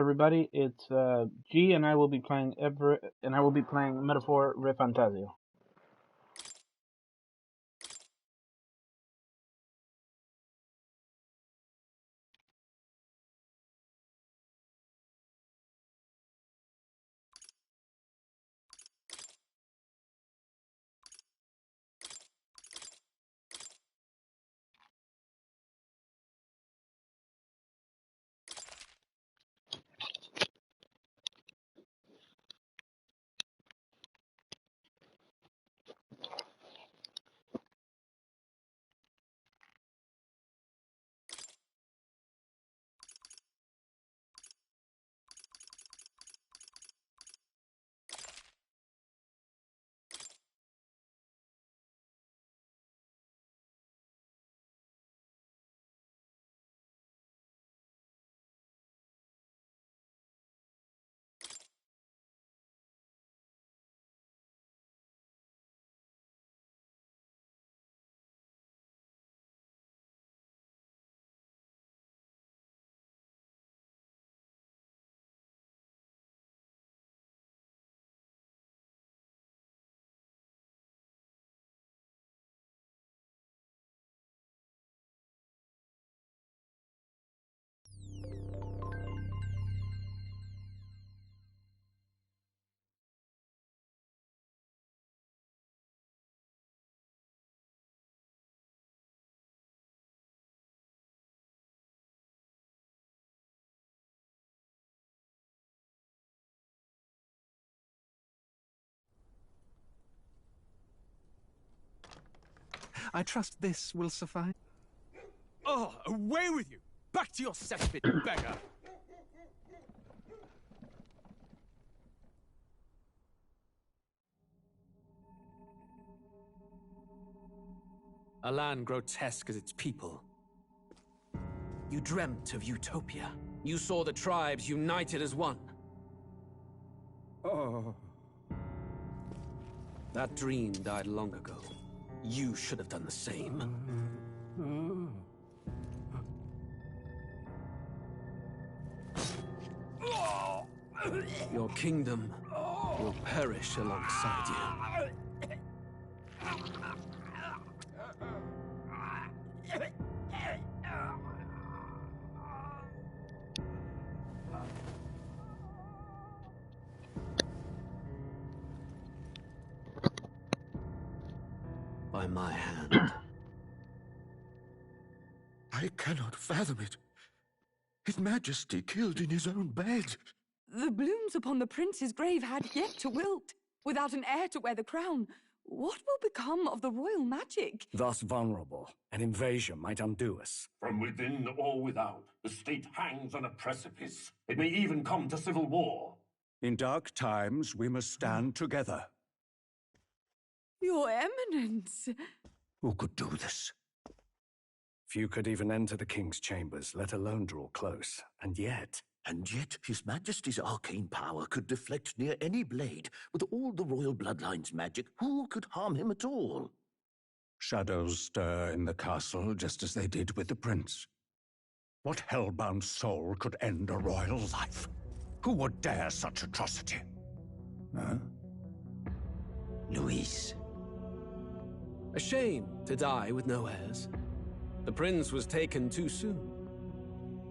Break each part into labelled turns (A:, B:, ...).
A: Everybody, it's G, and I will be playing Metaphor ReFantazio.
B: I trust this will suffice.
C: Oh, away with you! Back to your cesspit, beggar! A land grotesque as its people. You dreamt of utopia. You saw the tribes united as one.
B: Oh.
C: That dream died long ago. You should have done the same. Your kingdom will perish alongside you. By my hand.
D: I cannot fathom it. His Majesty killed in his own bed.
E: The blooms upon the prince's grave had yet to wilt. Without an heir to wear the crown, what will become of the royal magic?
F: Thus vulnerable, an invasion might undo us.
G: From within or without, the state hangs on a precipice. It may even come to civil war.
F: In dark times, we must stand together.
E: Your Eminence!
F: Who could do this? Few could even enter the king's chambers, let alone draw close. And yet
D: His Majesty's arcane power could deflect near any blade. With all the royal bloodline's magic, who could harm him at all?
F: shadows stir in the castle just as they did with the prince. What hellbound soul could end a royal life? Who would dare such atrocity? Huh?
D: Luis.
C: A shame to die with no heirs. The prince was taken too soon.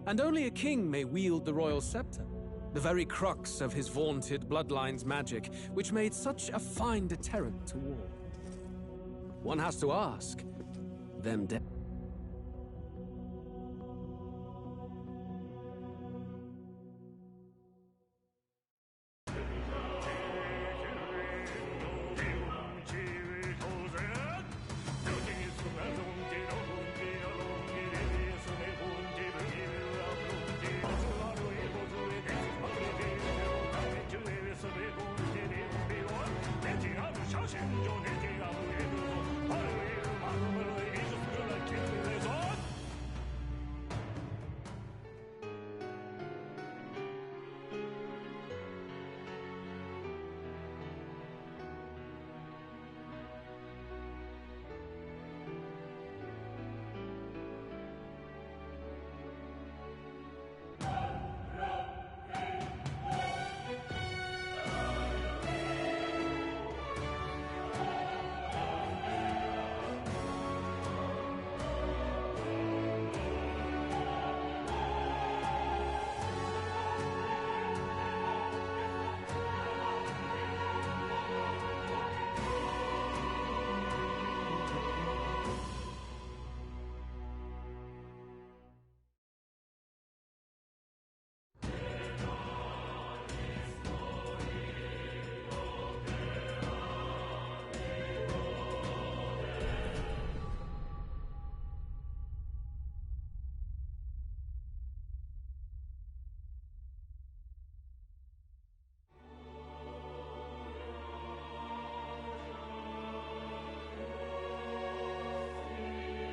C: And only a king may wield the royal scepter, the very crux of his vaunted bloodline's magic, which made such a fine deterrent to war. One has to ask, them dead.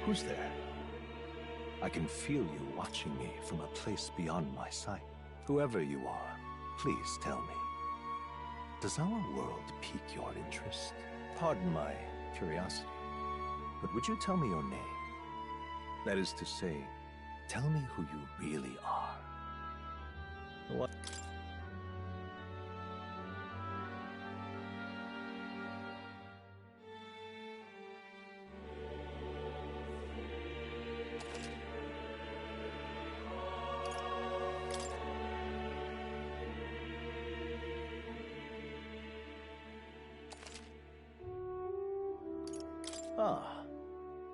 H: Who's there? I can feel you watching me from a place beyond my sight. Whoever you are, please tell me. Does our world pique your interest? Pardon my curiosity, but would you tell me your name? That is to say, tell me who you really are. What? Ah,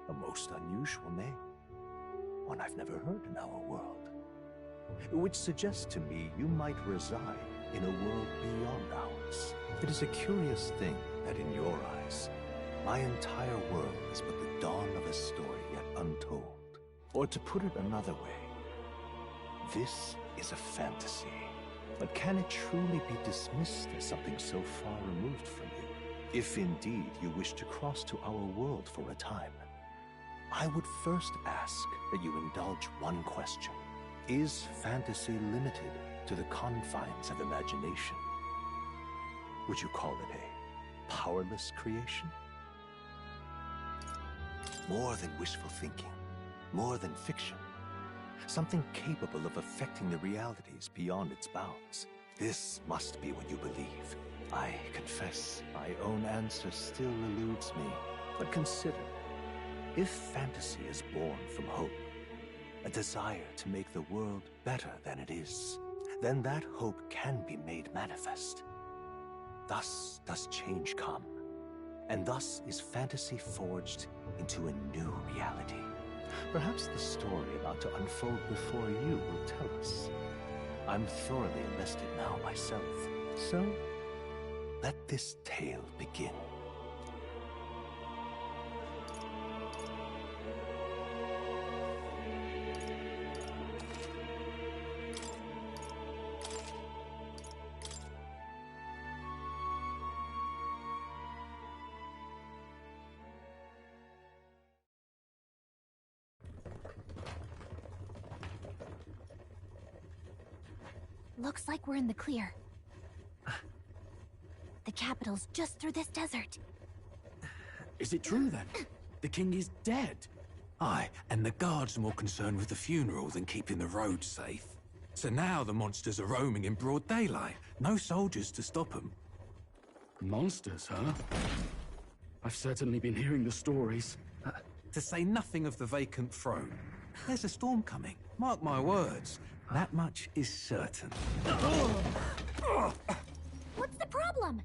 H: a most unusual name. One I've never heard in our world. Which suggests to me you might reside in a world beyond ours. It is a curious thing that in your eyes, my entire world is but the dawn of a story yet untold. Or to put it another way, this is a fantasy. But can it truly be dismissed as something so far removed from you? If indeed you wish to cross to our world for a time, I would first ask that you indulge one question. Is fantasy limited to the confines of imagination? Would you call it a powerless creation? More than wishful thinking, more than fiction. Something capable of affecting the realities beyond its bounds. This must be what you believe. I confess, my own answer still eludes me. But consider, if fantasy is born from hope, a desire to make the world better than it is, then that hope can be made manifest. Thus does change come, and thus is fantasy forged into a new reality. Perhaps the story about to unfold before you will tell us. I'm thoroughly invested now myself, so let this tale begin.
I: Looks like we're in the clear. The capital's just through this desert.
J: Is it true then? The king is dead? Aye, and the guards are more concerned with the funeral than keeping the roads safe. So now the monsters are roaming in broad daylight. No soldiers to stop them.
B: Monsters, huh? I've certainly been hearing the stories.
C: To say nothing of the vacant throne. There's a storm coming. Mark my words. That much is certain.
I: What's the problem?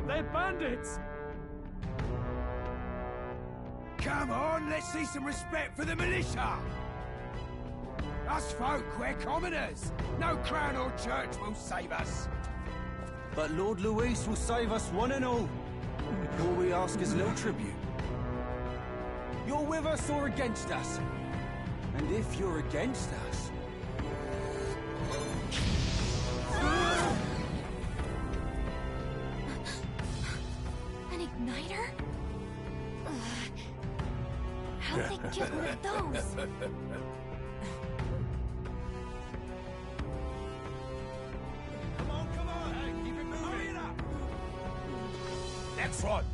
J: They're bandits!
K: Come on, let's see some respect for the militia! Us folk, we're commoners. No crown or church will save us.
J: But Lord Luis will save us one and all. All we ask is a little tribute. You're with us or against us? And if you're against us...
I: An igniter? How'd they get one of those?
K: Come on, hey, keep it moving. Hurry it up. Next one.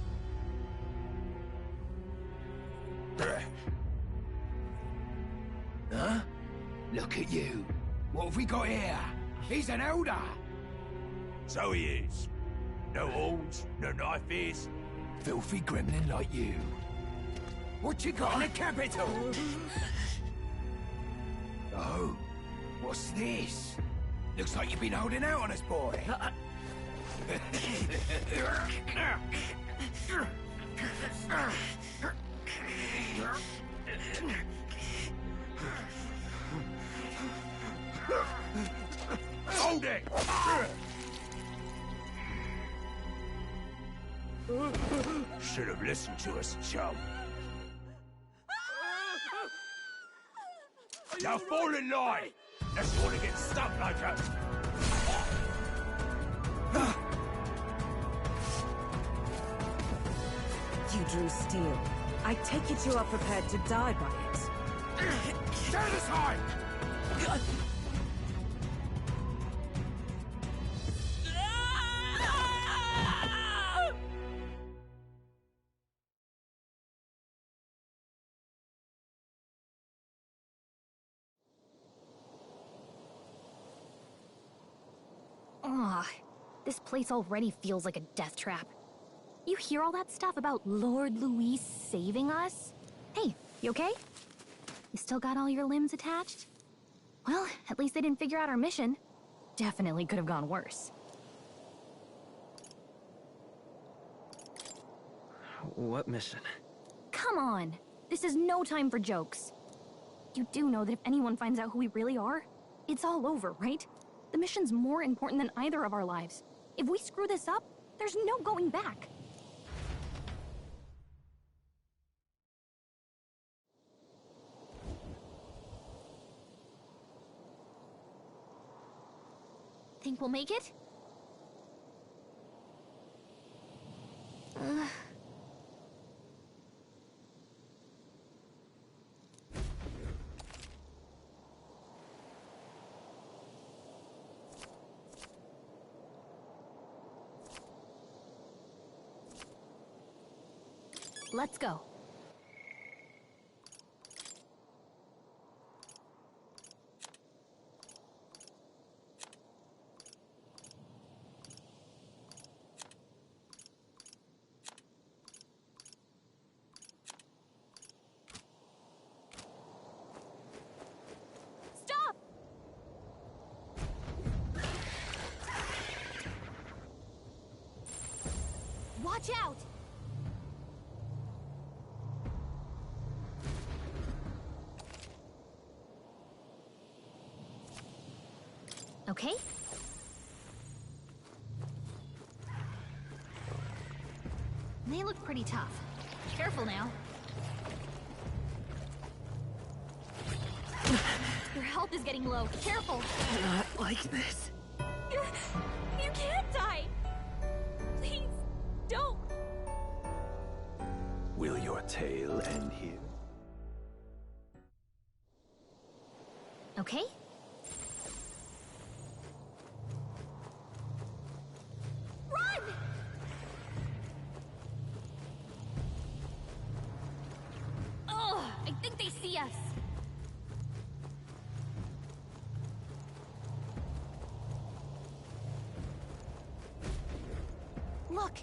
K: Huh? Look at you. What have we got here? He's an elder. So he is. No horns, no knife ears. Filthy gremlin like you. What you got in the capital? Oh, what's this? Looks like you've been holding out on us, boy. Hold it! Should have listened to us, chum. Now fall in line! Unless you want to get stuck like us.
E: You drew steel. I take it you are prepared to die by it.
K: Stand aside!
I: Ugh, this place already feels like a death trap. You hear all that stuff about Lord Louis saving us? Hey, you okay? You still got all your limbs attached? Well, at least they didn't figure out our mission. Definitely could have gone worse.
L: What mission?
I: Come on! This is no time for jokes. You do know that if anyone finds out who we really are, it's all over, right? The mission's more important than either of our lives. If we screw this up, there's no going back. Think we'll make it? Let's go. Stop! Watch out! Okay? They look pretty tough. Careful now. Your health is getting low. Careful!
L: Not like this.
I: You can't die! Please, don't!
H: Will your tale end here?
I: Okay? Run! Ugh, I think they see us. Look!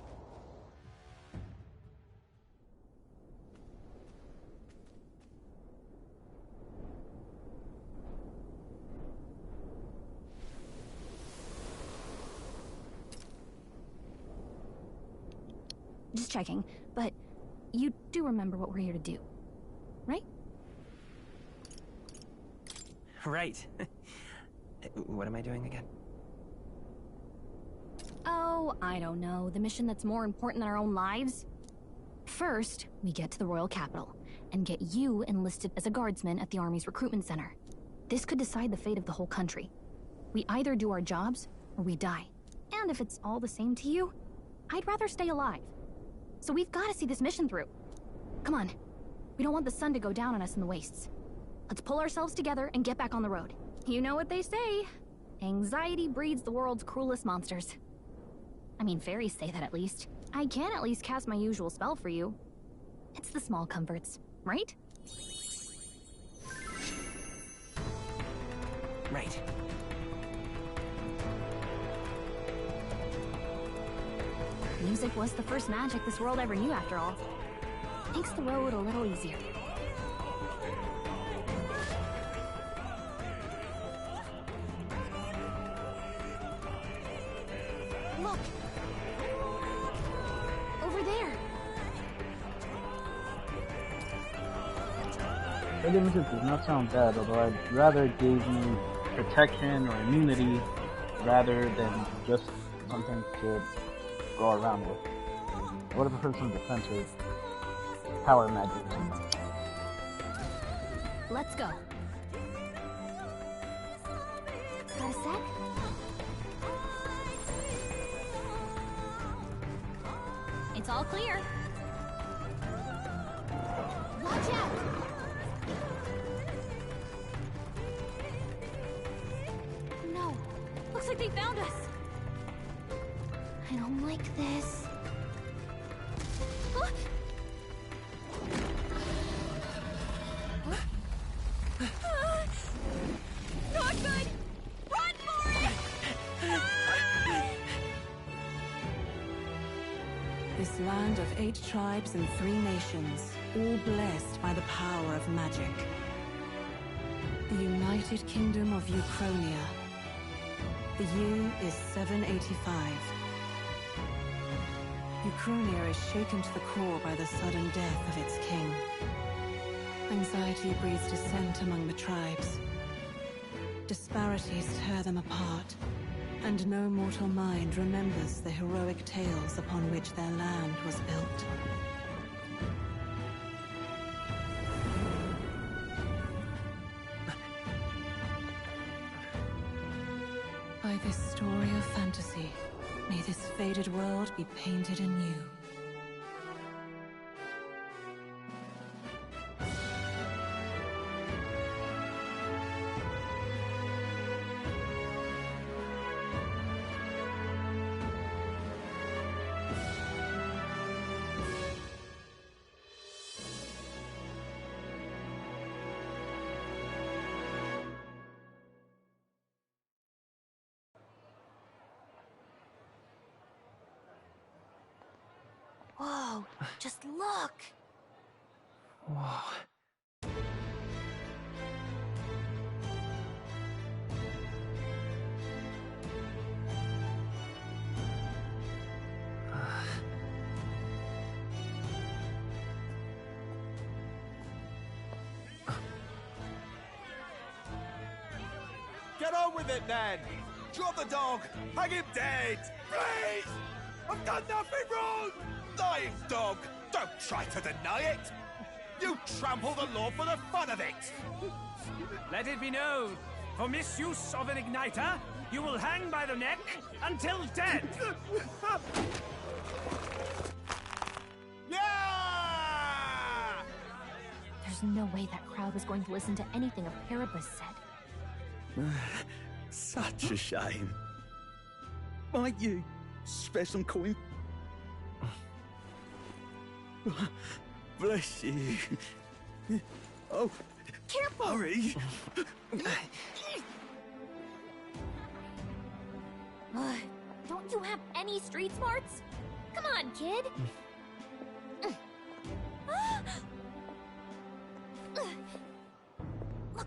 I: Just checking, but you do remember what we're here to do, right?
L: Right. What am I doing again?
I: Oh, I don't know. The mission that's more important than our own lives? First, we get to the royal capital and get you enlisted as a guardsman at the army's recruitment center. This could decide the fate of the whole country. We either do our jobs or we die. And if it's all the same to you, I'd rather stay alive. So we've got to see this mission through. Come on. We don't want the sun to go down on us in the wastes. Let's pull ourselves together and get back on the road. You know what they say. Anxiety breeds the world's cruelest monsters. I mean, fairies say that at least. I can at least cast my usual spell for you. It's the small comforts, right?
L: Right.
I: Music was the first magic this world ever knew, after all. Makes the road a little easier. Look! Over there!
A: That image does not sound bad, although I'd rather it gave me protection or immunity rather than just something to go around with. I would have preferred some defense or power magic.
I: Let's go. Got a sec? It's all clear. Looks like they found us. I don't like this. Huh? Not good! Run for it!
E: This land of 8 tribes and 3 nations, all blessed by the power of magic. The United Kingdom of Uchronia. The year is 785. Uchronia is shaken to the core by the sudden death of its king. Anxiety breeds dissent among the tribes. Disparities tear them apart, and no mortal mind remembers the heroic tales upon which their land was built. By this story of fantasy, may this faded world be painted anew.
I: Whoa, just look!
L: Whoa.
M: Get on with it, then! Drop the dog! Hang him dead! Please! I've done nothing wrong! Lying dog! Don't try to deny it! You trample the law for the fun of it!
L: Let it be known, for misuse of an igniter, you will hang by the neck until dead!
M: Yeah!
I: There's no way that crowd was going to listen to anything a Paribus said.
N: Such a shame. Might you spare some coin? Bless you. Oh,
I: careful!
N: Hurry!
I: Don't you have any street smarts? Come on, kid! Look,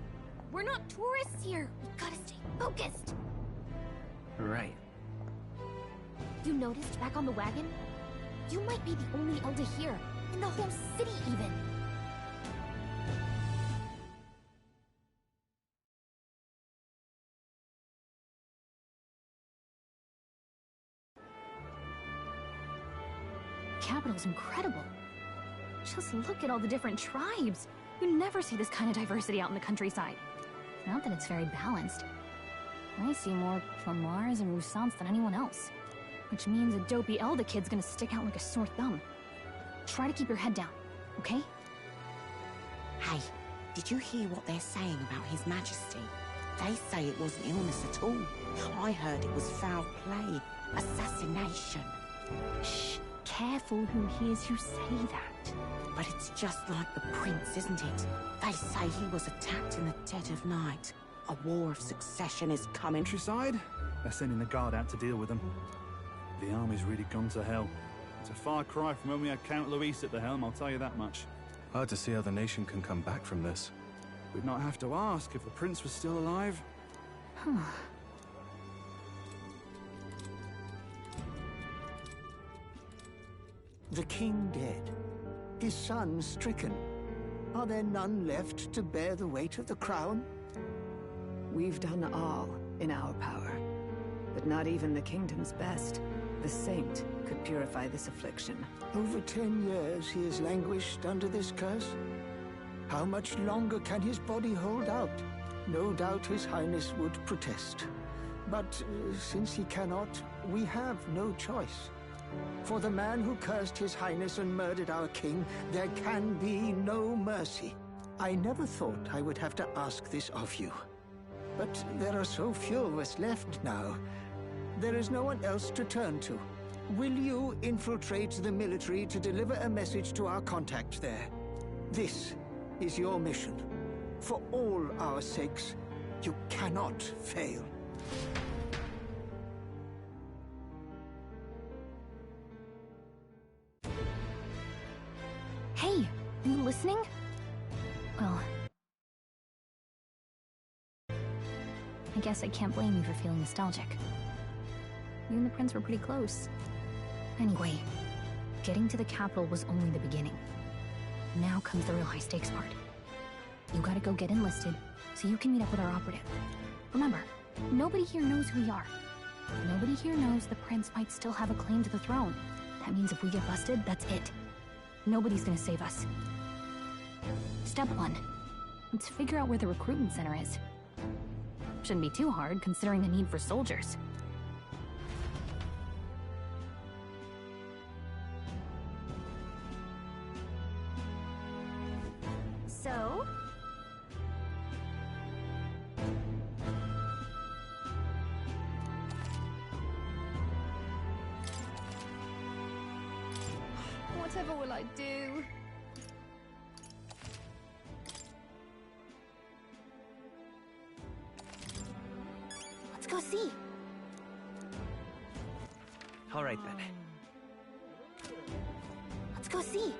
I: we're not tourists here. We gotta stay focused.
L: Right.
I: You noticed back on the wagon? You might be the only Elder here, in the whole city even. Capital's incredible. Just look at all the different tribes. You never see this kind of diversity out in the countryside. Not that it's very balanced. I see more Plamars and Roussants than anyone else. Which means a dopey Elder kid's gonna stick out like a sore thumb. Try to keep your head down, okay?
O: Hey, did you hear what they're saying about His Majesty? They say it wasn't illness at all. I heard it was foul play, assassination.
I: Shh, careful who hears you say that.
O: But it's just like the prince, isn't it? They say he was attacked in the dead of night. A war of succession is coming.
P: Countryside? They're sending the guard out to deal with them. The army's really gone to hell. It's a far cry from when we had Count Luis at the helm, I'll tell you that much.
Q: Hard to see how the nation can come back from this.
P: We'd not have to ask if the prince was still alive.
R: The king dead. His son stricken. Are there none left to bear the weight of the crown?
S: We've done all in our power. But not even the kingdom's best, the saint, could purify this affliction.
R: Over 10 years he has languished under this curse. How much longer can his body hold out? No doubt His Highness would protest. But since he cannot, we have no choice. For the man who cursed His Highness and murdered our king, there can be no mercy. I never thought I would have to ask this of you. but there are so few of us left now. There is no one else to turn to. Will you infiltrate the military to deliver a message to our contact there? This is your mission. For all our sakes, you cannot fail.
I: Hey, are you listening? Well, I guess I can't blame you for feeling nostalgic. You and the prince were pretty close. Anyway, getting to the capital was only the beginning. Now comes the real high-stakes part. You gotta go get enlisted, so you can meet up with our operative. Remember, nobody here knows who we are. Nobody here knows the prince might still have a claim to the throne. That means if we get busted, that's it. Nobody's gonna save us. Step 1. Let's figure out where the recruitment center is. Shouldn't be too hard, considering the need for soldiers. So? Whatever will I do? Let's go see.
T: All right then.
I: Let's go see.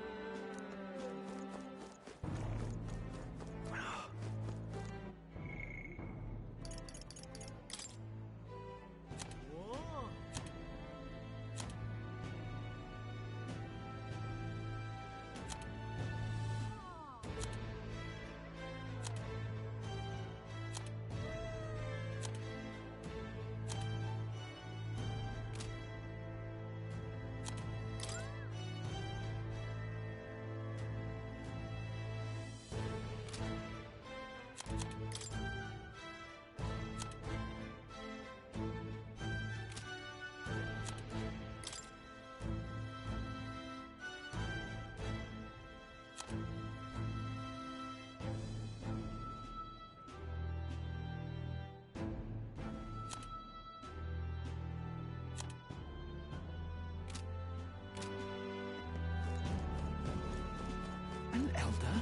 J: An elder?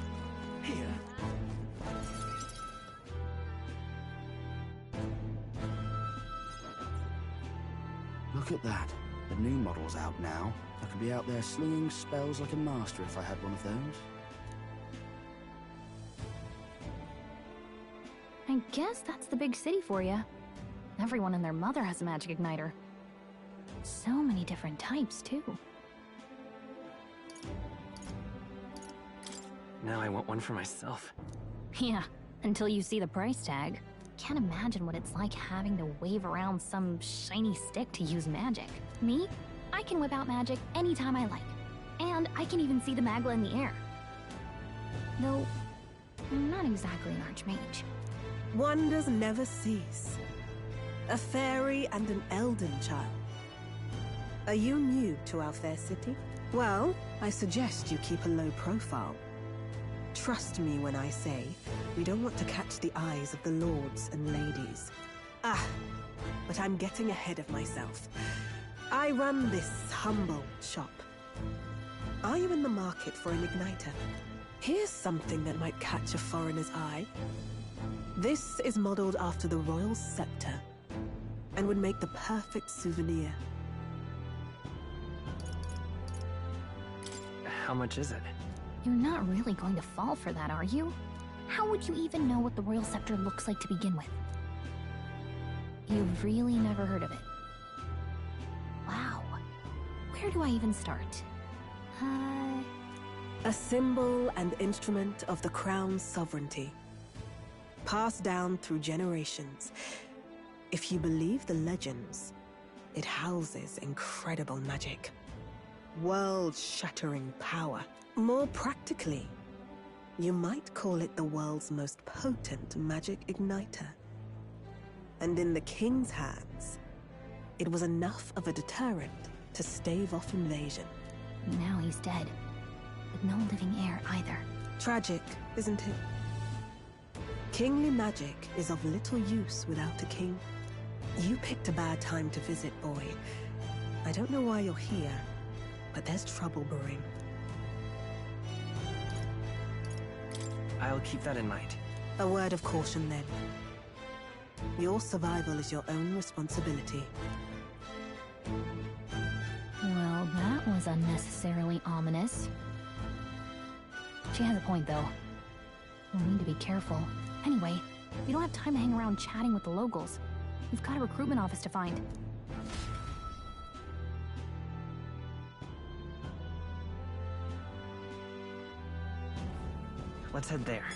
J: Here?
U: Look at that. The new model's out now. I could be out there slinging spells like a master if I had one of those.
I: I guess that's the big city for you. Everyone and their mother has a magic igniter. So many different types, too.
T: Now I want one for myself.
I: Yeah, until you see the price tag. Can't imagine what it's like having to wave around some shiny stick to use magic. Me? I can whip out magic anytime I like. And I can even see the Magla in the air. Though, I'm not exactly an archmage.
V: Wonders never cease. A fairy and an elden child. Are you new to our fair city? Well, I suggest you keep a low profile. Trust me when I say, we don't want to catch the eyes of the lords and ladies. Ah, but I'm getting ahead of myself. I run this humble shop. Are you in the market for an igniter? Here's something that might catch a foreigner's eye. This is modeled after the royal scepter, and would make the perfect souvenir.
T: How much is it?
I: You're not really going to fall for that, are you? How would you even know what the royal scepter looks like to begin with? You've really never heard of it. Wow. Where do I even start?
V: A symbol and instrument of the crown's sovereignty. Passed down through generations. If you believe the legends, it houses incredible magic. World-shattering power. More practically, you might call it the world's most potent magic igniter. And in the king's hands, it was enough of a deterrent to stave off invasion.
I: Now he's dead, with no living heir either.
V: Tragic, isn't it? Kingly magic is of little use without a king. You picked a bad time to visit, boy. I don't know why you're here, but there's trouble brewing.
T: I'll keep that in mind.
V: A word of caution, then. Your survival is your own responsibility.
I: Well, that was unnecessarily ominous. She has a point, though. We'll need to be careful. Anyway, we don't have time to hang around chatting with the locals. We've got a recruitment office to find.
T: Let's head there.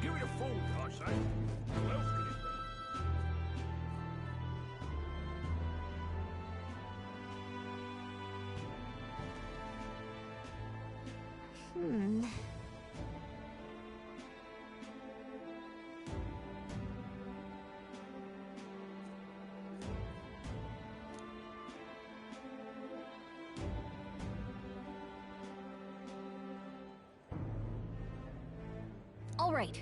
K: Give it a fold, I say. Who else could it
I: Hmm. All right.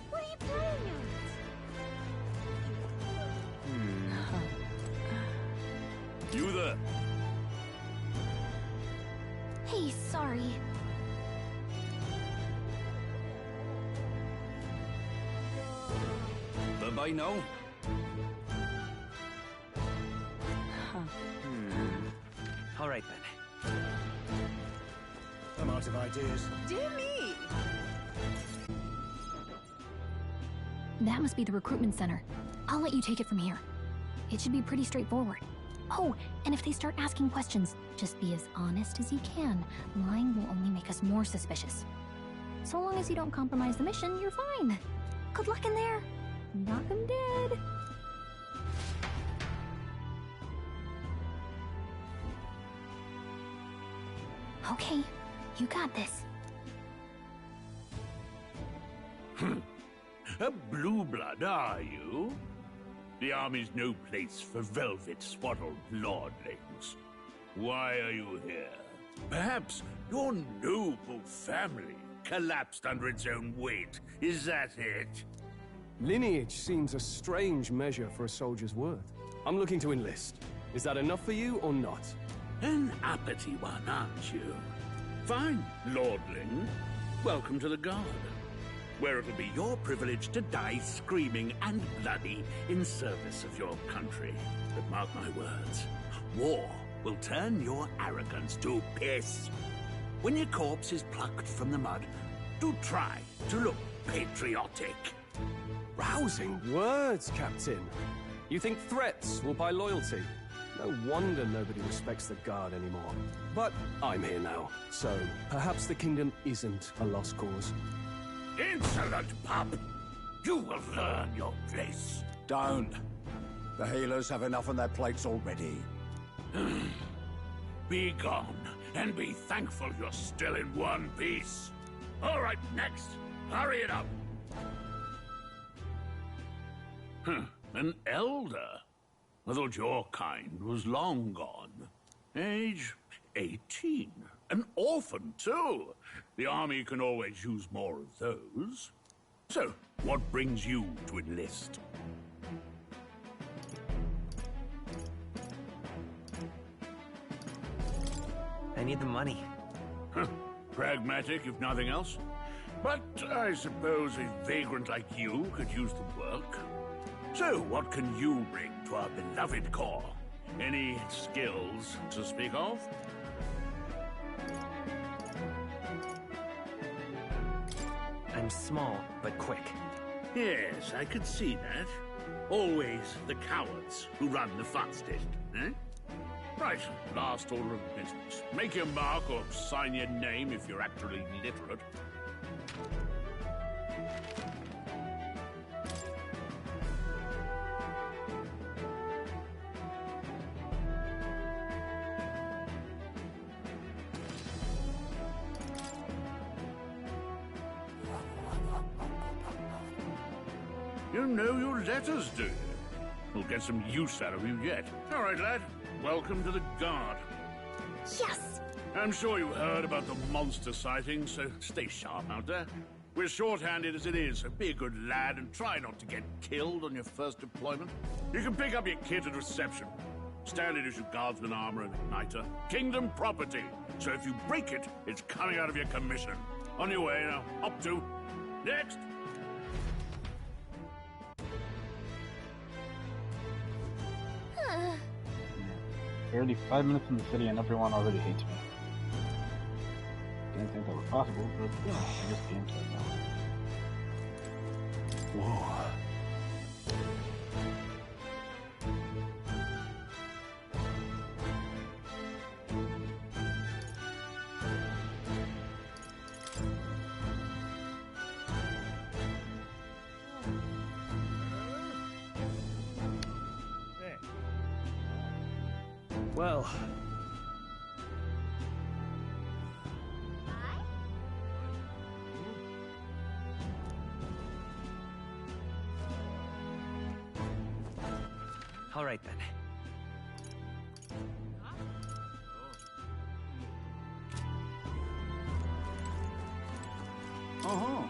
F: What are you playing at?
K: You there?
I: Hey, sorry.
K: By now?
T: All right, then.
H: I'm out of ideas.
V: Dear me!
I: That must be the recruitment center. I'll let you take it from here. It should be pretty straightforward. Oh, and if they start asking questions, just be as honest as you can. Lying will only make us more suspicious. So long as you don't compromise the mission, you're fine. Good luck in there. Knock 'em dead. Okay, you got this.
K: A blue blood, are you? The army's no place for velvet-swaddled lordlings. Why are you here? Perhaps your noble family collapsed under its own weight. Is that it?
G: Lineage seems a strange measure for a soldier's worth. I'm looking to enlist. Is that enough for you or not?
K: An uppity one, aren't you? Fine, lordling. Welcome to the Guard, where it'll be your privilege to die screaming and bloody in service of your country. But mark my words, war will turn your arrogance to piss. When your corpse is plucked from the mud, do try to look patriotic.
G: Rousing words, Captain. You think threats will buy loyalty? No wonder nobody respects the Guard anymore. But I'm here now, so perhaps the kingdom isn't a lost cause.
K: Insolent pup! You will learn your place.
M: Don't. The healers have enough on their plates already.
K: Be gone, and be thankful you're still in one piece. All right, next. Hurry it up. An elder? I thought your kind was long gone. Age 18. An orphan, too. The army can always use more of those. So, what brings you to enlist?
T: I need the money.
K: Pragmatic, if nothing else. But I suppose a vagrant like you could use the work. So, what can you bring to our beloved corps? Any skills to speak of?
T: I'm small, but quick.
K: Yes, I could see that. Always the cowards who run the fastest, eh? Right, last order of business. Make your mark or sign your name if you're actually literate.
B: You know your letters, do you? We'll get some use out of you yet. All right, lad. Welcome to the Guard.
F: Yes!
B: I'm sure you heard about the monster sightings, so stay sharp out there. We're short-handed as it is, so be a good lad and try not to get killed on your first deployment. You can pick up your kit at reception. Standard issue guardsman armor and igniter. Kingdom property. So if you break it, it's coming out of your commission. On your way now. Up to. Next!
A: Barely 5 minutes in the city and everyone already hates me. Didn't think that was possible, but I guess games like that.
G: Whoa. Well...
T: All right, then.
P: Uh-huh.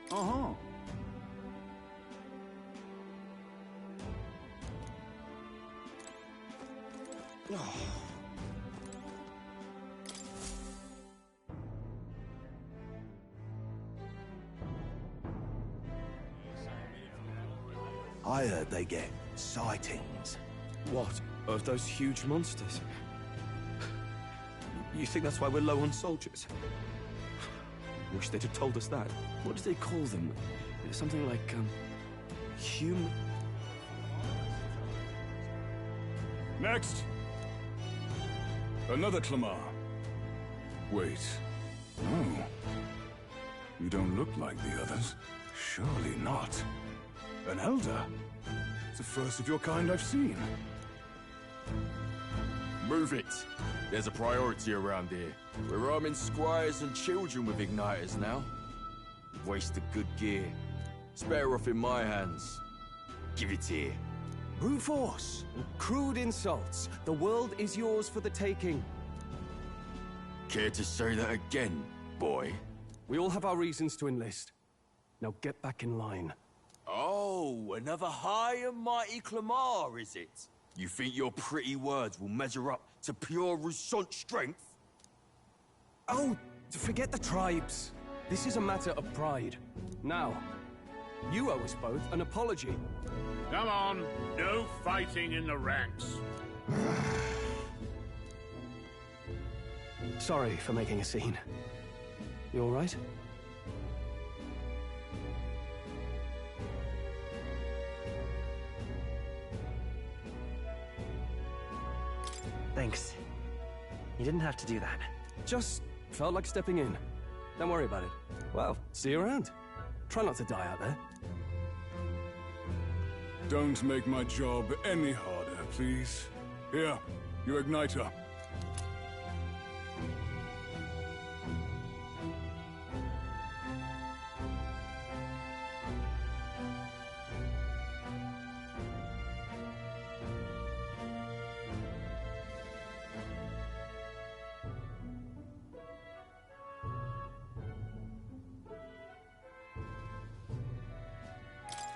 P: Uh-huh.
H: I heard they get sightings.
G: What? Of those huge monsters? You think that's why we're low on soldiers? Wish they'd have told us that. What do they call them? Something like, human...
D: Next! Another Clamar. Wait. No. You don't look like the others. Surely not. An elder? It's the first of your kind I've seen.
W: Move it. There's a priority around here. We're arming squires and children with igniters now. Waste of good gear. It's better off in my hands. Give it here.
G: Brute force! Crude insults. The world is yours for the taking.
W: Care to say that again, boy?
G: We all have our reasons to enlist. Now get back in line.
W: Oh, another high and mighty Clamar, is it? You think your pretty words will measure up to pure Roussant strength?
G: Oh, forget the tribes. This is a matter of pride. Now, you owe us both an apology.
B: Come on, no fighting in the ranks.
G: Sorry for making a scene. You all right?
T: Thanks. You didn't have to do that.
G: Just felt like stepping in. Don't worry about it. Well, see you around. Try not to die out there.
D: Don't make my job any harder, please. Here, your igniter.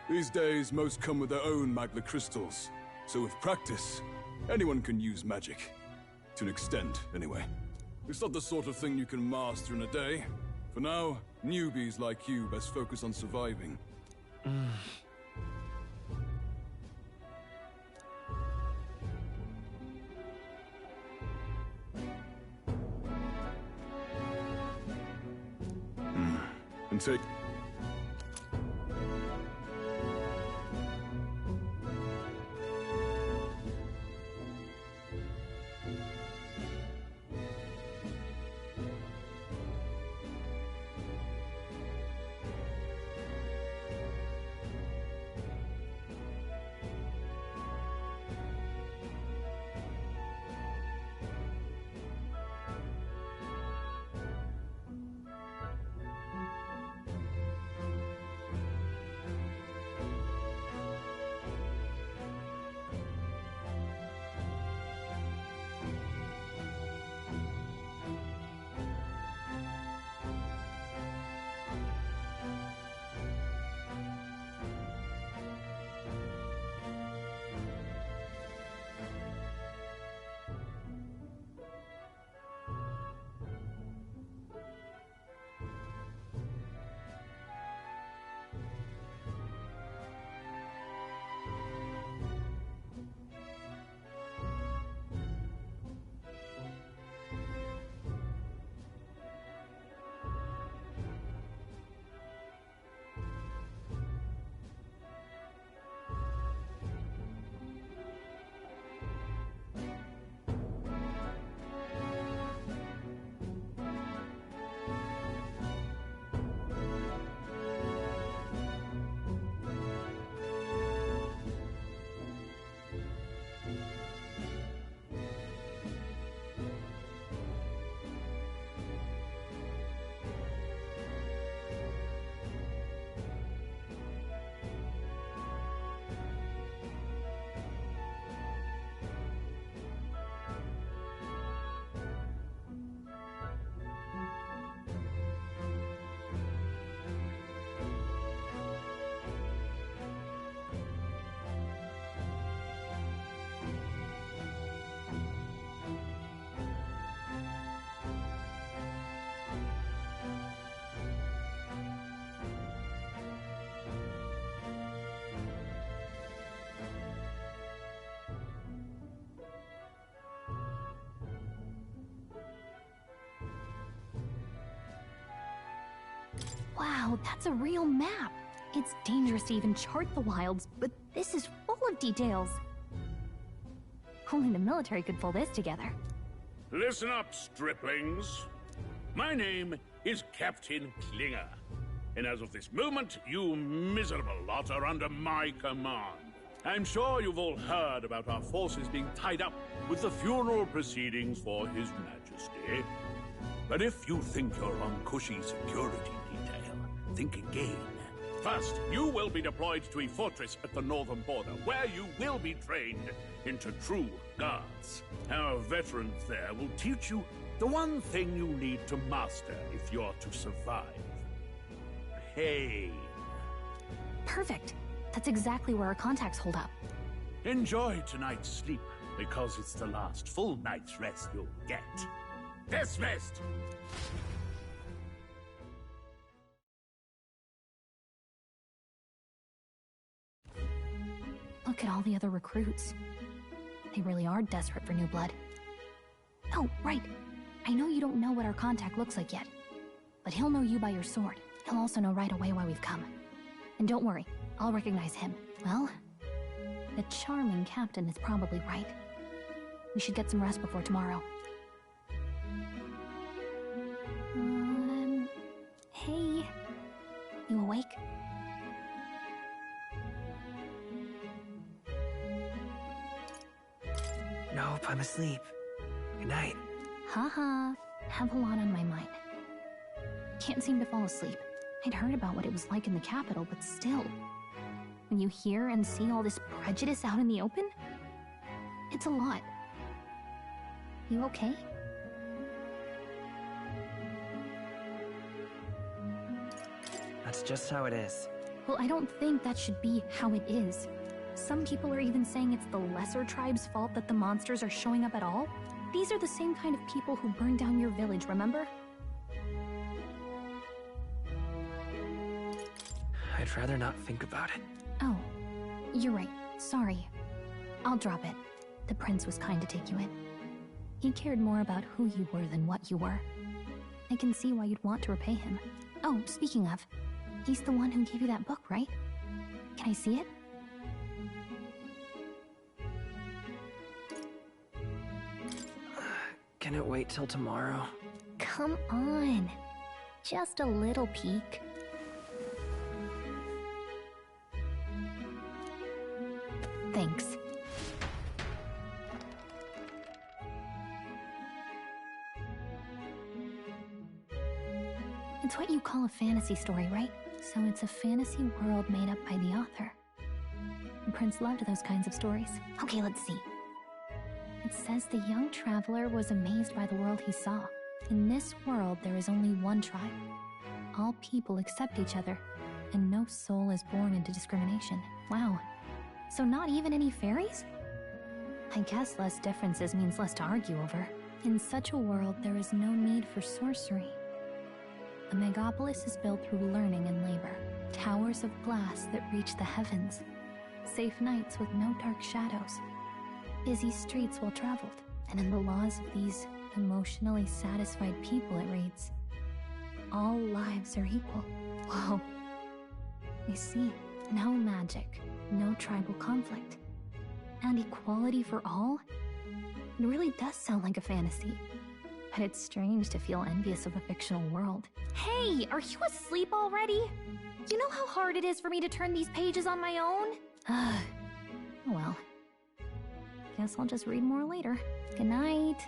D: These days, most come with their own magna crystals. So with practice, anyone can use magic. To an extent, anyway. It's not the sort of thing you can master in a day. For now, newbies like you best focus on surviving. And take...
I: Wow, that's a real map. It's dangerous to even chart the wilds, but this is full of details. Only the military could pull this together.
B: Listen up, striplings. My name is Captain Klinger, and as of this moment, you miserable lot are under my command. I'm sure you've all heard about our forces being tied up with the funeral proceedings for His Majesty. But if you think you're on cushy security detail, think again. First, you will be deployed to a fortress at the northern border, where you will be trained into true guards. Our veterans there will teach you the one thing you need to master if you're to survive. Pain.
I: Perfect. That's exactly where our contacts hold up.
B: Enjoy tonight's sleep, because it's the last full night's rest you'll get. Dismissed!
I: Look at all the other recruits. They really are desperate for new blood. Oh, right. I know you don't know what our contact looks like yet, but he'll know you by your sword. He'll also know right away why we've come. And don't worry, I'll recognize him. Well, the charming captain is probably right. We should get some rest before tomorrow. Hey. You awake?
T: Nope, I'm asleep. Good night.
I: Haha, have a lot on my mind. Can't seem to fall asleep. I'd heard about what it was like in the capital, but still. When you hear and see all this prejudice out in the open, it's a lot. You okay?
T: That's just how it is.
I: Well, I don't think that should be how it is. Some people are even saying it's the lesser tribe's fault that the monsters are showing up at all. These are the same kind of people who burned down your village, remember?
T: I'd rather not think about it.
I: Oh, you're right. Sorry. I'll drop it. The prince was kind to take you in. He cared more about who you were than what you were. I can see why you'd want to repay him. Oh, speaking of, he's the one who gave you that book, right? Can I see it?
T: Can it wait till tomorrow?
I: Come on. Just a little peek. Thanks. It's what you call a fantasy story, right? So it's a fantasy world made up by the author. The prince loved those kinds of stories. Okay, let's see. It says the young traveler was amazed by the world he saw. In this world, there is only one tribe. All people accept each other, and no soul is born into discrimination. Wow. So not even any fairies? I guess less differences means less to argue over. In such a world, there is no need for sorcery. A megapolis is built through learning and labor. Towers of glass that reach the heavens. Safe nights with no dark shadows. Busy streets well traveled. And in the laws of these emotionally satisfied people, it reads, all lives are equal. Whoa. You see, no magic, no tribal conflict, and equality for all? It really does sound like a fantasy. But it's strange to feel envious of a fictional world. Hey, are you asleep already? You know how hard it is for me to turn these pages on my own? Well, guess I'll just read more later. Good night.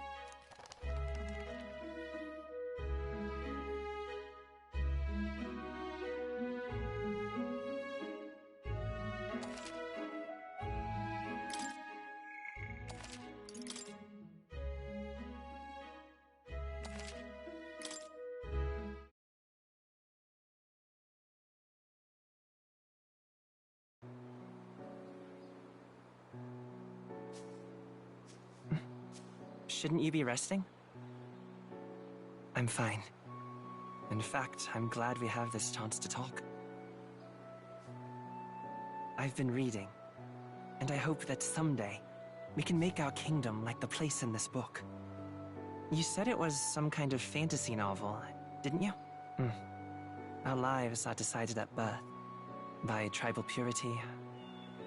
T: Shouldn't you be resting? I'm fine. In fact, I'm glad we have this chance to talk. I've been reading, and I hope that someday we can make our kingdom like the place in this book. You said it was some kind of fantasy novel, didn't you? Our lives are decided at birth, by tribal purity,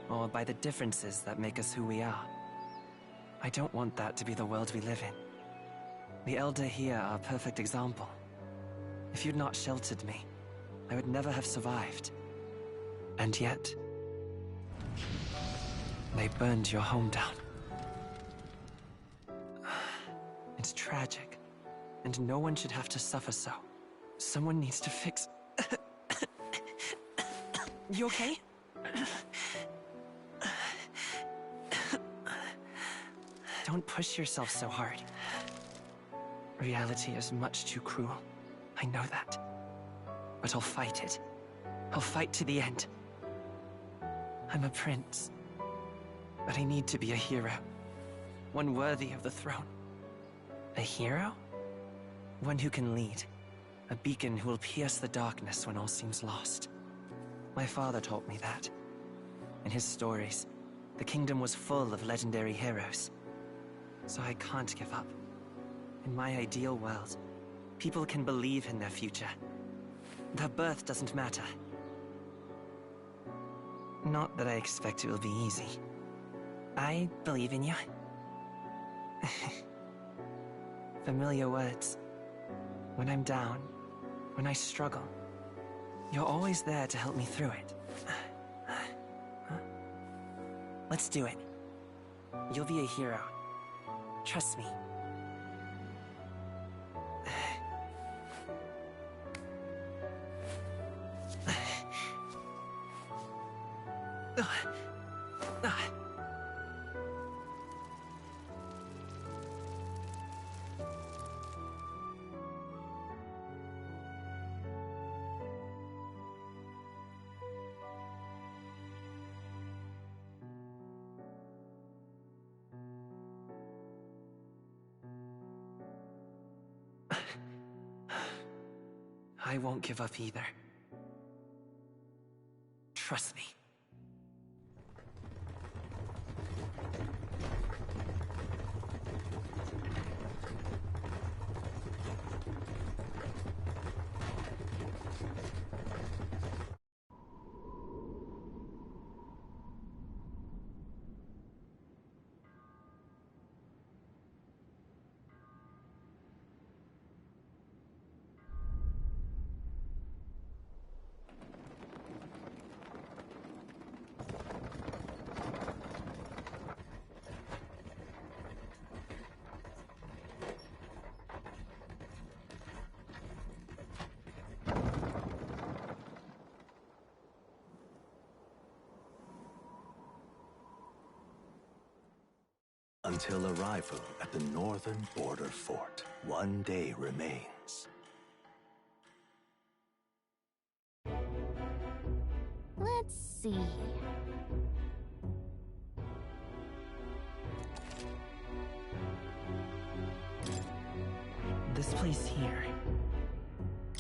T: or by the differences that make us who we are. I don't want that to be the world we live in. The Elder here are a perfect example. If you'd not sheltered me, I would never have survived. And yet, they burned your home down. It's tragic, and no one should have to suffer so. Someone needs to fix... You okay? Don't push yourself so hard. Reality is much too cruel. I know that. But I'll fight it. I'll fight to the end. I'm a prince. But I need to be a hero. One worthy of the throne. A hero? One who can lead. A beacon who will pierce the darkness when all seems lost. My father taught me that. In his stories, the kingdom was full of legendary heroes. So I can't give up. In my ideal world, people can believe in their future. Their birth doesn't matter. Not that I expect it will be easy. I believe in you. Familiar words. When I'm down, when I struggle, you're always there to help me through it. Let's do it. You'll be a hero. Trust me. I won't give up either. Trust me.
H: Until arrival at the northern border fort, one day remains.
I: Let's see.
T: This place here.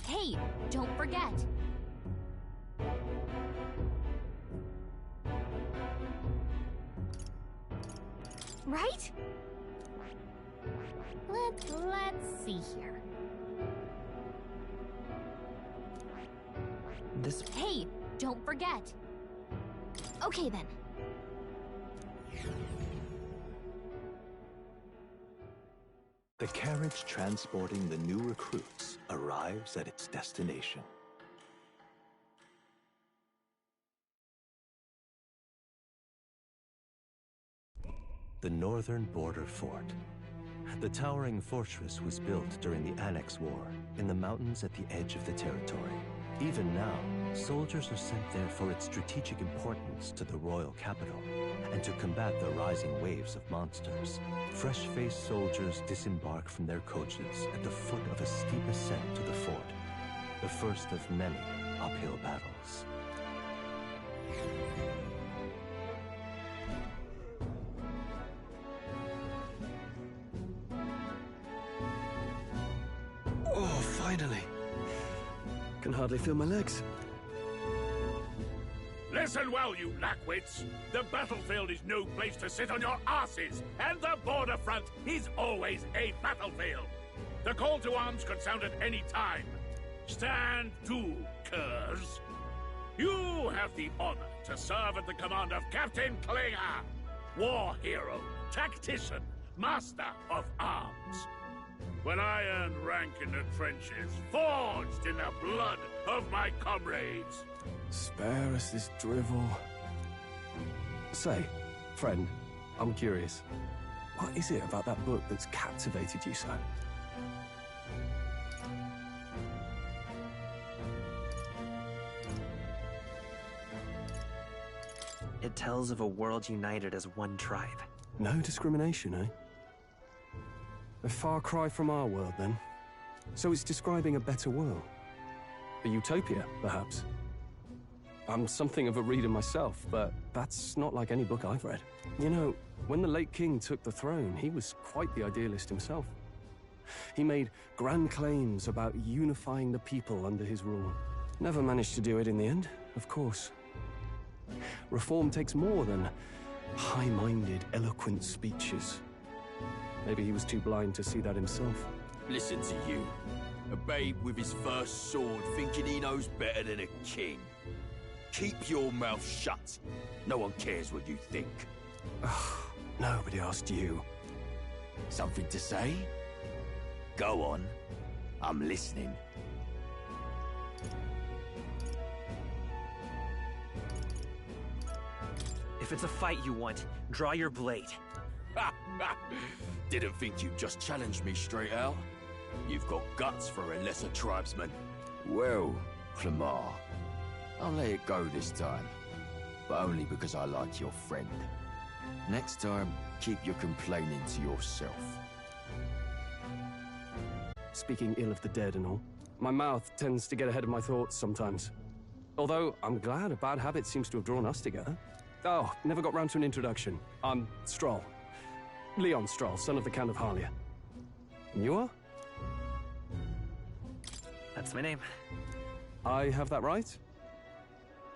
I: Hey, don't forget. Right? Let's see here.
T: This...
I: Hey, don't forget. Okay then.
H: The carriage transporting the new recruits arrives at its destination. The northern border fort. The towering fortress was built during the Annex War in the mountains at the edge of the territory. Even now, soldiers are sent there for its strategic importance to the royal capital and to combat the rising waves of monsters. Fresh-faced soldiers disembark from their coaches at the foot of a steep ascent to the fort, the first of many uphill battles.
G: Oh, finally. Can hardly feel my legs.
B: Listen well, you lackwits. The battlefield is no place to sit on your asses, and the border front is always a battlefield. The call to arms could sound at any time. Stand to, curs. You have the honor to serve at the command of Captain Klinger, war hero, tactician, master of arms. When I earned rank in the trenches, forged in the blood of my comrades.
G: Spare us this drivel. Say, friend, I'm curious. What is it about that book that's captivated you so?
T: It tells of a world united as one tribe.
G: No discrimination, eh? A far cry from our world, then. So it's describing a better world. A utopia, perhaps. I'm something of a reader myself, but that's not like any book I've read. You know, when the late king took the throne, he was quite the idealist himself. He made grand claims about unifying the people under his rule. Never managed to do it in the end, of course. Reform takes more than high-minded, eloquent speeches. Maybe he was too blind to see that himself.
W: Listen to you. A babe with his first sword thinking he knows better than a king. Keep your mouth shut. No one cares what you think.
G: Nobody asked you.
K: Something to say? Go on. I'm listening.
T: If it's a fight you want, draw your blade.
W: Didn't think you'd just challenge me straight out. You've got guts for a lesser tribesman. Well, Clemar, I'll let it go this time. But only because I like your friend. Next time, keep your complaining to yourself.
G: Speaking ill of the dead and all, my mouth tends to get ahead of my thoughts sometimes. Although, I'm glad a bad habit seems to have drawn us together. Oh, never got round to an introduction. I'm Stroll. Leon Stroll, son of the Count of Harlia. And you are?
T: That's my name.
G: I have that right?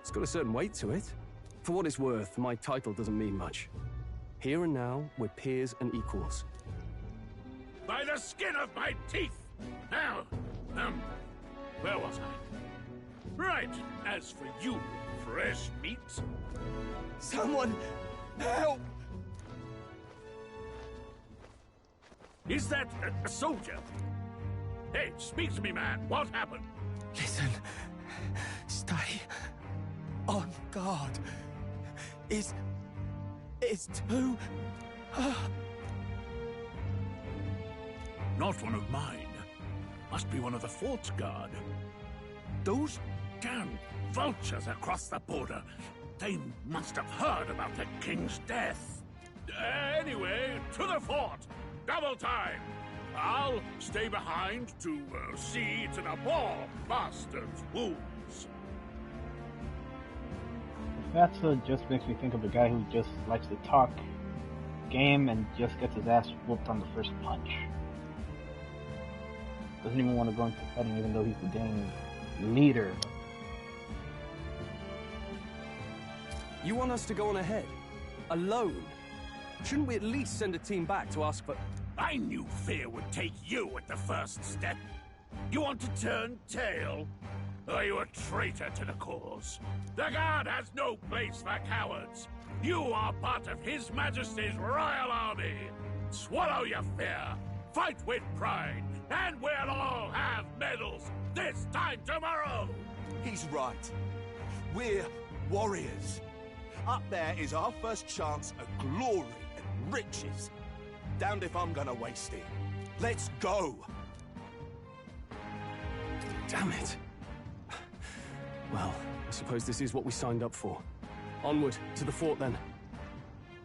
G: It's got a certain weight to it. For what it's worth, my title doesn't mean much. Here and now, we're peers and equals.
B: By the skin of my teeth! Now, where was I? Right, as for you, fresh meat.
M: Someone, help!
B: Is that a soldier? Hey, speak to me, man. What happened?
M: Listen. Stay on guard. It's too...
B: Not one of mine. Must be one of the fort's guard. Those damn vultures across the border. They must have heard about the king's death. Anyway, to the fort. Double time. I'll stay behind to see to the poor bastard's wounds.
A: Fatso just makes me think of a guy who just likes to talk game and just gets his ass whooped on the first punch. Doesn't even want to go into fighting even though he's the dang leader.
G: You want us to go on ahead? Alone? Shouldn't we at least send a team back to ask for...
B: I knew fear would take you at the first step. You want to turn tail? Are you a traitor to the cause? The Guard has no place for cowards. You are part of His Majesty's Royal Army. Swallow your fear, fight with pride, and we'll all have medals this time tomorrow.
M: He's right. We're warriors. Up there is our first chance at glory and riches. Damned if I'm gonna waste it. Let's go!
G: Damn it. Well, I suppose this is what we signed up for. Onward, to the fort then.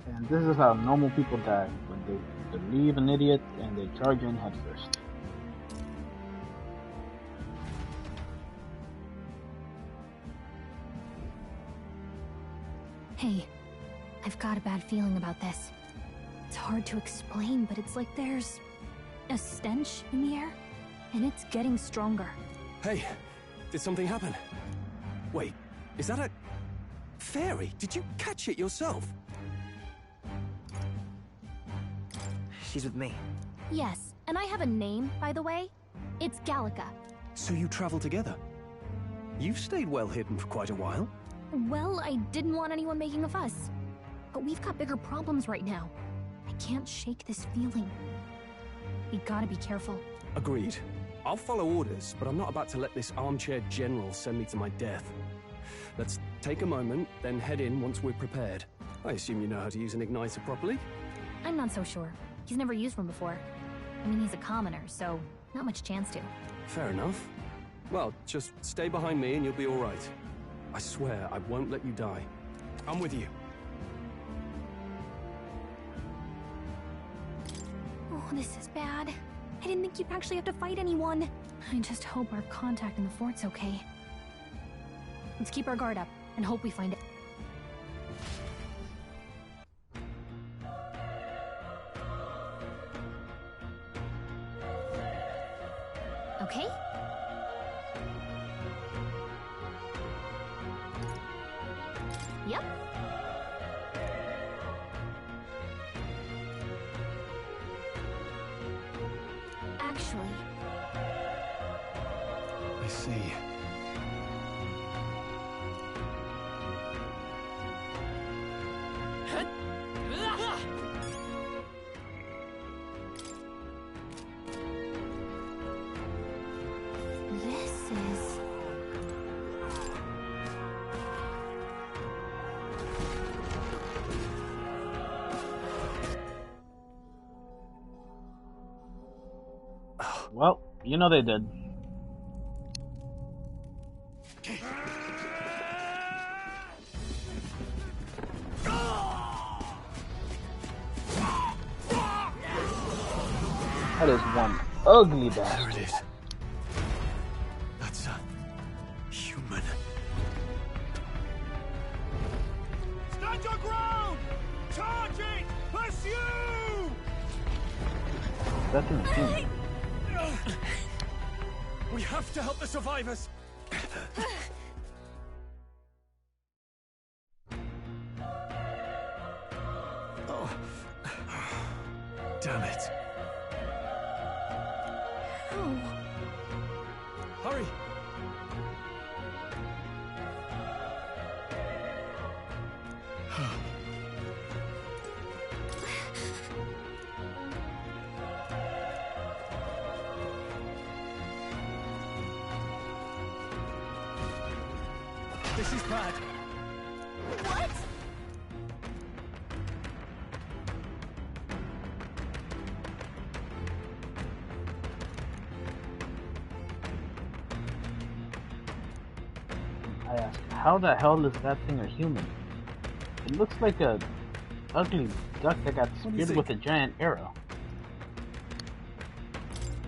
A: And this is how normal people die, when they believe an idiot and they charge in headfirst.
I: Hey, I've got a bad feeling about this. It's hard to explain, but it's like there's a stench in the air, and it's getting stronger.
G: Hey, did something happen? Wait, is that a... fairy? Did you catch it yourself?
T: She's with me.
I: Yes, and I have a name, by the way. It's Gallica.
G: So you travel together? You've stayed well hidden for quite a while.
I: Well, I didn't want anyone making a fuss. But we've got bigger problems right now. I can't shake this feeling. We gotta be careful.
G: Agreed. I'll follow orders, but I'm not about to let this armchair general send me to my death. Let's take a moment, then head in once we're prepared. I assume you know how to use an igniter properly?
I: I'm not so sure. He's never used one before. I mean, he's a commoner, so not much chance to.
G: Fair enough. Well, just stay behind me and you'll be all right. I swear I won't let you die. I'm with you.
I: Oh, this is bad. I didn't think you'd actually have to fight anyone. I just hope our contact in the fort's okay. Let's keep our guard up and hope we find it. Okay? Yep. Actually,
G: I see.
I: this is...
A: Well, you know they did. That is one ugly bastard.
G: There it is. That's a human.
M: Stand your ground! Charging! Pursue!
A: That thing's human.
G: We have to help the survivors. Oh. Damn it.
I: Oh.
G: Hurry. This is bad.
I: What?
A: I asked, how the hell is that thing a human? It looks like a ugly duck that got speared with a giant arrow.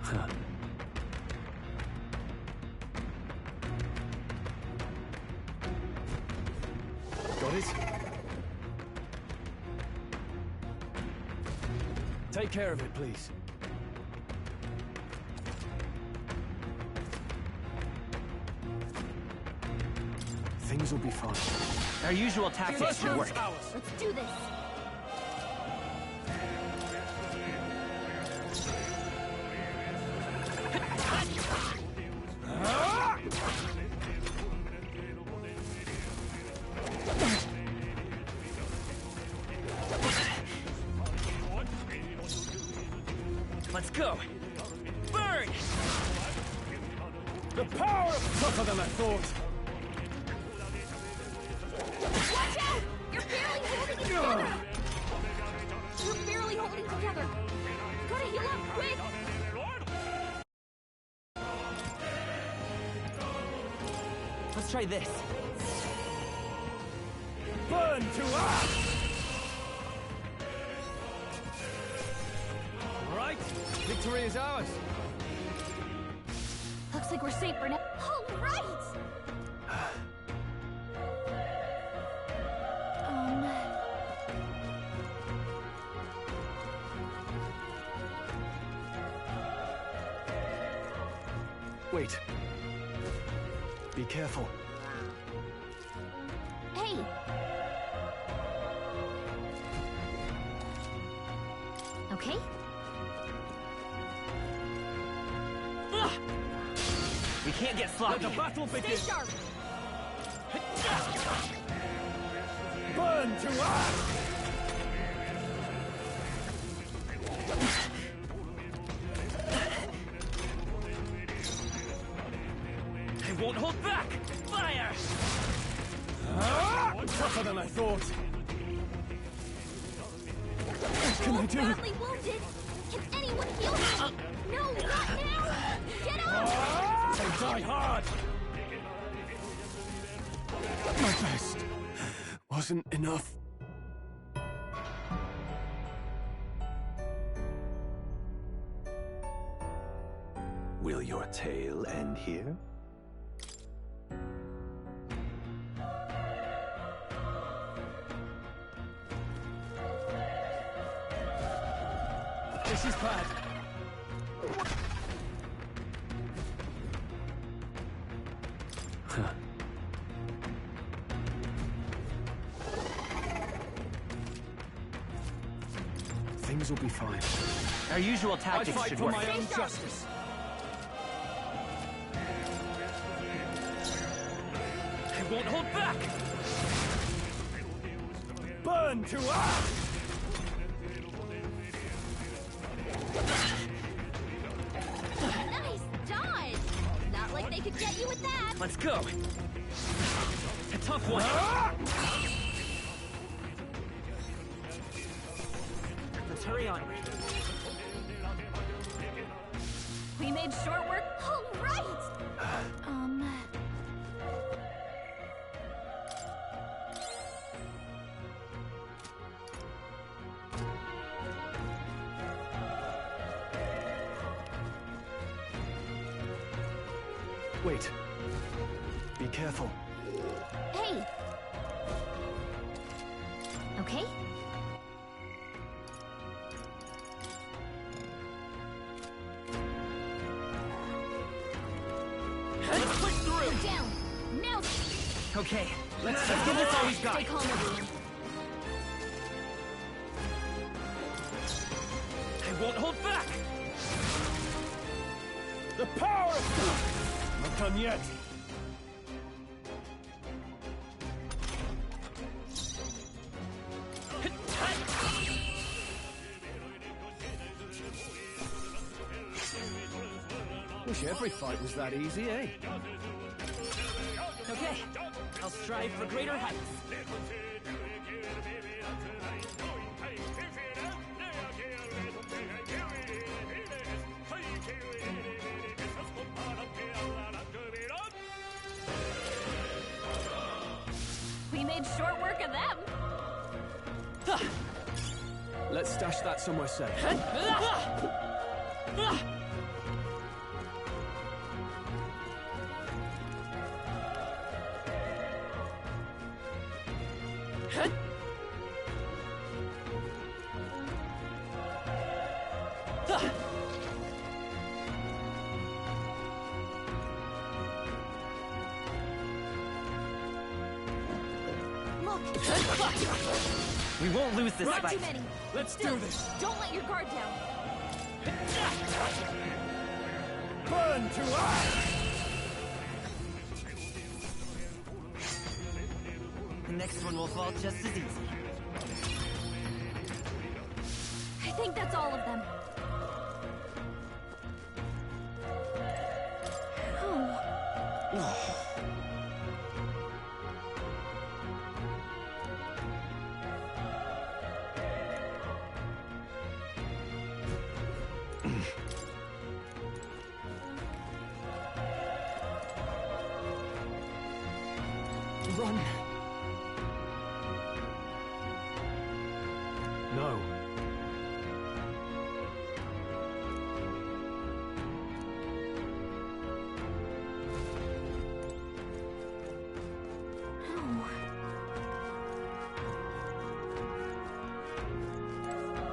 G: Huh. Got it? Take care of it, please. Things will be fine.
T: Our usual tactics should work.
I: Let's do this.
T: Let's go. Burn!
G: The power of tougher than I thought.
I: Watch out! You're barely holding it together! You're barely holding it together! Gotta heal up, quick!
T: Let's try this.
G: Burn to ash! All right, victory is ours.
I: Looks like we're safe for now. All right!
G: Wait. Be careful.
I: Hey! Okay?
T: We can't get sloppy.
L: Let the battle begin.
I: Stay sharp.
L: Burn to ash!
T: I won't hold back! Fire!
L: Tougher than I thought. What can I do?
I: Badly wounded. Can anyone heal me? No, not now. Get up.
L: They die hard.
G: My best wasn't enough.
H: Will your tale end here?
L: This is bad.
G: Things will be fine.
T: Our usual
L: I
T: tactics
L: fight
T: should
L: for
T: work.
L: my own justice.
T: I won't hold back!
L: Burn to ash!
I: Nice dodge. Not like they could get you with that.
T: Let's go! A tough one! Let's hurry on.
I: We made short work. All right.
G: Wait. Be careful.
I: Hey. Okay.
T: Let's push through!
I: We're down. Now.
T: Okay, let's give this all we've got.
I: Stay calm, everyone.
T: I won't hold back!
L: The power of... Not done yet.
G: Wish every fight was that easy, eh?
T: Okay, I'll strive for greater heights.
I: We made short work of them.
G: Let's stash that somewhere safe.
I: Look.
T: We won't lose this
I: Not
T: fight.
I: too many.
L: Let's
I: Still,
L: do this.
I: Don't let your guard down.
L: Burn to ash!
T: Next one will fall just as easy.
I: I think that's all of them. Oh.
G: Run! No.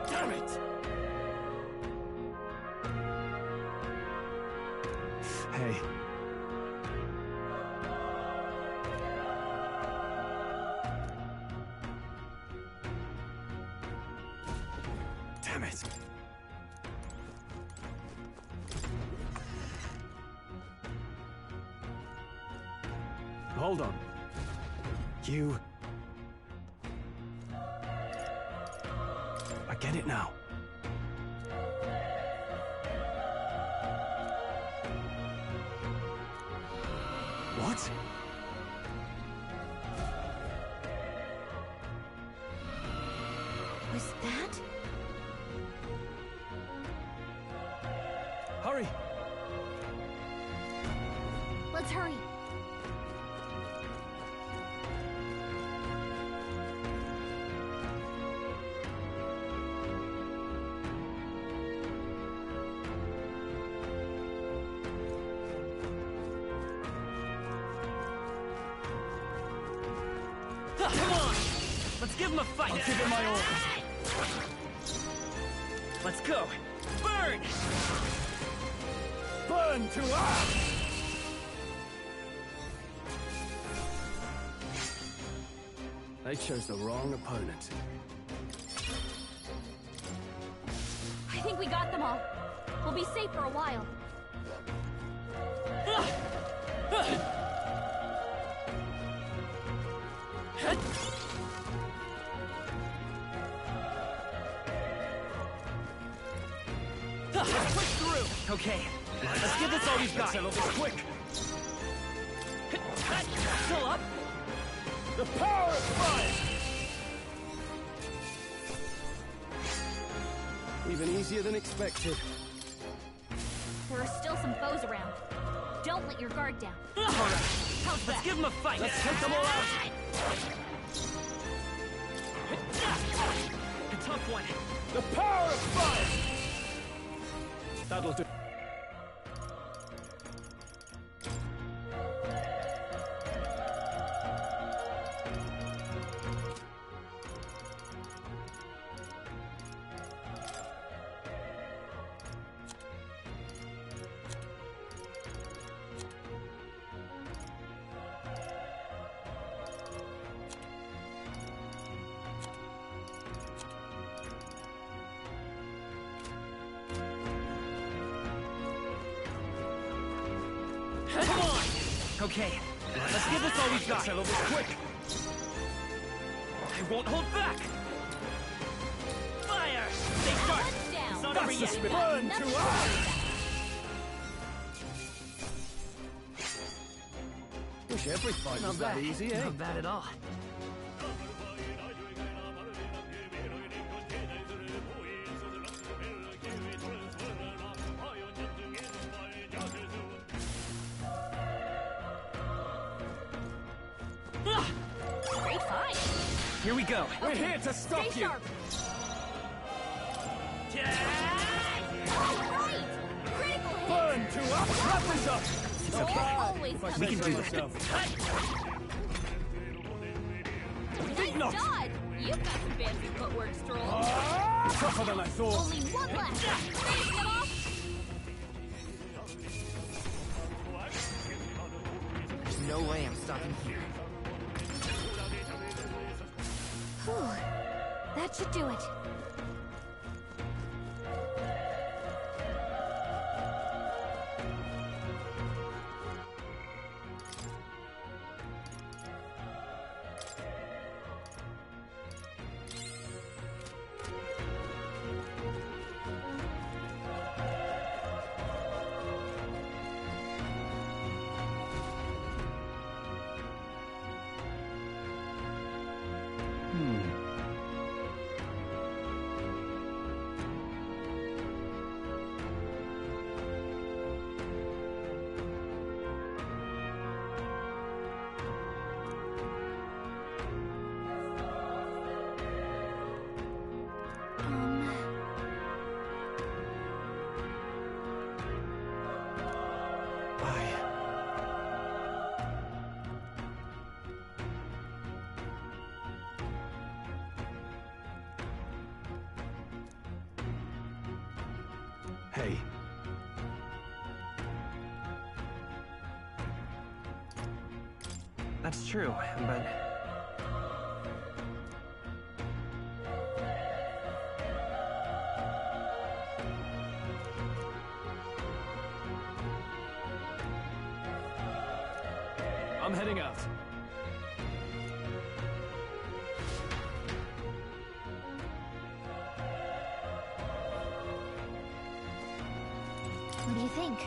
L: Damn it!
G: Hey. Damn it. Hold on. You... I get it now. What?
I: Was that?
G: Hurry!
I: Let's hurry.
L: Come on! Let's give him a fight!
G: I'll give it my all.
L: Let's go! Burn!
G: Burn to ash! They chose the wrong opponent.
I: I think we got them all. We'll be safe for a while.
L: Let's push through! Okay, let's get this all we've got.
G: Settle this quick!
L: Still up?
G: The power of fire! Even easier than expected.
I: There are still some foes around. Don't let your guard down.
L: Alright,
I: How's
L: let's
I: that?
L: give him a fight!
G: Let's take them all out!
L: A tough one!
G: The power of fire! That'll do.
L: Come on! Okay, let's give this all we've got.
G: Settle this quick!
L: I won't hold back! Fire! Stay sharp! It's not over yet.
G: Burn to ash! Wish every fight was that easy, eh?
L: Not bad at all.
I: Great fight.
L: Here we go.
G: We're here to stop
I: Stay
G: you!
I: sharp. All right. Critical hit.
G: Burn to ash! Wrap this up!
I: Always
G: If I
I: comes
G: say
L: We can
G: so
L: do that.
G: myself.
I: Nice
G: not.
I: dodge. You've got some fancy footwork, Stroll.
G: Tougher than I thought.
I: Only one left. Finishing it off.
T: There's no way I'm stopping here.
I: Whew. That should do it.
G: Hey.
T: That's true, but...
G: I'm heading out. out.
I: What do you think?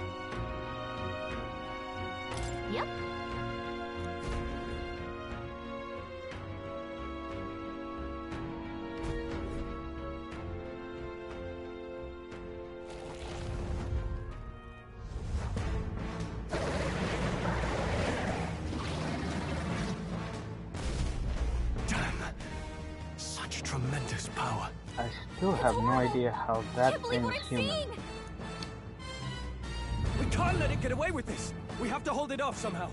I: Yep.
G: Such tremendous power.
A: I still have no idea how that thing is human.
G: We can't let it get away with this. We have to hold it off somehow.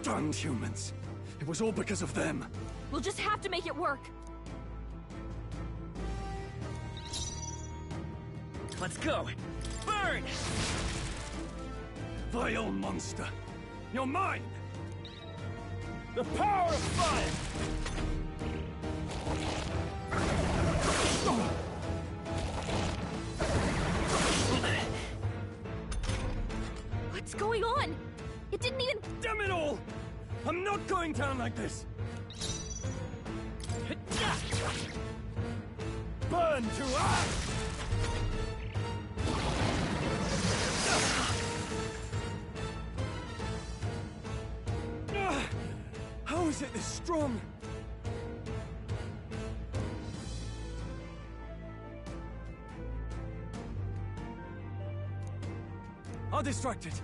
G: Damned humans. It was all because of them.
I: We'll just have to make it work.
L: Let's go. Burn!
G: Vile monster. You're mine!
L: The power of fire!
I: What's going on? It didn't even...
G: Damn it all! I'm not going down like this! Burn to ash! How is it this strong? I'll distract it.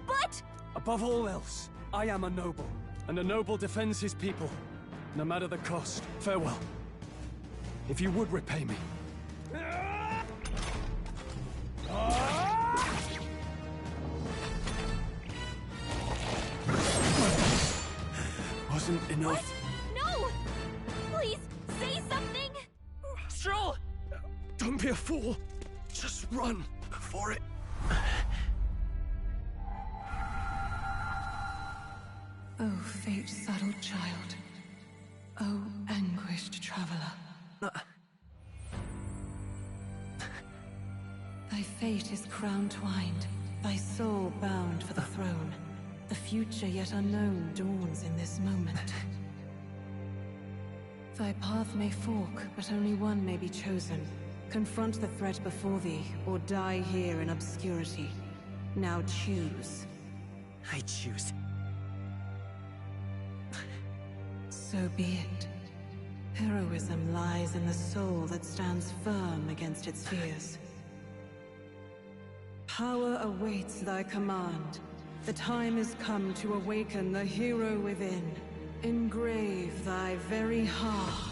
I: But...
G: Above all else, I am a noble, and a noble defends his people, no matter the cost. Farewell. If you would repay me. Wasn't enough.
I: What? No! Please, say something!
G: Stroll! Don't be a fool. Just run for it.
C: Oh, fate-saddled child. Oh, anguished traveler. Thy fate is crown-twined, thy soul bound for the throne. The future yet unknown dawns in this moment. Thy path may fork, but only one may be chosen. Confront the threat before thee, or die here in obscurity. Now choose.
T: I choose.
C: So be it. Heroism lies in the soul that stands firm against its fears. Power awaits thy command. The time is come to awaken the hero within. Engrave thy very heart.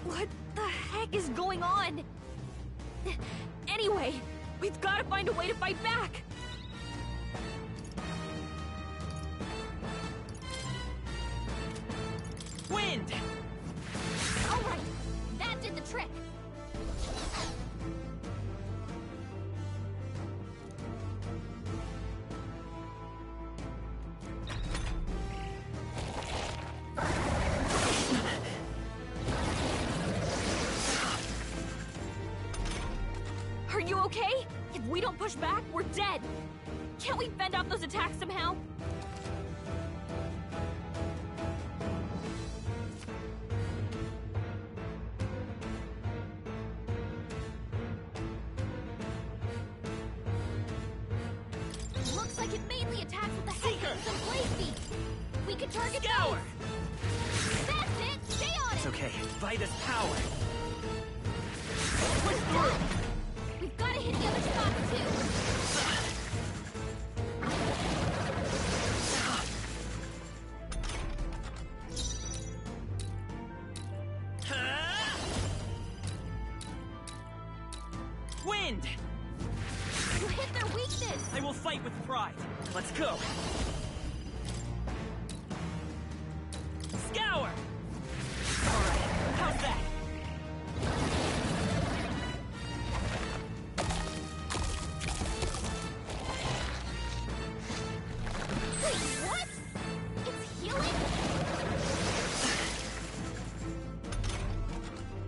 I: What the heck is going on? Anyway, we've got to find a way to fight back!
L: Wind!
I: Alright, that did the trick! Are you okay? If we don't push back, we're dead! Can't we fend off those attacks somehow? Looks like it made deadly attacks with the headwinds and blade feet. We could target
L: Scour!
I: those. That's it! Stay on
L: It's
I: it!
L: okay. Vitus power.
I: Push through! We've got to hit the other spots, too.
L: Wind!
I: You hit their weakness!
L: I will fight with pride. Let's go. Scour! Alright, how's that?
I: Wait, what? It's healing?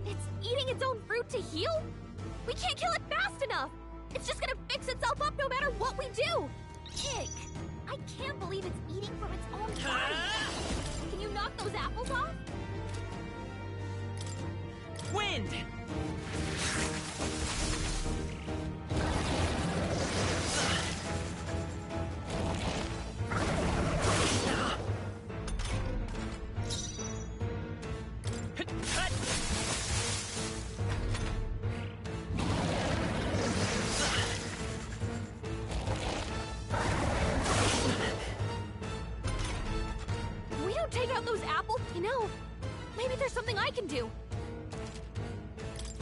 I: It's eating its own fruit to heal? We can't kill it fast enough! It's just gonna fix itself up no matter what we do! Ick! I can't believe it's eating from its own body! Can you knock those apples off?
L: Wind!
I: We don't take out those apples, you know. Maybe there's something I can do.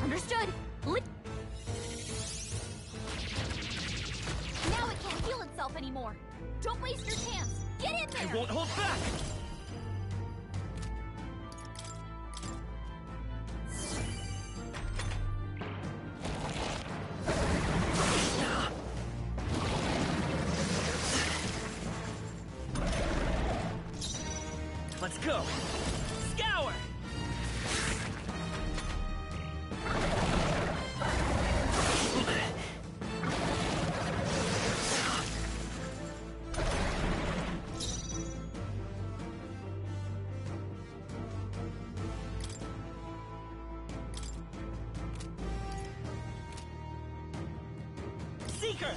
I: Understood. Now it can't heal itself anymore. Don't waste your chance. Get in there.
L: I won't hold back. Let's go. Scour! Seeker!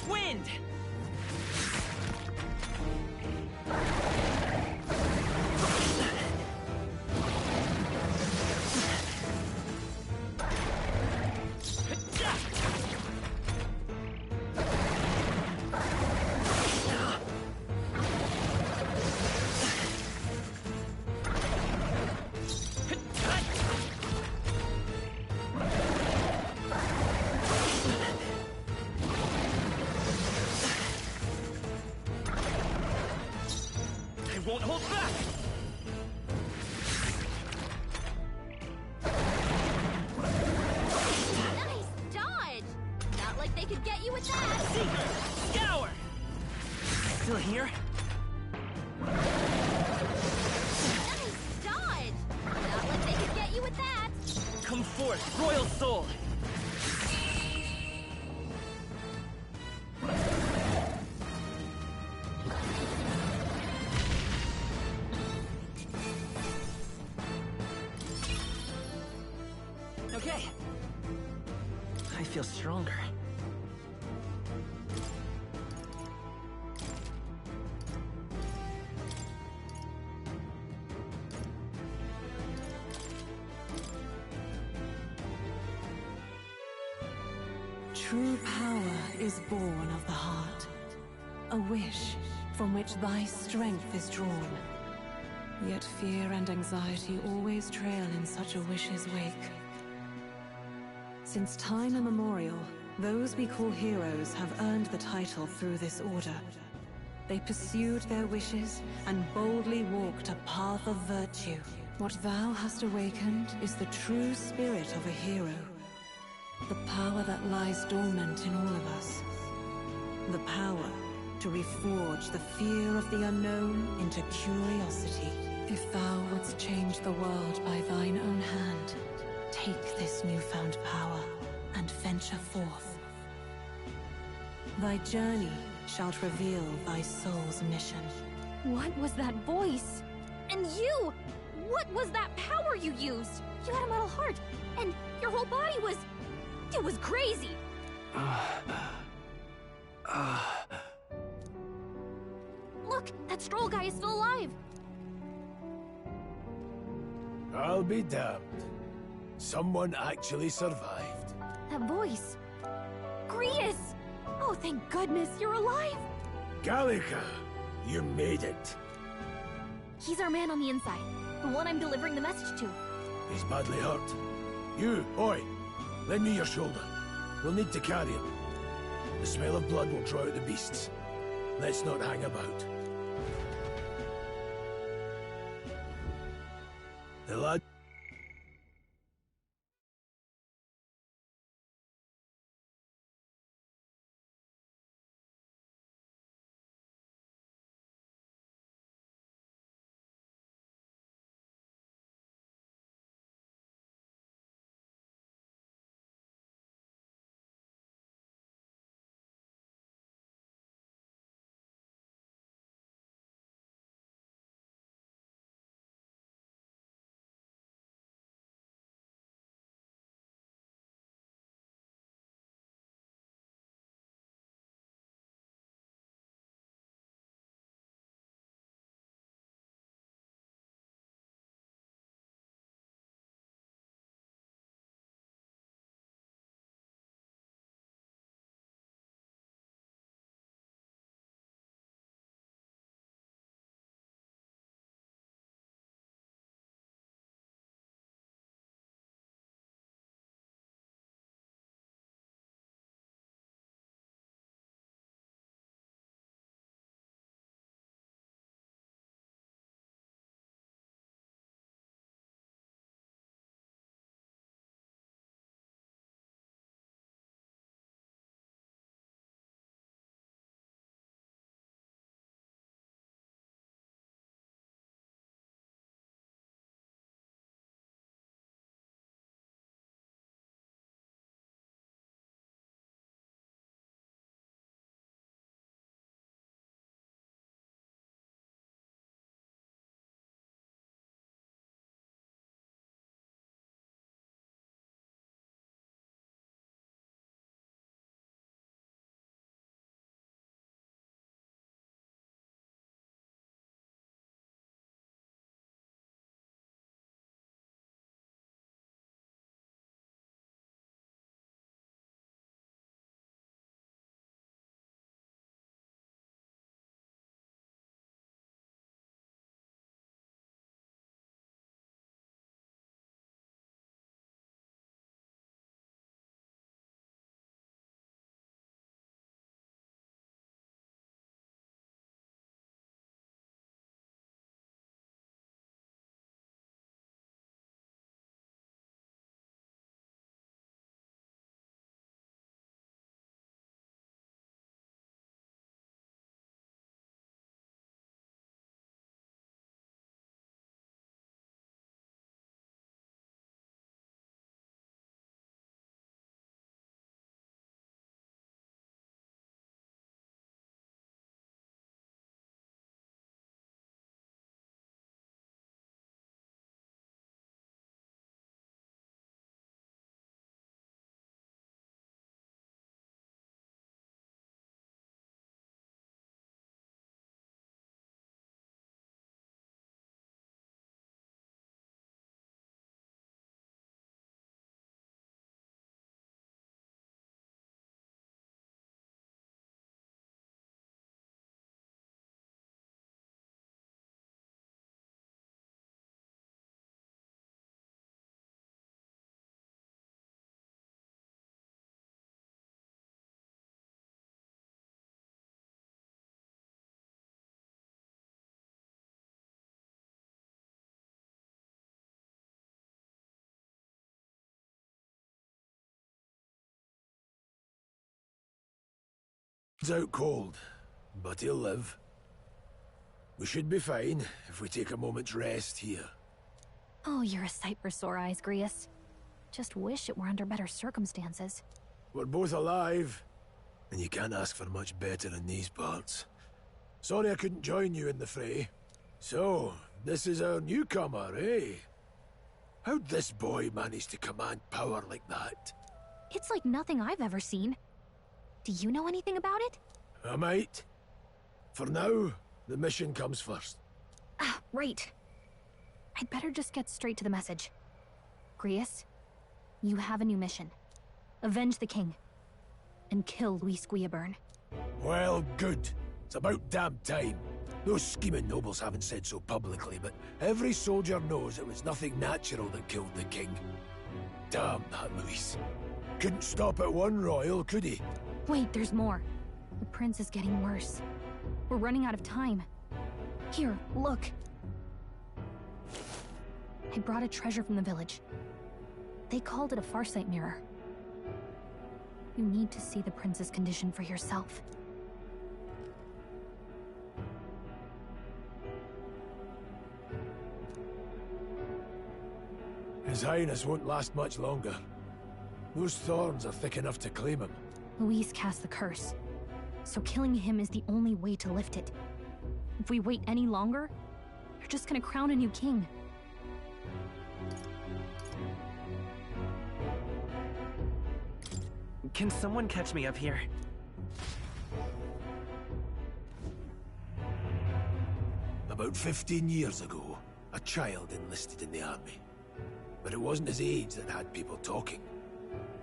L: Wind! I won't hold back!
I: Nice dodge. Not like they could get you with that.
L: Seeker! Scour! Still here?
I: Nice dodge. Not like they could get you with that.
L: Come forth, Royal Soul! Okay. I feel stronger.
C: True power is born of the heart. A wish from which thy strength is drawn. Yet fear and anxiety always trail in such a wish's wake. Since time immemorial, those we call heroes have earned the title through this order. They pursued their wishes and boldly walked a path of virtue. What thou hast awakened is the true spirit of a hero. The power that lies dormant in all of us. The power to reforge the fear of the unknown into curiosity. If thou wouldst change the world by thine own hand, take this newfound power and venture forth. Thy journey shalt reveal thy soul's mission.
I: What was that voice? And you! What was that power you used? You had a metal heart, and your whole body was... It was crazy! Look, that stroll guy is still alive.
K: I'll be damned. Someone actually survived.
I: That voice. Grius! Oh, thank goodness you're alive.
K: Gallica, you made it.
I: He's our man on the inside. The one I'm delivering the message to.
K: He's badly hurt. You, boy, lend me your shoulder. We'll need to carry him. The smell of blood will draw out the beasts. Let's not hang about. The lad... He's out cold, but he'll live. We should be fine if we take a moment's rest here.
I: Oh, you're a sight for sore eyes, Grius. Just wish it were under better circumstances.
K: We're both alive, and you can't ask for much better in these parts. Sorry I couldn't join you in the fray. So, this is our newcomer, eh? How'd this boy manage to command power like that?
I: It's like nothing I've ever seen. Do you know anything about it?
K: I might. For now, the mission comes first.
I: Ah, right. I'd better just get straight to the message. Grius, you have a new mission. Avenge the king. And kill Luis Guillaburn.
K: Well, good. It's about damn time. Those scheming nobles haven't said so publicly, but every soldier knows it was nothing natural that killed the king. Damn that Luis. Couldn't stop at one royal, could he?
I: Wait, there's more. The prince is getting worse. We're running out of time. Here, look. I brought a treasure from the village. They called it a farsight mirror. You need to see the prince's condition for yourself.
K: His Highness won't last much longer. Those thorns are thick enough to claim him.
I: Luis cast the curse, so killing him is the only way to lift it. If we wait any longer, you're just gonna crown a new king.
T: Can someone catch me up here?
K: About 15 years ago, a child enlisted in the army. But it wasn't his age that had people talking.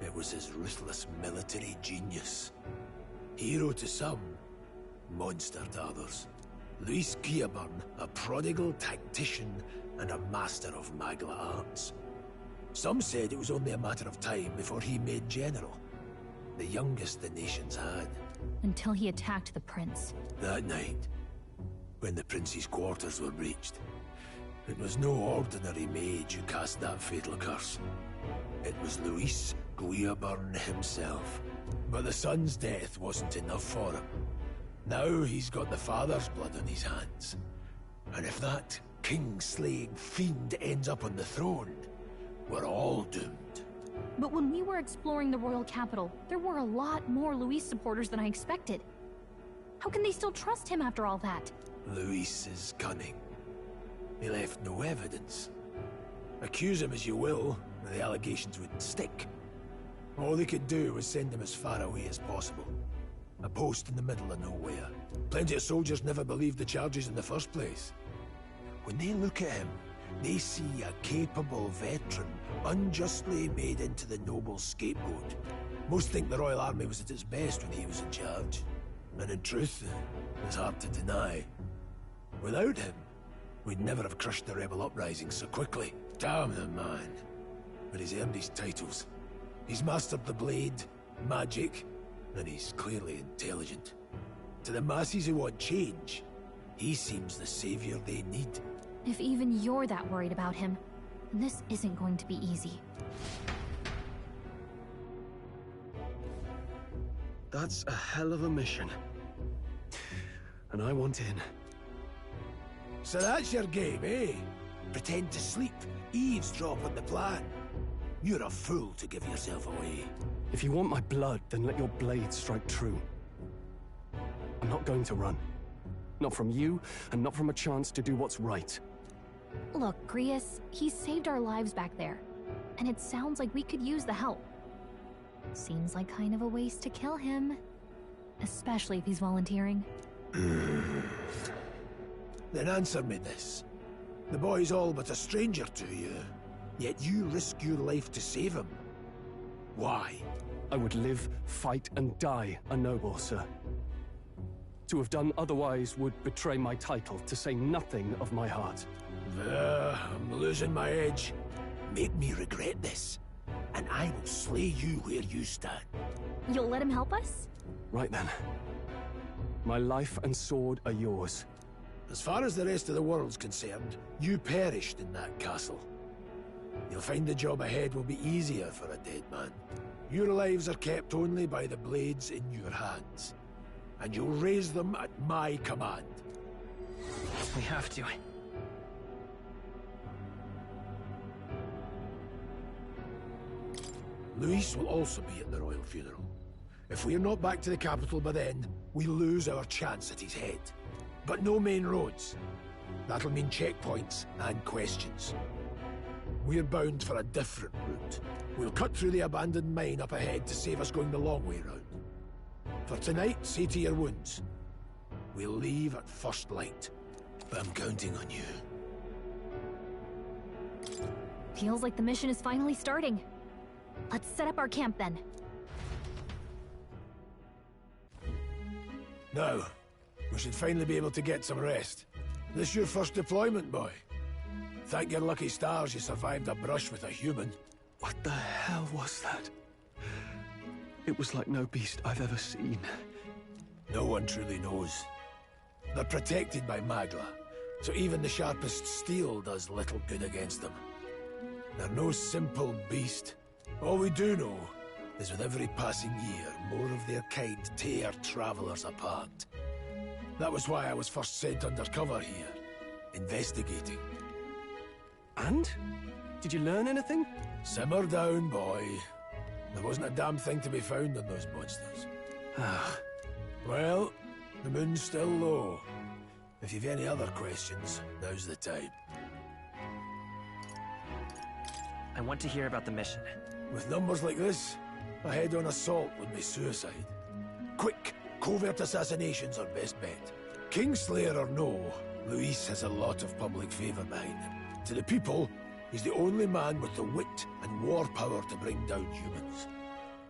K: It was his ruthless military genius. Hero to some, monster to others. Luis Guillaburn, a prodigal tactician and a master of Magla arts. Some said it was only a matter of time before he made general. The youngest the nation's had.
I: Until he attacked the prince.
K: That night, when the prince's quarters were breached, it was no ordinary mage who cast that fatal curse. It was Luis Guillaburn himself. But the son's death wasn't enough for him. Now he's got the father's blood on his hands. And if that king-slaying fiend ends up on the throne, we're all doomed.
I: But when we were exploring the royal capital, there were a lot more Luis supporters than I expected. How can they still trust him after all that?
K: Luis is cunning. He left no evidence. Accuse him as you will, the allegations wouldn't stick. All they could do was send him as far away as possible. A post in the middle of nowhere. Plenty of soldiers never believed the charges in the first place. When they look at him, they see a capable veteran unjustly made into the noble scapegoat. Most think the Royal Army was at its best when he was in charge. And in truth, it's hard to deny. Without him, we'd never have crushed the rebel uprising so quickly. Damn the man. But he's earned his titles. He's mastered the blade, magic, and he's clearly intelligent. To the masses who want change, he seems the savior they need.
I: If even you're that worried about him, then this isn't going to be easy.
G: That's a hell of a mission. And I want in.
K: So that's your game, eh? Pretend to sleep, eavesdrop on the plan. You're a fool to give yourself away.
G: If you want my blood, then let your blade strike true. I'm not going to run. Not from you, and not from a chance to do what's right.
I: Look, Grius, he saved our lives back there. And it sounds like we could use the help. Seems like kind of a waste to kill him. Especially if he's volunteering.
K: Then answer me this. The boy's all but a stranger to you, yet you risk your life to save him. Why?
G: I would live, fight, and die a noble, sir. To have done otherwise would betray my title, to say nothing of my heart.
K: I'm losing my edge. Make me regret this, and I will slay you where you stand.
I: You'll let him help us?
G: Right then. My life and sword are yours.
K: As far as the rest of the world's concerned, you perished in that castle. You'll find the job ahead will be easier for a dead man. Your lives are kept only by the blades in your hands. And you'll raise them at my command.
T: We have to.
K: Luis will also be at the royal funeral. If we're not back to the capital by then, we lose our chance at his head. But no main roads. That'll mean checkpoints and questions. We're bound for a different route. We'll cut through the abandoned mine up ahead to save us going the long way round. For tonight, see to your wounds. We'll leave at first light. But I'm counting on you.
I: Feels like the mission is finally starting. Let's set up our camp then.
K: Now, we should finally be able to get some rest. This your first deployment, boy. Thank your lucky stars you survived a brush with a human.
G: What the hell was that? It was like no beast I've ever seen.
K: No one truly knows. They're protected by Magla, so even the sharpest steel does little good against them. They're no simple beast. All we do know is with every passing year, more of their kind tear travelers apart. That was why I was first sent undercover here, investigating.
G: And? Did you learn anything?
K: Simmer down, boy. There wasn't a damn thing to be found on those monsters. Well, the moon's still low. If you've any other questions, now's the time.
T: I want to hear about the mission.
K: With numbers like this, a head-on assault would be suicide. Quick, covert assassinations are best bet. Kingslayer or no, Luis has a lot of public favor behind him. To the people, he's the only man with the wit and war power to bring down humans.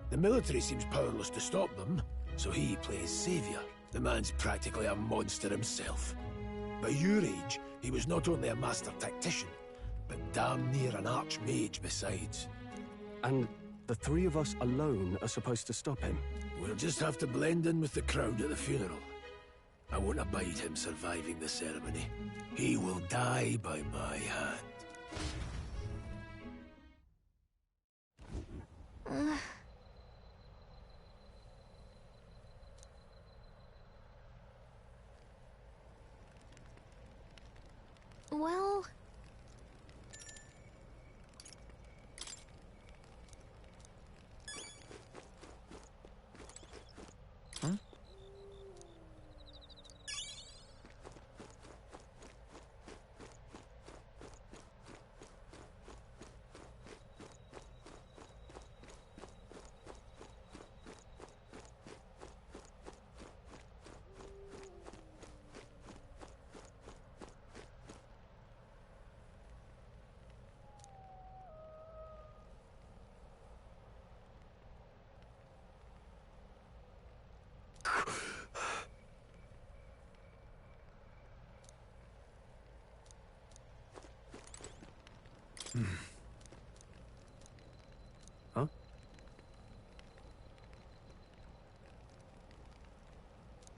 K: The military seems powerless to stop them, so he plays savior. The man's practically a monster himself. By your age, he was not only a master tactician, but damn near an archmage besides.
G: And the three of us alone are supposed to stop him?
K: We'll just have to blend in with the crowd at the funeral. I won't abide him surviving the ceremony. He will die by my hand.
I: Well...
G: Huh?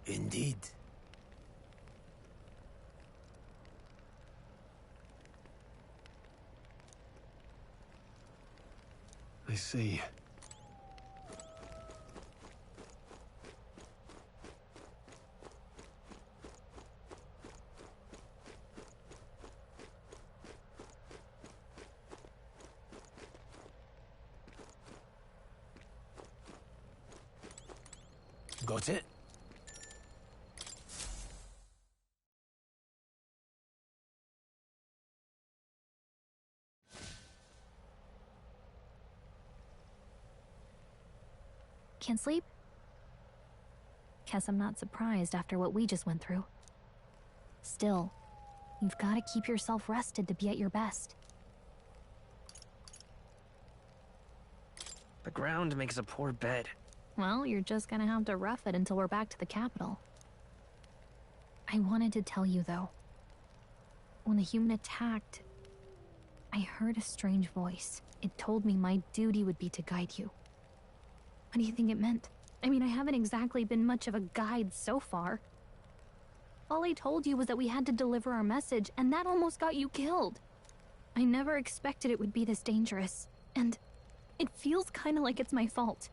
K: Indeed.
G: I see.
K: Got it?
I: Can't sleep? Guess I'm not surprised after what we just went through. Still, you've got to keep yourself rested to be at your best.
T: The ground makes a poor bed.
I: Well, you're just gonna have to rough it until we're back to the capital. I wanted to tell you, though. When the human attacked, I heard a strange voice. It told me my duty would be to guide you. What do you think it meant? I mean, I haven't exactly been much of a guide so far. All I told you was that we had to deliver our message, and that almost got you killed. I never expected it would be this dangerous, and it feels kind of like it's my fault.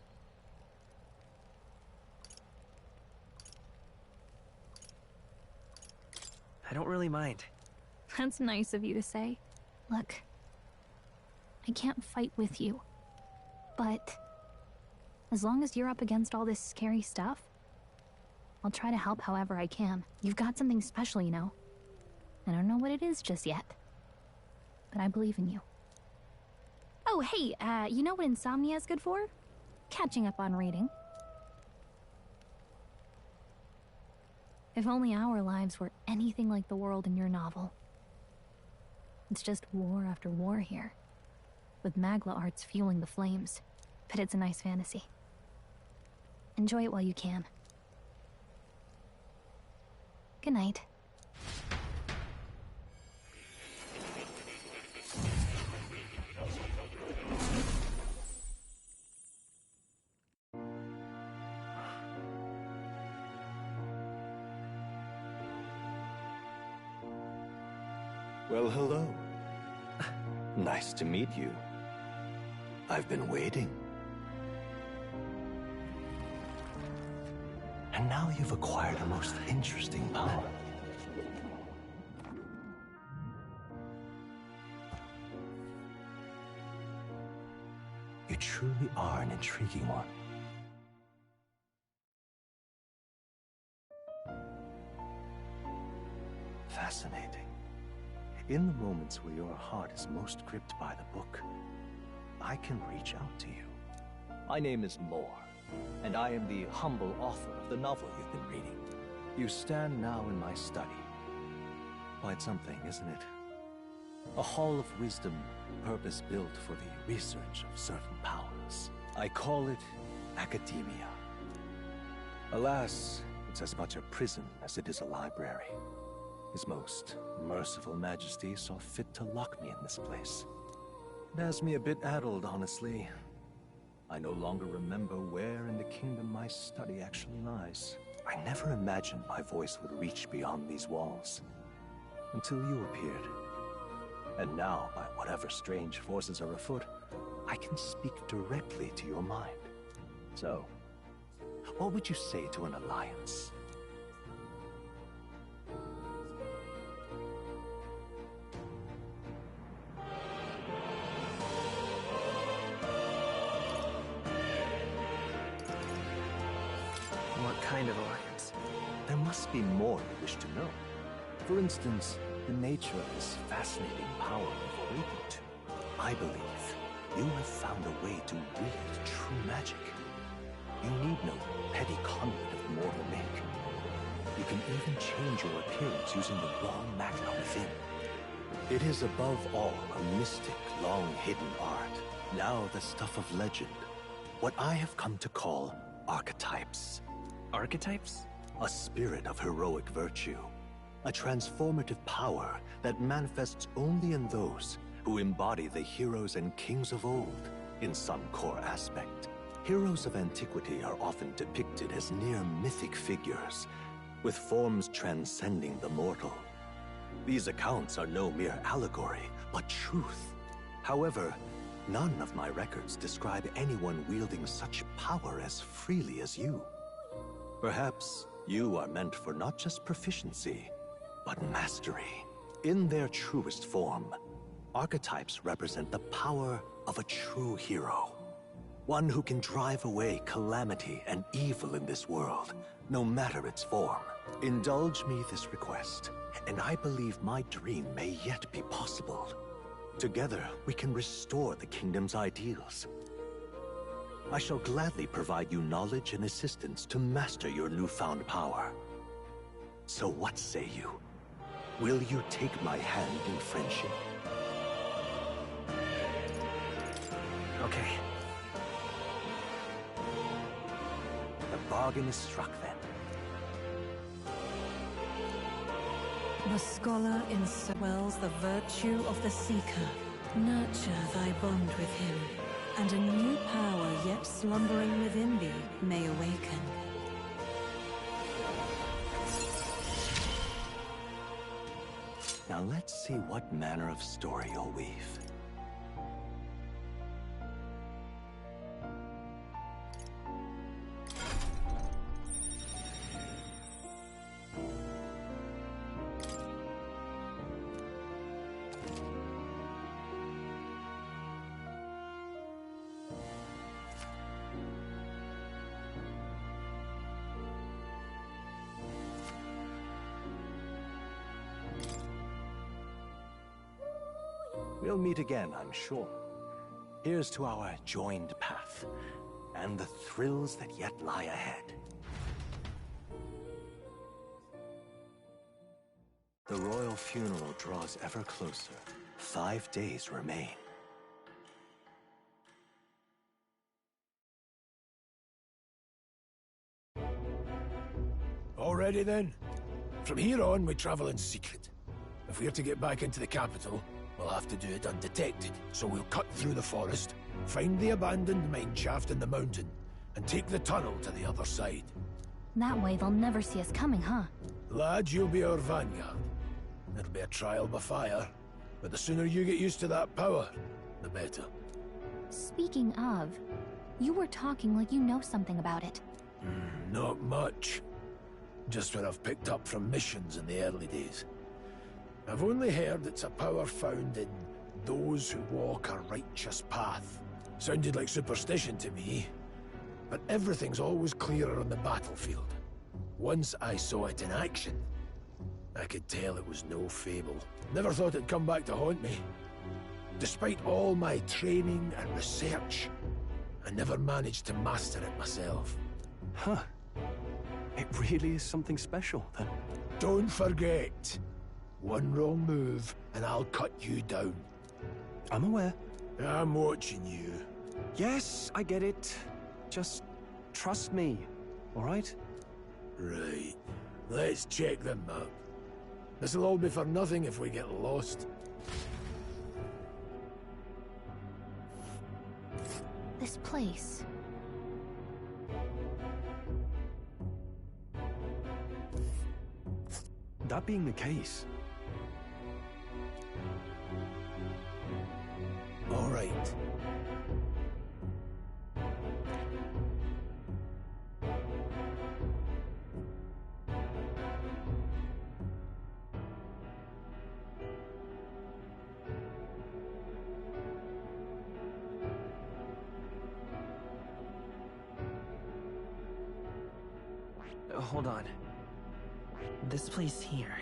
T: I don't really mind.
I: That's nice of you to say. Look, I can't fight with you, but as long as you're up against all this scary stuff, I'll try to help however I can. You've got something special, you know. I don't know what it is just yet, but I believe in you. Oh, hey, you know what insomnia is good for? Catching up on reading. If only our lives were anything like the world in your novel. It's just war after war here, with Magla arts fueling the flames, but it's a nice fantasy. Enjoy it while you can. Good night.
H: Well, hello. Nice to meet you. I've been waiting. And now you've acquired a most interesting power. You truly are an intriguing one. Fascinating. In the moments where your heart is most gripped by the book, I can reach out to you. My name is Moore, and I am the humble author of the novel you've been reading. You stand now in my study. Quite something, isn't it? A hall of wisdom, purpose-built for the research of certain powers. I call it academia. Alas, it's as much a prison as it is a library. His most merciful majesty saw fit to lock me in this place. It has me a bit addled, honestly. I no longer remember where in the kingdom my study actually lies. I never imagined my voice would reach beyond these walls. Until you appeared. And now, by whatever strange forces are afoot, I can speak directly to your mind. So, what would you say to an alliance?
T: What kind of alliance?
H: There must be more you wish to know. For instance, the nature of this fascinating power you've awakened to. I believe you have found a way to wield true magic. You need no petty conduit of the mortal make. You can even change your appearance using the raw magna within. It is above all a mystic, long-hidden art, now the stuff of legend. What I have come to call archetypes.
T: Archetypes?
H: A spirit of heroic virtue. A transformative power that manifests only in those who embody the heroes and kings of old in some core aspect. Heroes of antiquity are often depicted as near mythic figures, with forms transcending the mortal. These accounts are no mere allegory, but truth. However, none of my records describe anyone wielding such power as freely as you. Perhaps you are meant for not just proficiency, but mastery. In their truest form, archetypes represent the power of a true hero. One who can drive away calamity and evil in this world, no matter its form. Indulge me this request, and I believe my dream may yet be possible. Together, we can restore the kingdom's ideals. I shall gladly provide you knowledge and assistance to master your newfound power. So what say you? Will you take my hand in friendship?
T: Okay.
H: The bargain is struck then.
V: The scholar inswells the virtue of the seeker. Nurture thy bond with him, and a new power yet slumbering within thee may awaken.
H: Now let's see what manner of story you'll weave. We'll meet again, I'm sure. Here's to our joined path, and the thrills that yet lie ahead. The royal funeral draws ever closer. 5 days remain.
K: Already then? From here on, we travel in secret. If we're to get back into the capital, we'll have to do it undetected. So we'll cut through the forest, find the abandoned mine shaft in the mountain, and take the tunnel to the other side.
I: That way they'll never see us coming, huh?
K: Lad, you'll be our vanguard. It'll be a trial by fire, but the sooner you get used to that power, the better.
I: Speaking of, you were talking like you know something about it.
K: Not much. Just what I've picked up from missions in the early days. I've only heard it's a power found in those who walk a righteous path. Sounded like superstition to me, but everything's always clearer on the battlefield. Once I saw it in action, I could tell it was no fable. Never thought it'd come back to haunt me. Despite all my training and research, I never managed to master it myself.
G: Huh. It really is something special, then.
K: Don't forget. One wrong move, and I'll cut you down.
G: I'm aware.
K: I'm watching you.
G: Yes, I get it. Just trust me, all right?
K: Right. Let's check the map. This'll all be for nothing if we get lost.
I: This place.
G: That being the case...
K: All right.
T: Hold on. This place here.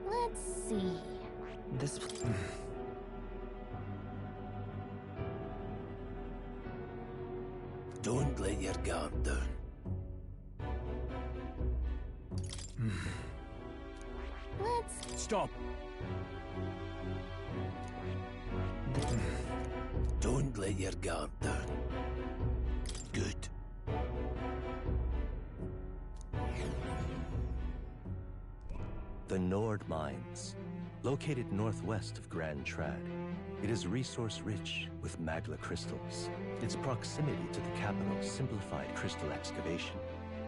I: Let's see.
T: This
K: Don't let your guard down.
I: Let's...
K: Stop! Don't let your guard down. Good.
H: The Nord Mines, located northwest of Grand Trad. It is resource-rich with magla crystals. Its proximity to the capital simplified crystal excavation,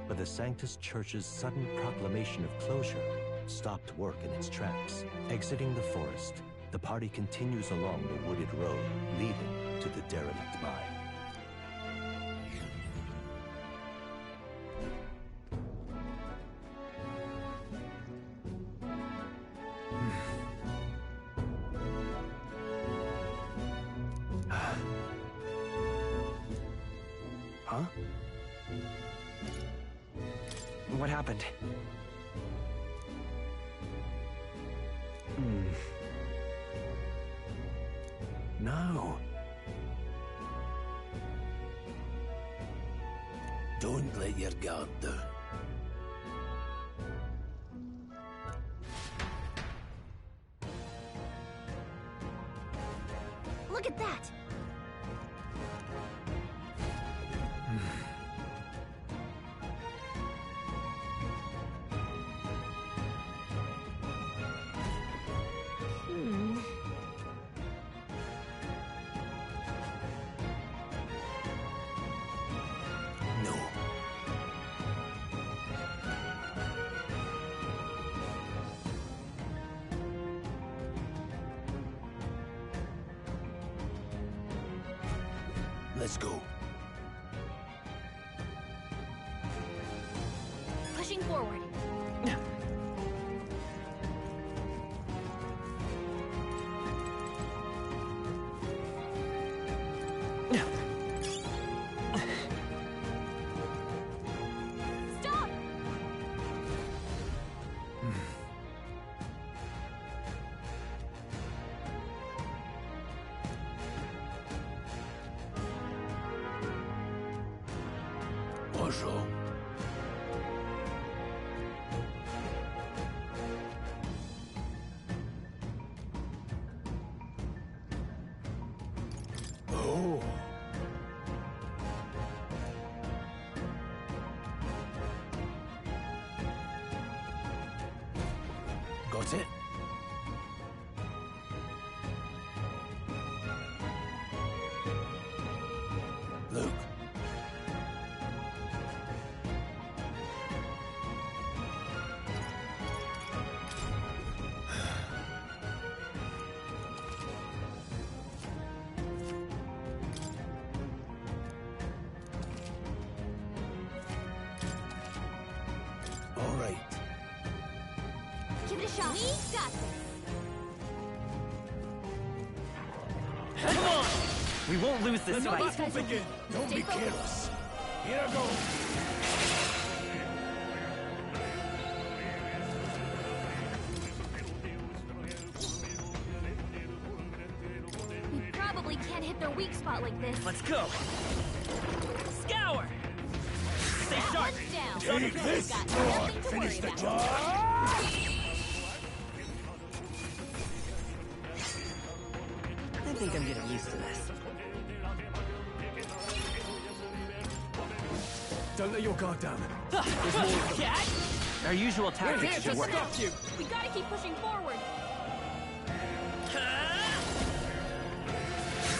H: but the Sanctus Church's sudden proclamation of closure stopped work in its tracks. Exiting the forest, the party continues along the wooded road leading to the derelict mine.
G: Huh?
T: What happened?
G: No.
K: Don't let your guard down.
I: Look at that!
K: Let's go.
I: Pushing forward. Stop!
K: What's wrong? Got it? Luke. All right.
F: Give it a shot. We got this.
T: Come on! We won't lose this
K: Let the
T: fight.
K: battle begin. Don't be careless. Here I go.
F: We probably can't hit their weak spot like this.
T: Let's go. Scour! Stay sharp.
F: Heads down.
K: Take this
F: Got
K: sword.
F: nothing to
K: Finish
F: worry
K: the
F: about.
K: job.
T: I think I'm getting used to this.
G: Don't let your guard down.
T: There's more of them.
L: Cat?
T: Our usual tactics should work.
L: you!
F: We gotta keep pushing forward.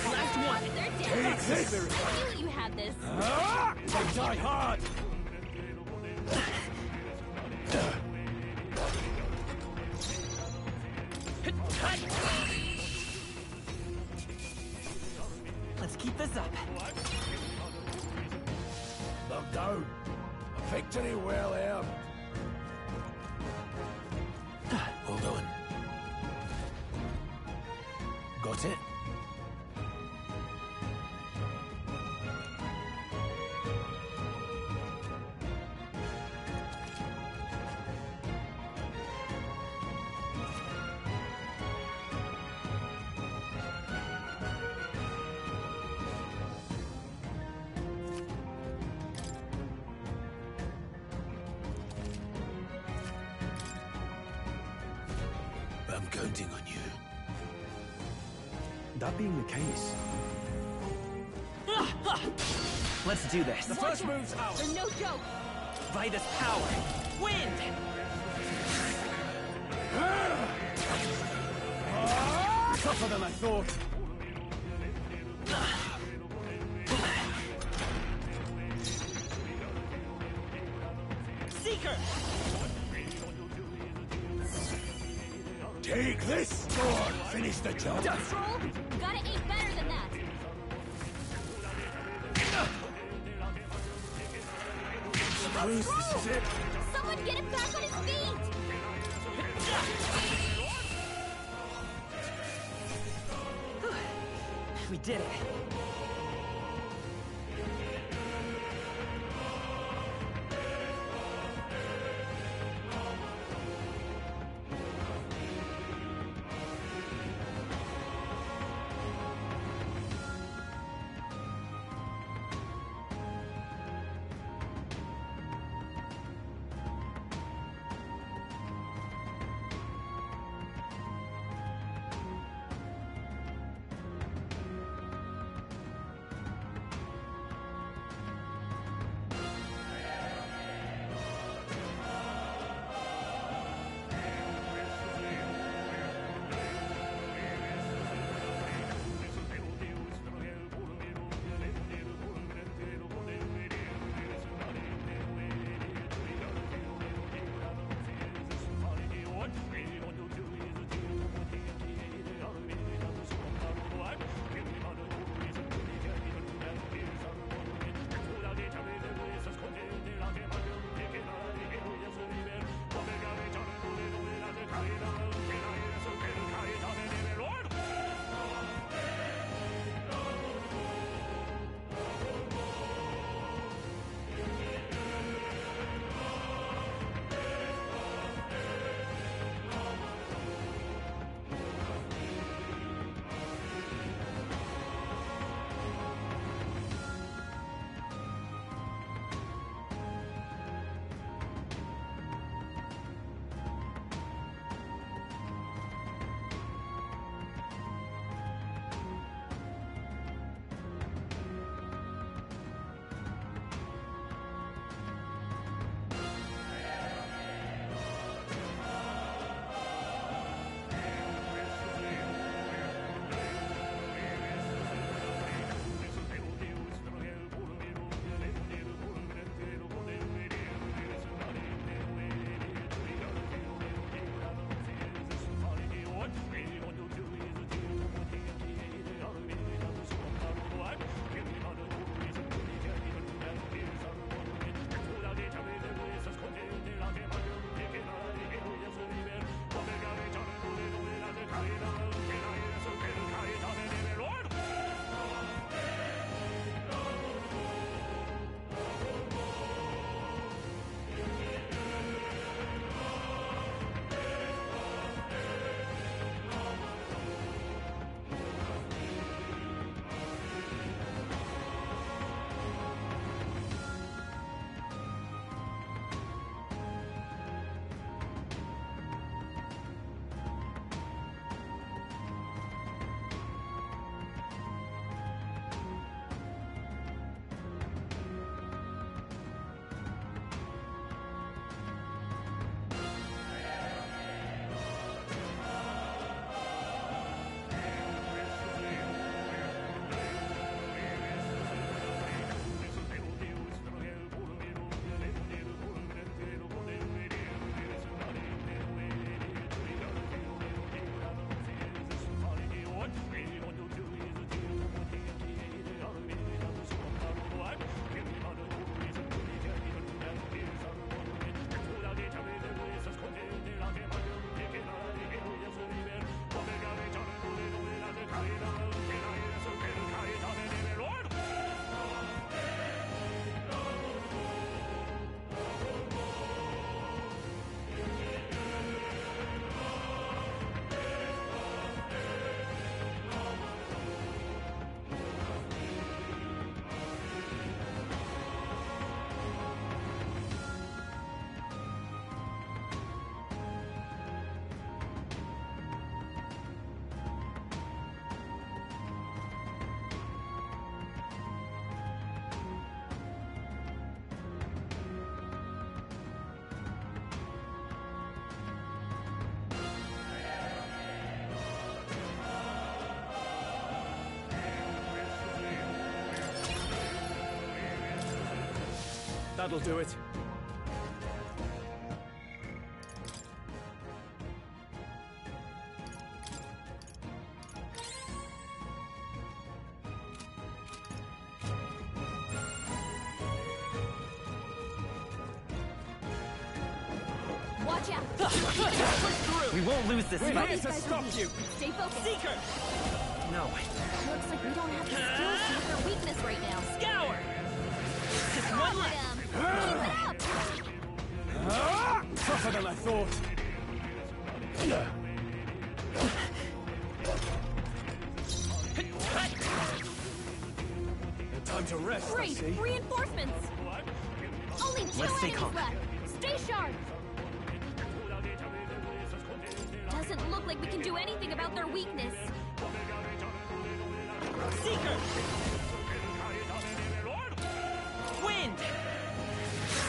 T: Last one.
F: They're dead.
K: Take this.
F: I knew you had this.
K: They die hard.
T: Let's keep this up.
K: Look down. Victory well earned. Hold on. Got it? I'm counting on you.
G: That being the case,
T: Let's do this.
L: The first move's out.
F: They're no joke.
T: Vitus power. Wind!
G: tougher than I thought.
T: Seeker!
K: Take this sword! Finish the job!
F: Troll, gotta aim better than that.
K: Suppose this is it.
F: Someone get him back on his feet!
T: We did it.
G: That'll do it.
F: Watch out!
T: We won't lose this
L: We're
T: fight.
L: here to stop you!
F: Stay focused.
L: Seeker!
T: No.
F: Looks like we don't have the skills to hit their weakness right now.
L: Scour!
T: Just one
F: Cover
T: left.
F: them! Keep it up!
G: Tougher than I thought. Time to rest, I
F: Great!
G: see.
F: Reinforcements! Only 2
T: Let's stay
F: enemies
T: calm.
F: left! Stay sharp! Doesn't look like we can do anything about their weakness.
L: Seeker! Wind!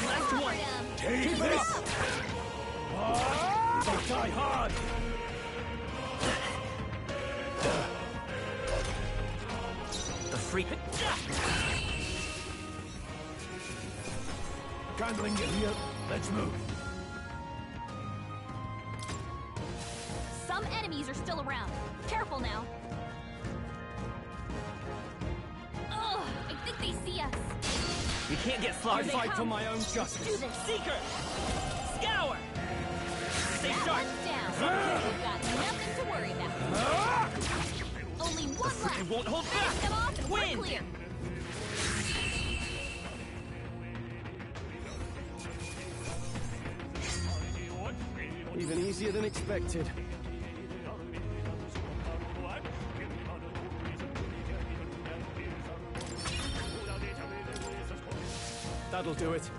L: Last
F: Cover
L: one!
F: them!
G: Take
F: Keep it
G: this!
F: up!
G: They die hard!
T: The freak.
K: Gangling you here. Let's move.
F: Some enemies are still around. Careful now. Ugh, I think they see us.
T: You can't get
G: I
T: sloppy.
G: fight for my own
F: Do
G: justice.
F: this.
L: Seeker! Scour! Stay
F: That
L: sharp!
F: one's down. We've got nothing to worry about. Only one
T: It
F: left.
T: won't hold
F: Finish
T: back.
F: them off and we're
L: Win.
F: clear.
G: Even easier than expected. That'll do it.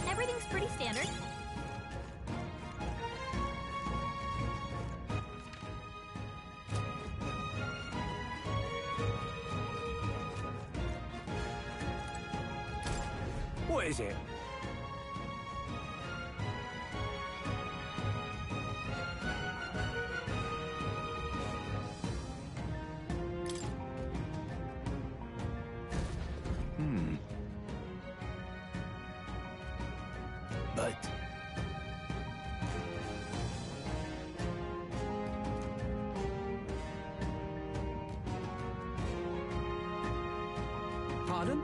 F: Everything's pretty standard.
L: What is it?
K: But
G: Pardon?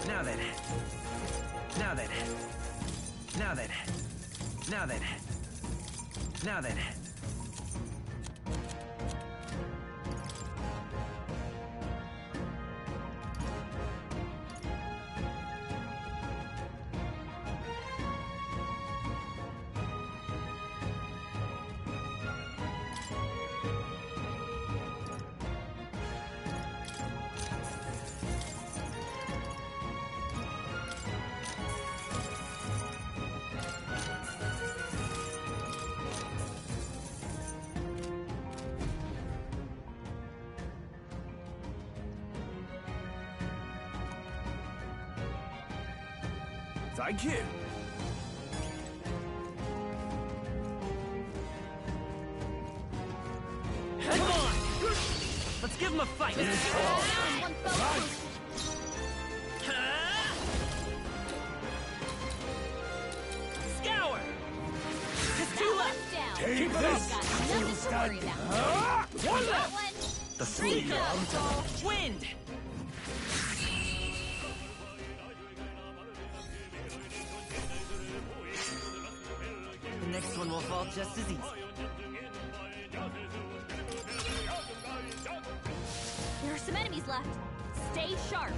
T: Now then. Now then. Now then. Now then. Now then.
G: Thank you.
T: Come on! Let's give him a fight!
F: One fell swoop.
L: Scour!
T: Just
F: That
T: two
F: one's
T: left!
F: down.
K: Keep
F: We've
K: this.
F: got nothing to worry about.
L: One
F: That
L: left!
F: one.
T: The
F: Straight
T: freak.
F: up.
L: Wind!
T: The next one will fall just as easy.
F: There are some enemies left. Stay sharp.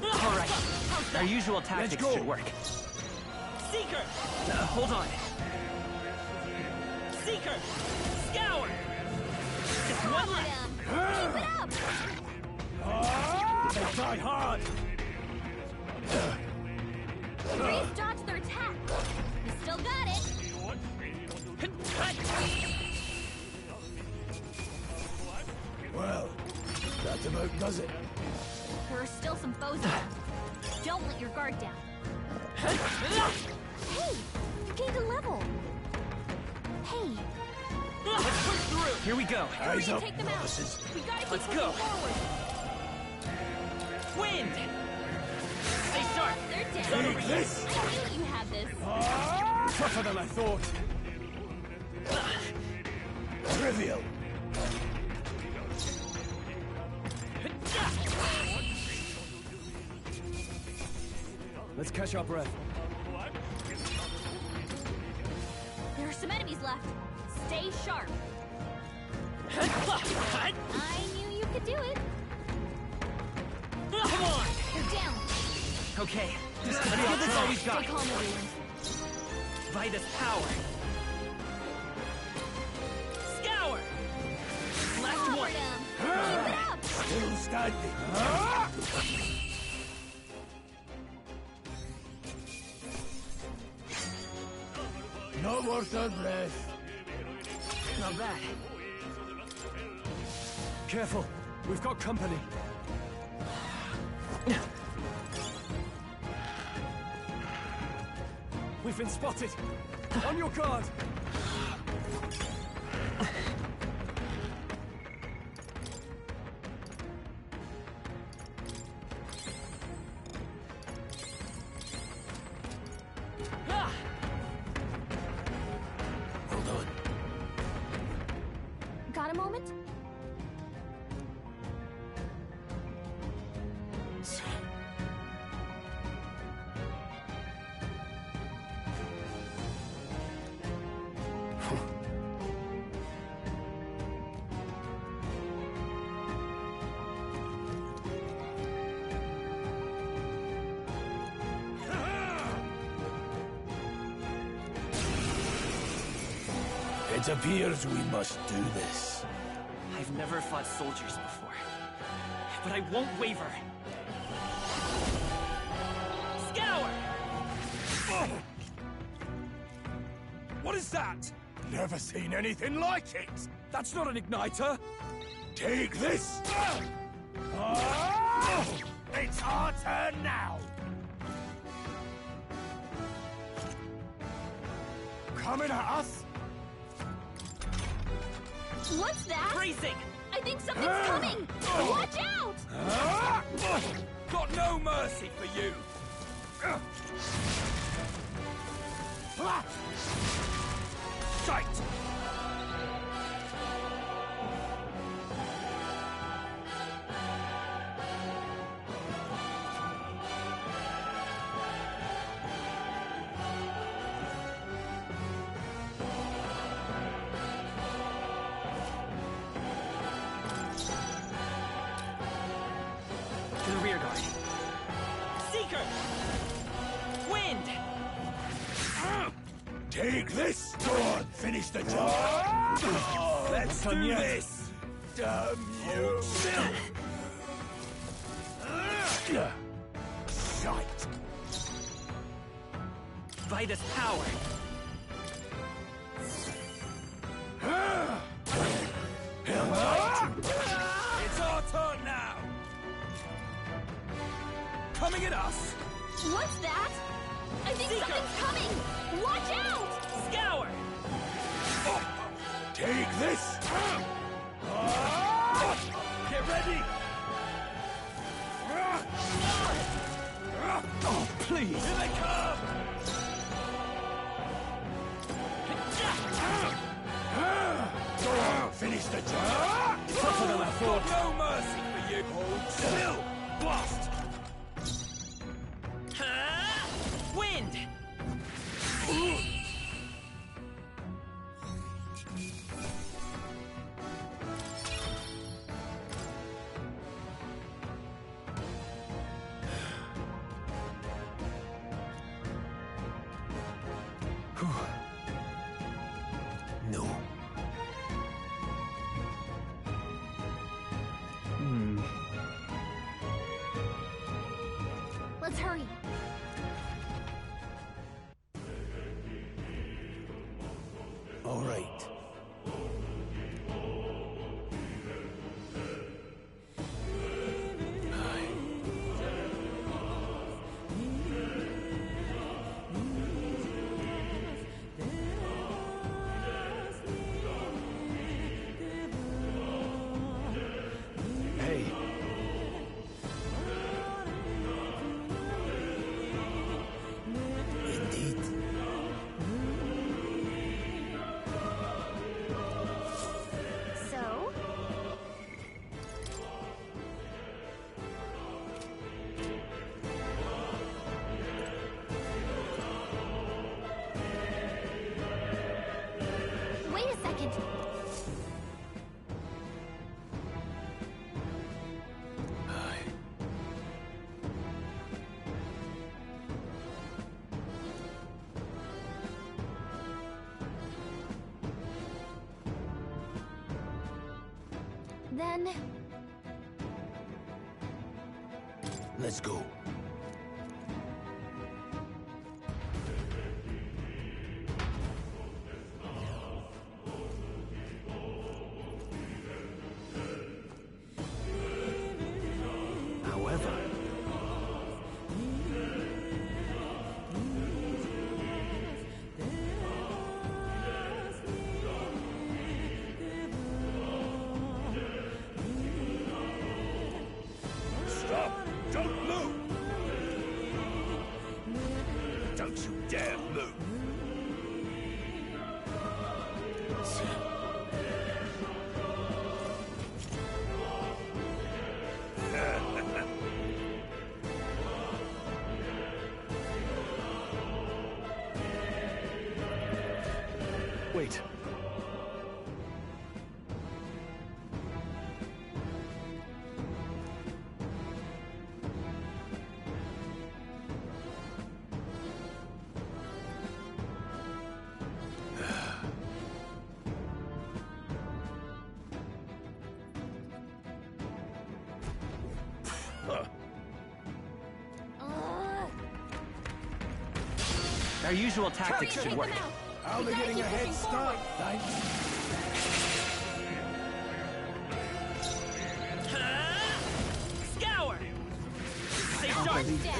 T: All right. Our usual tactics
K: go.
T: should work.
L: Seeker!
T: Hold on.
L: Seeker! Scour!
T: Just
F: Cover
T: one left.
F: them. Keep it up.
G: They die hard!
F: Freeze dodge their attack. You still got it.
K: Well, that about does it.
F: There are still some foes around. Don't let your guard down. Hey! You gained a level! Hey!
L: Let's push through! Here we go.
F: Hurry and take them out! We gotta keep
L: Let's
F: moving
L: go.
F: forward!
L: Wind! Stay sharp!
F: They're down!
L: Son of a-
K: This!
F: I knew you had this!
K: Tougher than I thought. Trivial.
G: Let's catch our breath.
F: There are some enemies left. Stay sharp. I knew you could do it.
L: Come on!
F: You're down.
L: Okay, let's give this all we've got.
F: Stay calm, everyone.
L: Vitus power. Scour! Last one.
F: Forward 'em. Keep it up.
K: Still standing. Not worth our breath.
S: Not bad.
G: Careful, we've got company. We've been spotted. On your guard.
L: Ah!
K: Well done.
F: Got a moment?
K: It appears we must do this.
L: I've never fought soldiers before, but I won't waver. Scour!
K: What is that? Never seen anything like it.
G: That's not an igniter.
K: Take this. It's our turn now. Coming at us?
F: What's that?
L: Bracing!
F: I think something's coming! Watch out!
K: Got no mercy for you. Sight!
L: To the rear guard. Seeker! Wind!
K: Take this! Go on, finish the job! Let's do this! Damn you! Shite!
L: Vitus power.
K: It's our turn now! Coming at us!
F: What's that? I think
L: Seeker.
F: something's coming! Watch out!
L: Scour!
K: Take this! Get ready!
G: Oh, please.
K: Here they come! Go on, finish the job!
G: Tougher than I thought.
K: No mercy for you! Hold still! Blast!
L: Wind!
K: No.
F: Let's hurry.
K: All right.
F: second. Then...
K: Let's go. However... Stop! Don't move! Don't you dare move!
G: Wait.
T: Our usual tactics should work.
K: I'll be getting a head start, thanks.
F: Scour! Stay sharp down. You've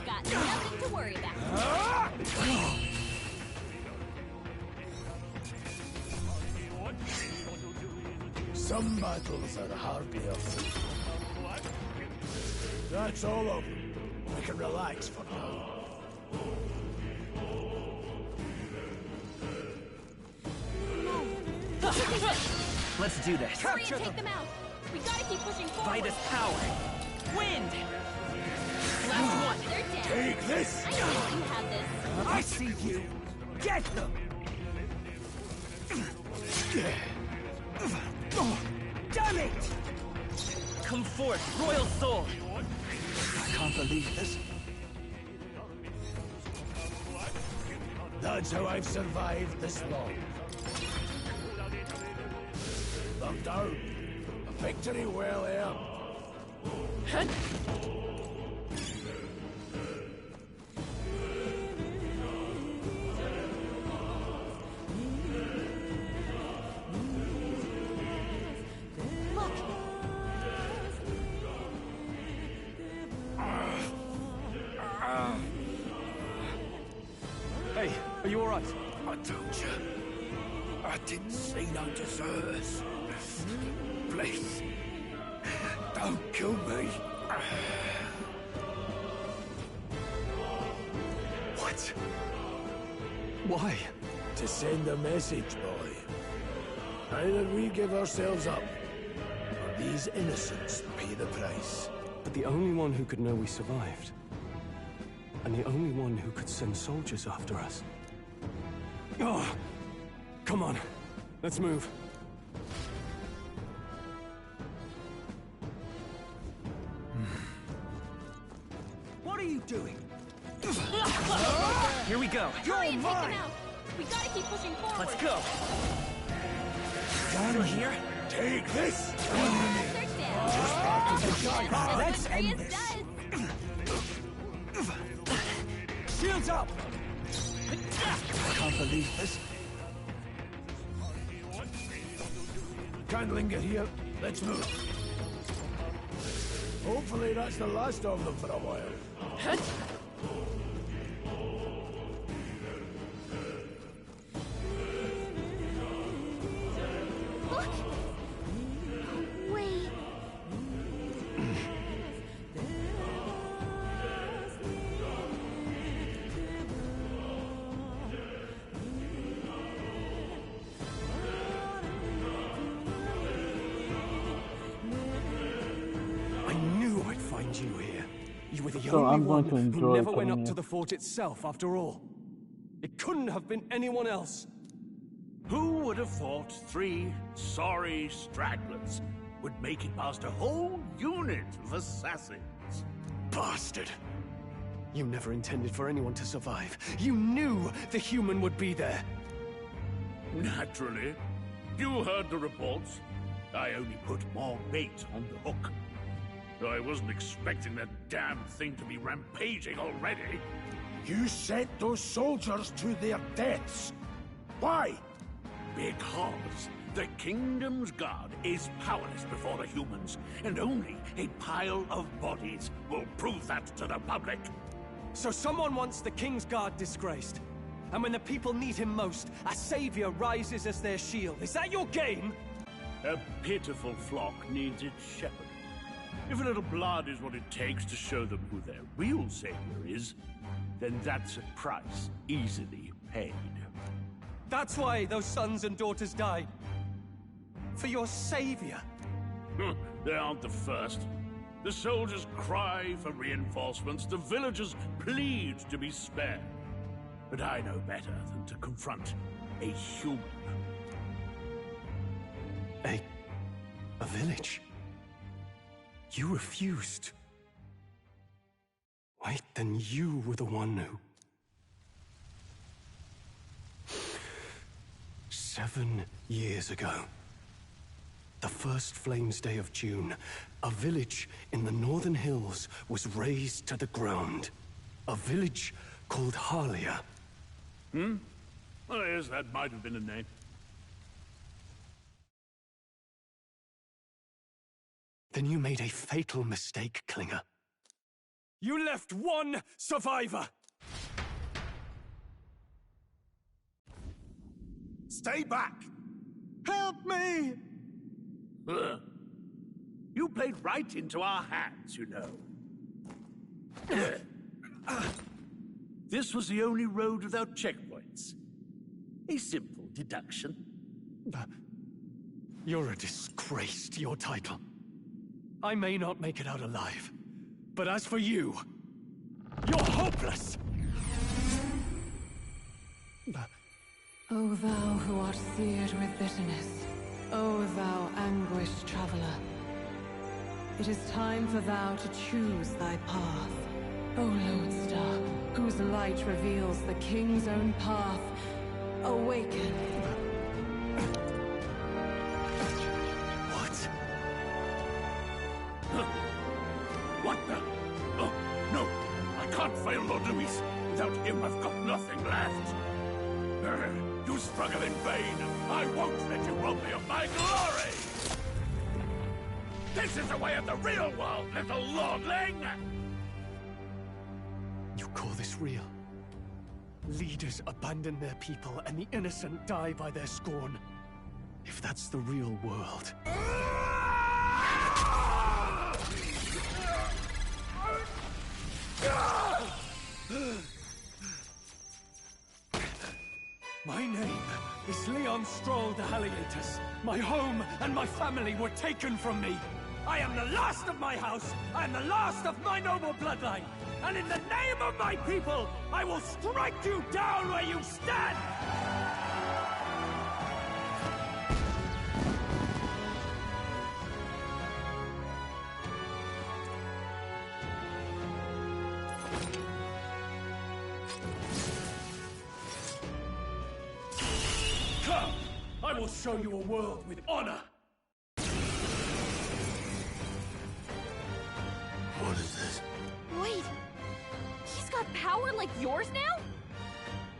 F: got nothing to worry about.
K: Some battles are hardier. That's all over. We can relax for now.
T: Let's do this.
F: Hurry and take them out. We gotta keep pushing forward.
T: Vitus power. Wind!
F: Last one. They're down.
K: Take this!
F: I know you have this.
K: I see you. Get them! Damn it!
T: Come forth, Royal Soul!
K: I can't believe this. That's how I've survived this long. I'm down. A victory well earned.
G: Hey, are you alright?
K: I told you. I didn't see no deserters. Please, don't kill me.
G: What? Why?
K: To send a message, boy. Either we give ourselves up, or these innocents pay the price.
G: But the only one who could know we survived, and the only one who could send soldiers after us. Oh, come on, let's move.
K: What are you doing?
T: Here we go.
F: Hurry and take them out. We gotta keep pushing forward.
T: Let's go.
K: Down
T: here.
K: Take this.
F: They're down.
K: Let's end this. Shields up. I can't believe this. Can't linger here. Let's move. Hopefully that's the last of them for a while.
F: Look! No way.
G: I knew I'd find you here. You were the
A: So
G: only
A: I'm going
G: one
A: to
G: who
A: enjoy
G: never went
A: killing
G: up to
A: you.
G: the fort itself, after all. It couldn't have been anyone else. Who
B: would have thought 3 sorry stragglers would make it past a whole unit of assassins?
G: Bastard! You never intended for anyone to survive. You knew the human would be there.
B: Naturally. You heard the reports. I only put more bait on the hook. I wasn't expecting that damn thing to be rampaging already.
K: You sent those soldiers to their deaths. Why?
B: Because the Kingdom's Guard is powerless before the humans, and only a pile of bodies will prove that to the public.
G: So someone wants the King's Guard disgraced. And when the people need him most, a savior rises as their shield. Is that your game?
B: A pitiful flock needs its shepherd. If a little blood is what it takes to show them who their real savior is, then that's a price easily paid.
G: That's why those sons and daughters died. For your savior.
B: They aren't the first. The soldiers cry for reinforcements, the villagers plead to be spared. But I know better than to confront a human.
G: A village? You refused. Wait, then you were the one who... 7 years ago, the first Flames Day of June, a village in the northern hills was razed to the ground. A village called Harlia.
B: Oh, yes, that might have been a name.
G: Then you made a fatal mistake, Klinger. You left one survivor!
K: Stay back!
G: Help me!
B: You played right into our hands, you know. This was the only road without checkpoints. A simple deduction.
G: You're a disgrace to your title. I may not make it out alive, but as for you, you're hopeless!
C: O thou who art seared with bitterness, O thou anguished traveler, it is time for thou to choose thy path. O lodestar, whose light reveals the king's own path, awaken.
B: What the? Oh, no! I can't fail Lord Luis. Without him, I've got nothing left. You struggle in vain. I won't let you rob me of my glory! This is the way of the real world, little lordling!
G: You call this real? Leaders abandon their people and the innocent die by their scorn. If that's the real world... My name is Leon Stroll de Halliatus. My home and my family were taken from me. I am the last of my house. I am the last of my noble bloodline. And in the name of my people, I will strike you down where you stand! Come! I will show you a world with honor!
K: What is this?
F: Wait, he's got power like yours now?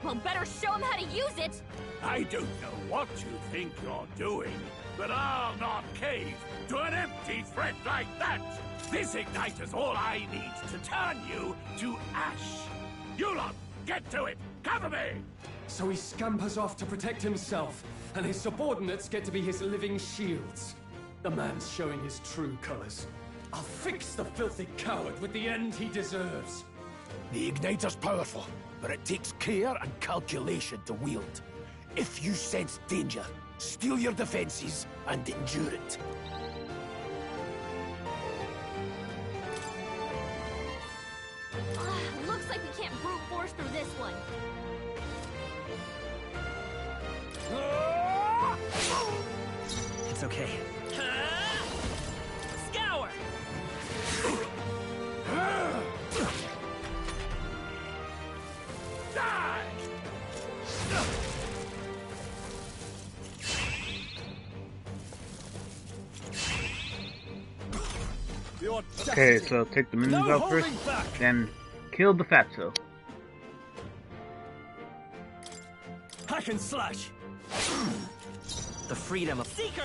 F: Well, better show him how to use it!
B: I don't know what you think you're doing, but I'll not cave to an empty threat like that! This igniter's all I need to turn you to ash! You lot, get to it! Cover me!
G: So he scampers off to protect himself, and his subordinates get to be his living shields. The man's showing his true colors. I'll fix the filthy coward with the end he deserves.
K: The igniter's powerful, but it takes care and calculation to wield. If you sense danger, steel your defenses and endure it.
F: Looks like we can't brute force through this one.
K: Ah!
T: It's okay. Scour!
A: Okay, so take the minions out first, then kill the fatso.
T: Hack and slash! The freedom of Seeker!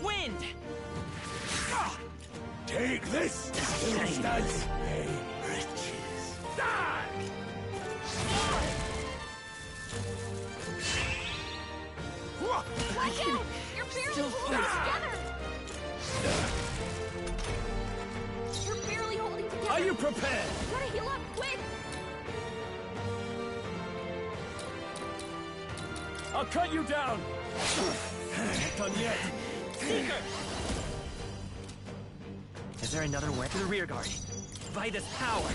T: Wind!
K: Take this! Instance! Hey, riches! Die!
F: Watch out! You're barely holding together! You're barely holding together!
T: Are you prepared?
F: Gotta heal up, quick!
T: I'll cut you down! Not done yet! Seeker! Is there another way? To the rear guard. By this power!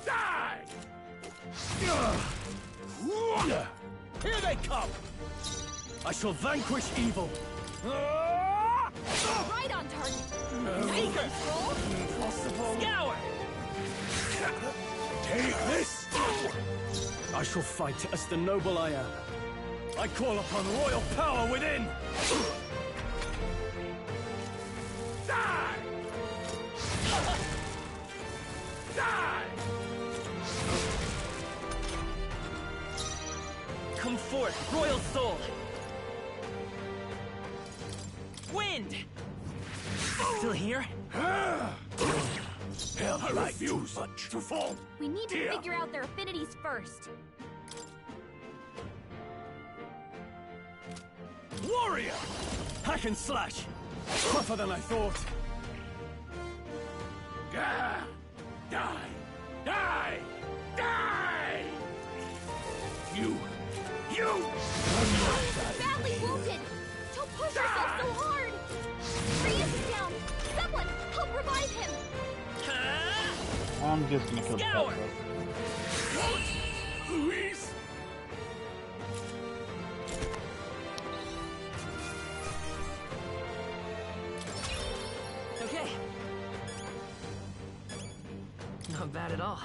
K: Die!
T: Here they come! I shall vanquish evil!
F: Right on target!
T: Seeker!
K: Impossible!
T: Scour!
K: Take this!
G: I shall fight as the noble I am. I call upon royal power within!
K: Die! Die!
T: Come forth, royal soul! Wind! Still here?
K: I refuse to fall.
F: We need to figure out their affinities first.
G: Warrior! Hack and slash! Tougher than I thought.
K: Die! Die! Die! You!
F: Badly wounded! Don't push yourself so hard! Reyes is down! Someone, help revive him!
A: I'm just gonna kill the fatso.
K: Luis!
T: Okay. Not bad at all.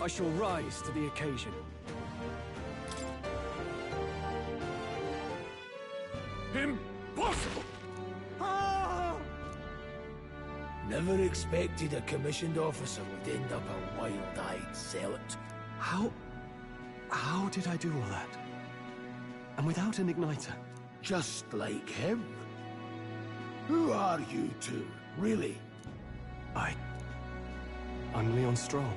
G: I shall rise to the occasion.
K: Impossible! Never expected a commissioned officer would end up a wild-eyed zealot.
G: How did I do all that? And without an igniter?
K: Just like him. Who are you two, really?
G: I'm Leon Stroll.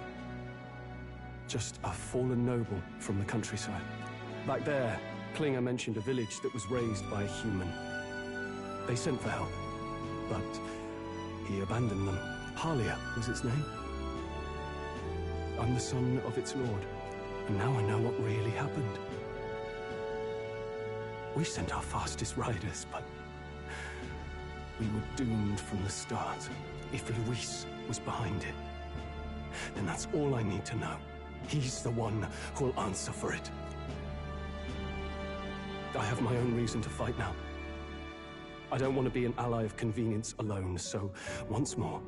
G: Just a fallen noble from the countryside. Back there, Klinger mentioned a village that was raised by a human. They sent for help, but he abandoned them. Halia was its name. I'm the son of its lord, and now I know what really happened. We sent our fastest riders, but we were doomed from the start. If Luis was behind it, then that's all I need to know. He's the one who'll answer for it. I have my own reason to fight now. I don't want to be an ally of convenience alone, so once more,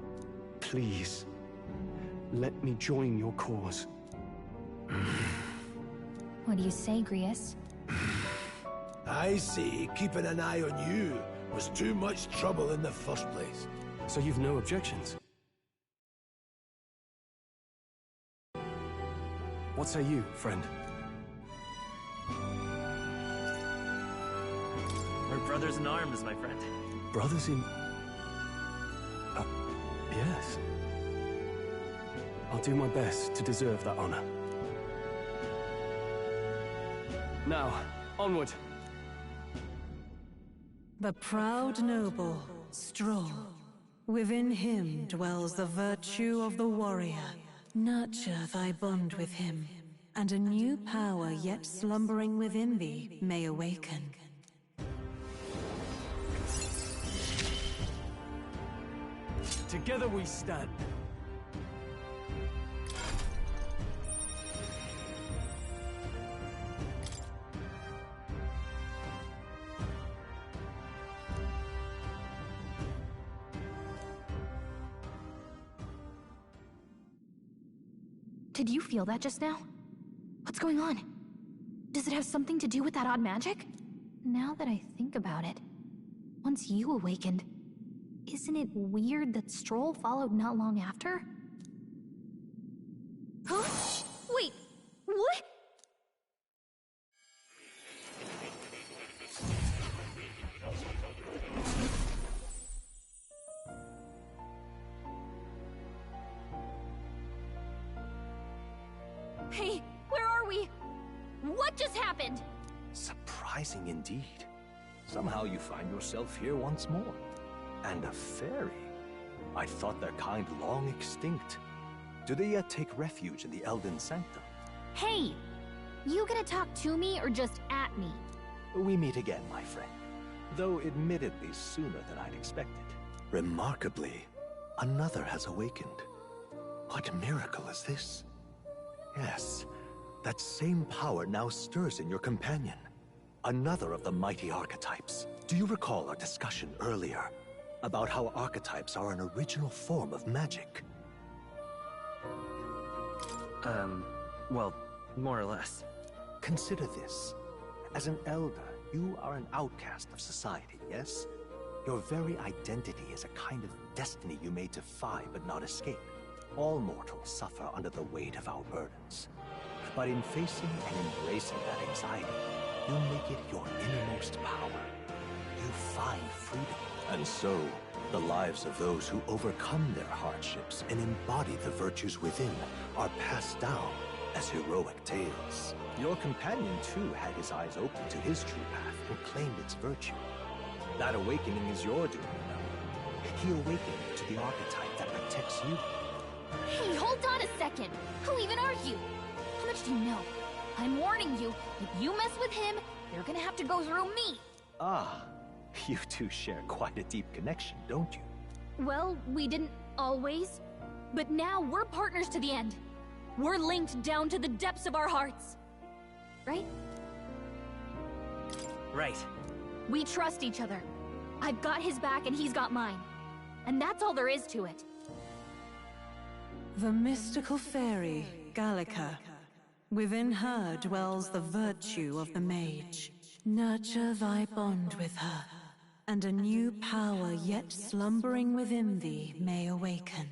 G: please, let me join your cause.
I: What do you say, Grius?
K: I say keeping an eye on you was too much trouble in the first place.
G: So you've no objections? What say you, friend?
T: We're brothers in arms, my friend.
G: Brothers in... yes. I'll do my best to deserve that honor. Now, onward.
V: The proud noble, Stroll. Within him dwells the virtue of the warrior,
C: Nurture thy bond with him, and a new power yet slumbering within thee may awaken.
G: Together we stand.
I: Did you feel that just now? What's going on? Does it have something to do with that odd magic? Now that I think about it, once you awakened, isn't it weird that Stroll followed not long after? Huh? Wait, what? Hey, where are we? What just happened?
H: Surprising indeed. Somehow you find yourself here once more. And a fairy. I thought their kind long extinct. Do they yet take refuge in the Elden Sanctum?
I: Hey! You gonna talk to me or just at me?
H: We meet again, my friend. Though admittedly sooner than I'd expected. Remarkably, another has awakened. What miracle is this? Yes, that same power now stirs in your companion. Another of the mighty archetypes. Do you recall our discussion earlier about how archetypes are an original form of magic?
T: Well, more or less.
H: Consider this. As an elder, you are an outcast of society, yes? Your very identity is a kind of destiny you may defy but not escape. All mortals suffer under the weight of our burdens. But in facing and embracing that anxiety, you make it your innermost power. You find freedom. And so, the lives of those who overcome their hardships and embody the virtues within are passed down as heroic tales. Your companion, too, had his eyes open to his true path and claimed its virtue. That awakening is your doing, you know. He awakened to the archetype that protects you.
I: Hey, hold on a second! Who even are you? How much do you know? I'm warning you, if you mess with him, you're gonna have to go through me!
H: Ah, you two share quite a deep connection, don't you?
I: Well, we didn't always. But now we're partners to the end. We're linked down to the depths of our hearts. Right?
T: Right.
I: We trust each other. I've got his back and he's got mine. And that's all there is to it.
C: The mystical fairy, Gallica. Within her dwells the virtue of the mage. Nurture thy bond with her, and a new power yet slumbering within thee may awaken.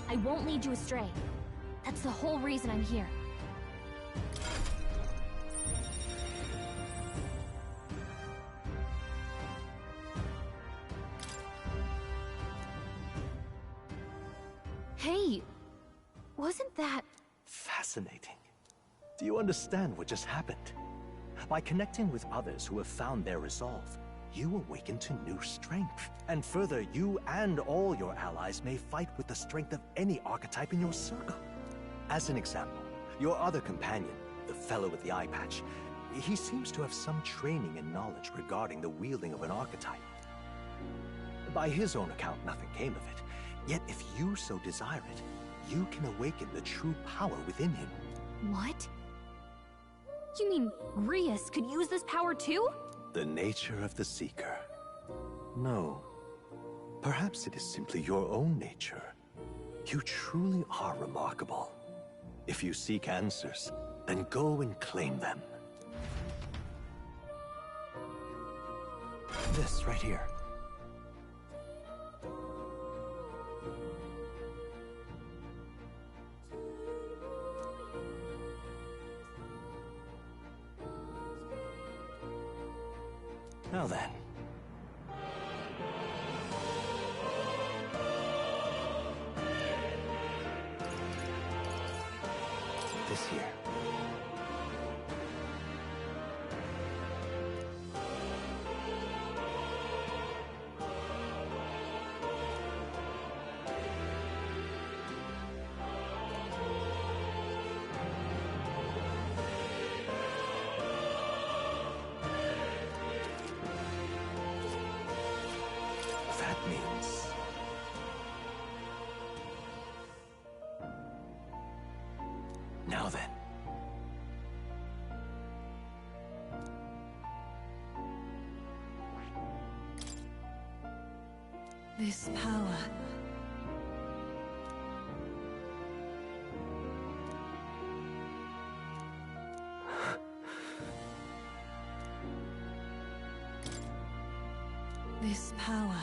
I: I won't lead you astray. That's the whole reason I'm here. Hey, wasn't that...
H: Fascinating. Do you understand what just happened? By connecting with others who have found their resolve, you awaken to new strength. And further, you and all your allies may fight with the strength of any archetype in your circle. As an example, your other companion, the fellow with the eye patch, he seems to have some training and knowledge regarding the wielding of an archetype. By his own account, nothing came of it. Yet if you so desire it, you can awaken the true power within him.
I: What? You mean Grius could use this power too?
H: The nature of the Seeker. No. Perhaps it is simply your own nature. You truly are remarkable. If you seek answers, then go and claim them. This right here. Now then. This here.
C: This power. This power.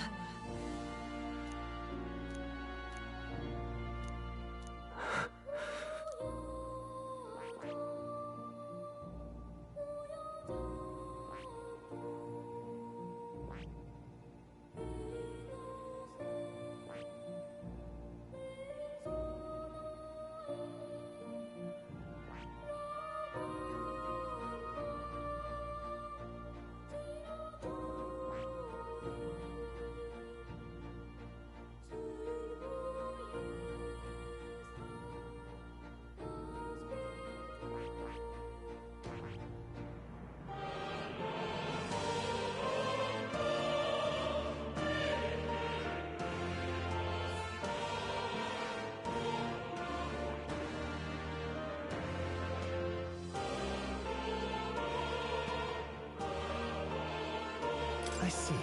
H: I see.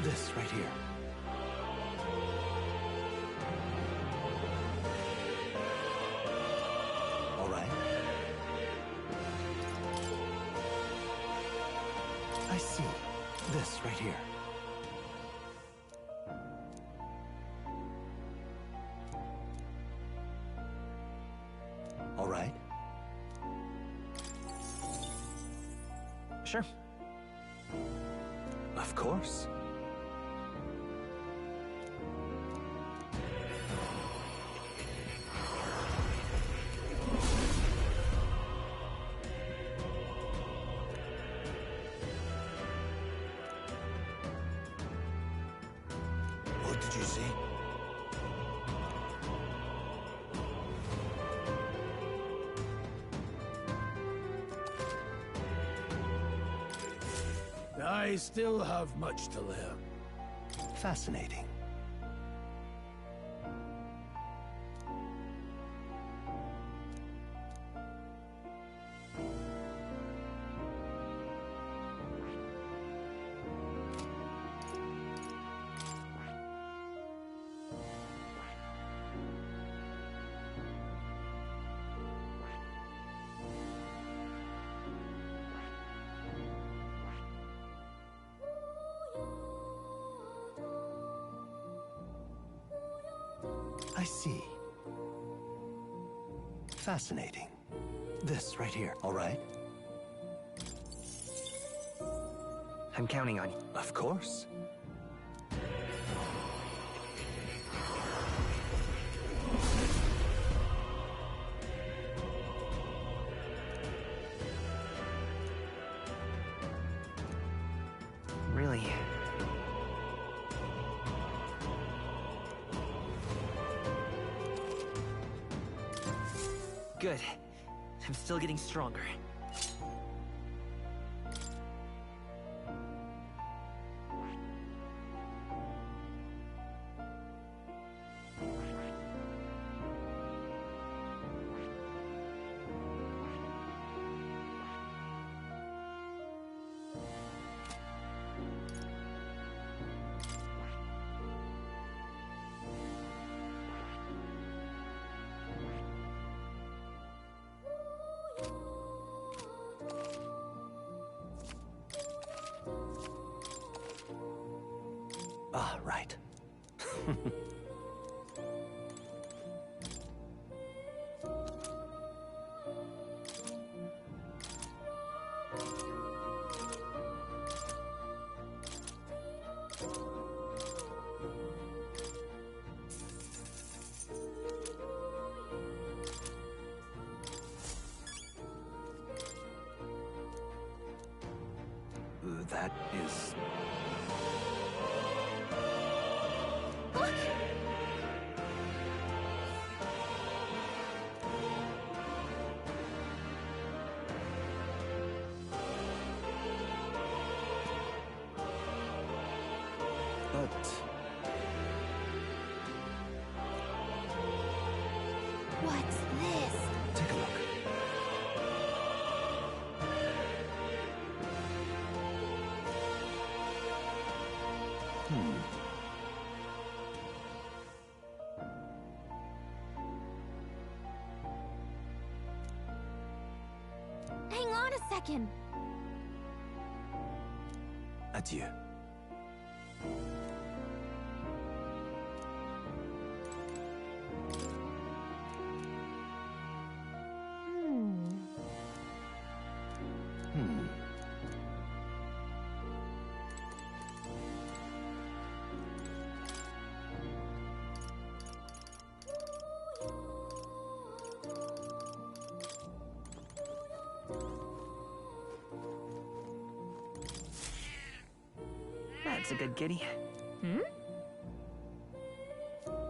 H: This right here. All right. I see. This right here. All right.
T: Sure.
H: Of course.
K: What did you see? I still have much to learn.
H: Fascinating. I see. Fascinating. This right here, all right?
T: I'm counting on you.
H: Of course.
T: Really? Good. I'm still getting stronger.
H: Ah, right. That is... But...
F: What's this?
H: Take a look.
F: second.
H: Adieu.
T: That's a good kitty. Hmm?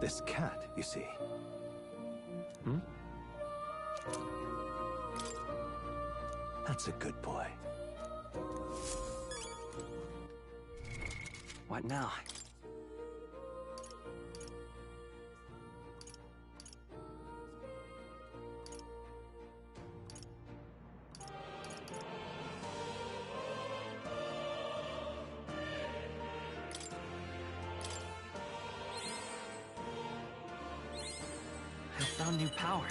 H: This cat, you see. Hmm? That's a good boy.
T: What now? I found new power.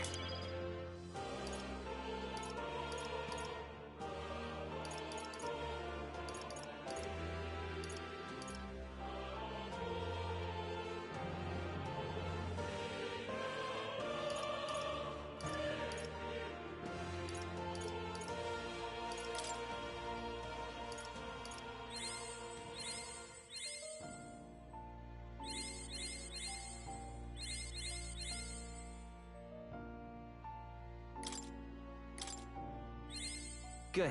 T: Good.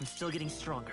T: I'm still getting stronger.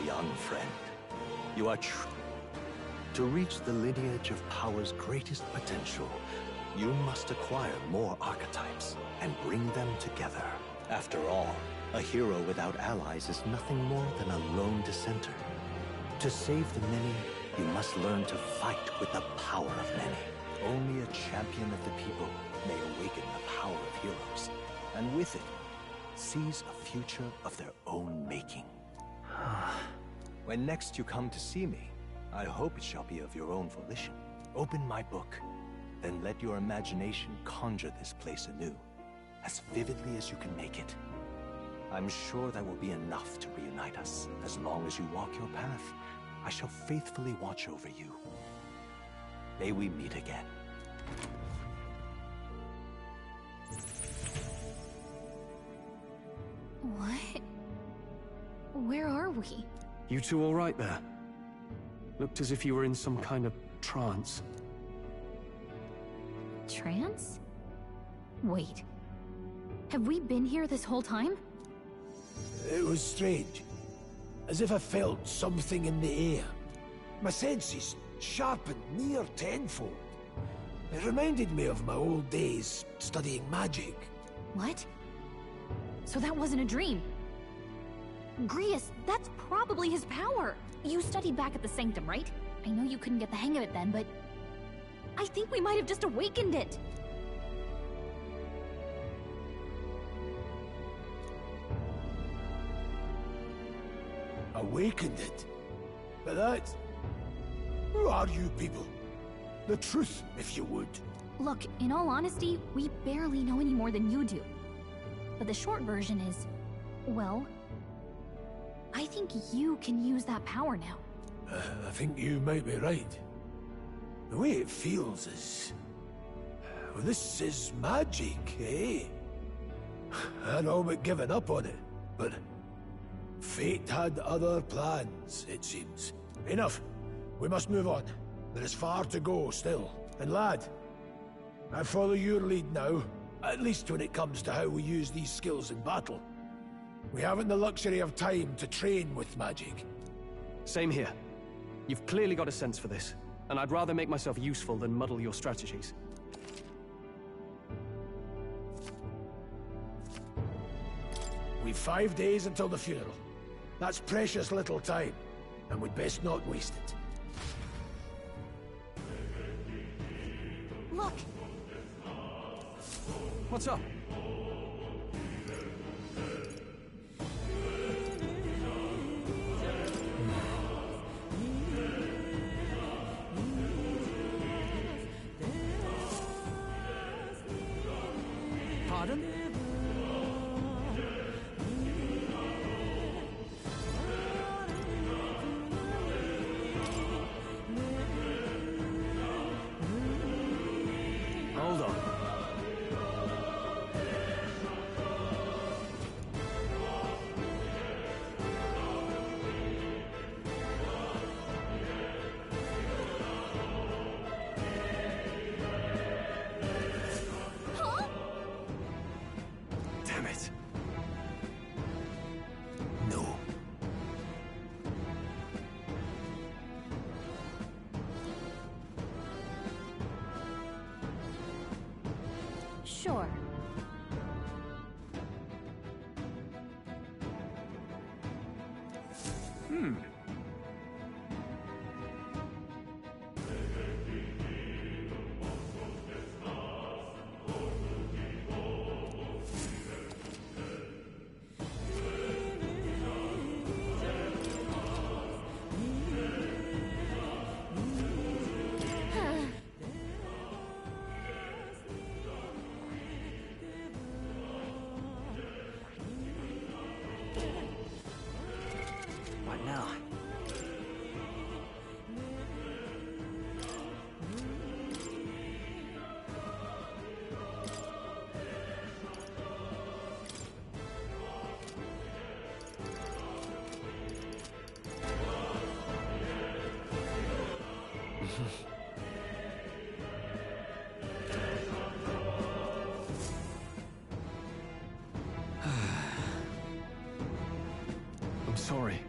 H: Young friend, you are true. To reach the lineage of power's greatest potential, you must acquire more archetypes and bring them together. After all, a hero without allies is nothing more than a lone dissenter. To save the many, you must learn to fight with the power of many. Only a champion of the people may awaken the power of heroes, and with it, seize a future of their own making. When next you come to see me, I hope it shall be of your own volition. Open my book, then let your imagination conjure this place anew, as vividly as you can make it. I'm sure that will be enough to reunite us. As long as you walk your path, I shall faithfully watch over you. May we meet again.
I: What? Where are we?
G: You two all right there? Looked as if you were in some kind of trance.
I: Trance? Wait. Have we been here this whole time?
K: It was strange. As if I felt something in the air. My senses sharpened near tenfold. It reminded me of my old days studying magic.
I: What? So that wasn't a dream. Grius, that's probably his power. You studied back at the Sanctum, right? I know you couldn't get the hang of it then, but I think we might have just awakened it.
K: Awakened it? But that... Who are you people? The truth, if you would.
I: Look, in all honesty, we barely know any more than you do. But the short version is, well, I think you can use that power now.
K: I think you might be right. The way it feels is... Well, this is magic, eh? I'd all but given up on it, but... Fate had other plans, it seems. Enough. We must move on. There is far to go still. And lad, I follow your lead now, at least when it comes to how we use these skills in battle. We haven't the luxury of time to train with magic.
G: Same here. You've clearly got a sense for this, and I'd rather make myself useful than muddle your strategies.
K: We've 5 days until the funeral. That's precious little time, and we'd best not waste it.
I: Look!
G: What's up?
L: Pardon?
G: Hold on.
I: Huh?
H: Damn it. No.
I: Sure.
T: What now?
G: I'm sorry.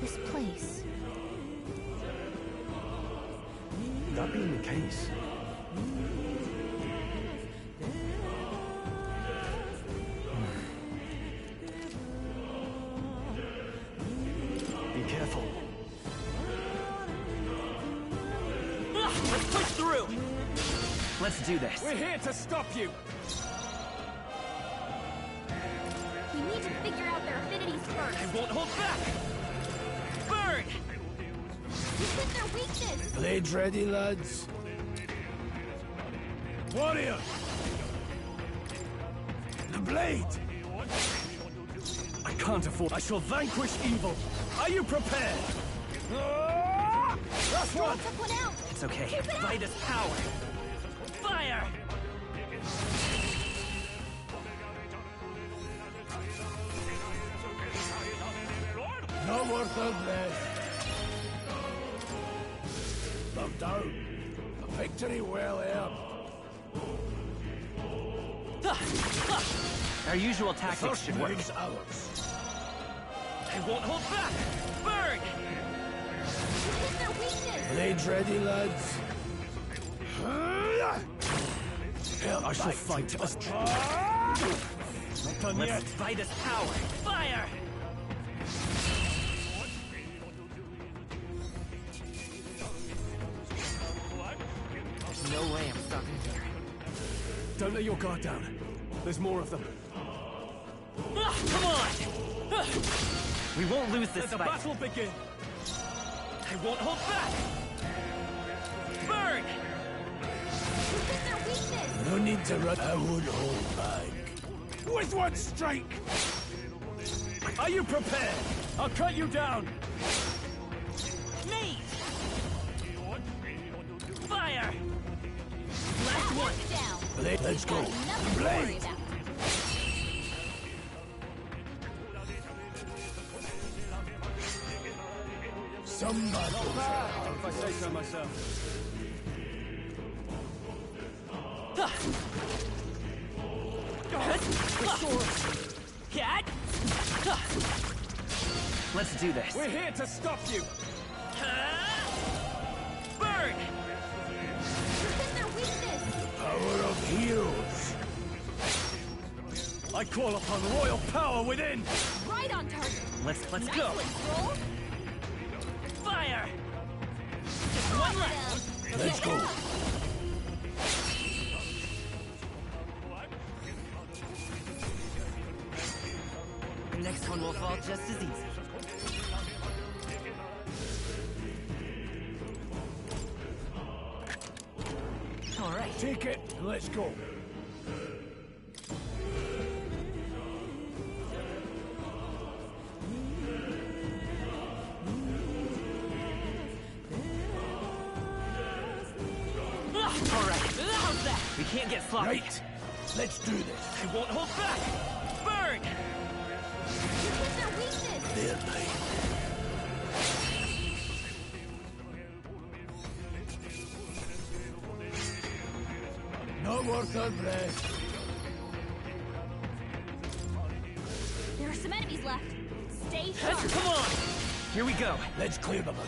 I: This place.
G: That being the case, be careful.
T: Let's push through! Let's do this.
L: We're here to stop you!
F: We need to figure out their affinities first.
L: I won't hold back! Burn!
F: We hit their weakness!
K: Blades ready, lads. Warrior! The blade!
G: I can't afford. I shall vanquish evil. Are you prepared?
L: Last one!
F: Took one out!
T: It's okay.
F: Keep it up!
T: Vitus power! Fire!
K: No more third breath. No doubt. A victory well earned.
T: Our usual tactics should work.
K: Move's ours.
L: I won't hold back! Burn!
F: We hit their weakness!
K: Blades ready, lads.
G: I shall fight us.
L: Not done
T: Let's
L: yet!
T: Vitus power! Fire! There's no way I'm stopping here.
G: Don't let your guard down. There's more of them.
T: Come on! We won't lose this
L: Let the
T: fight.
L: battle begin! I won't hold back! Burn!
F: We hit their weakness!
K: No need to run. I won't hold back. With one strike!
L: Are you prepared? I'll cut you down!
T: Me! Fire!
F: Last one down!
K: Blade, let's go.
F: Nothing to worry
K: Blade!
F: about.
K: Somebody.
L: If I say so myself.
T: Let's do this.
L: We're here to stop you!
T: Burn!
F: We hit their weakness!
K: Power of heroes.
L: I call upon royal power within!
F: Right on target!
T: Let's
F: Nice
T: go.
F: one, Stroll!
T: Fire! Just one left.
K: Let's go.
T: The next one will fall just as easy. All right.
K: Take it and let's go.
T: All right. How's that? We can't get sloppy.
K: Right. Let's do this.
L: I won't hold back! Burn!
F: We hit their weakness!
K: Their blade. No more third breath.
F: There are some enemies left. Stay sharp!
T: Come on! Here we go.
K: Let's clear them out.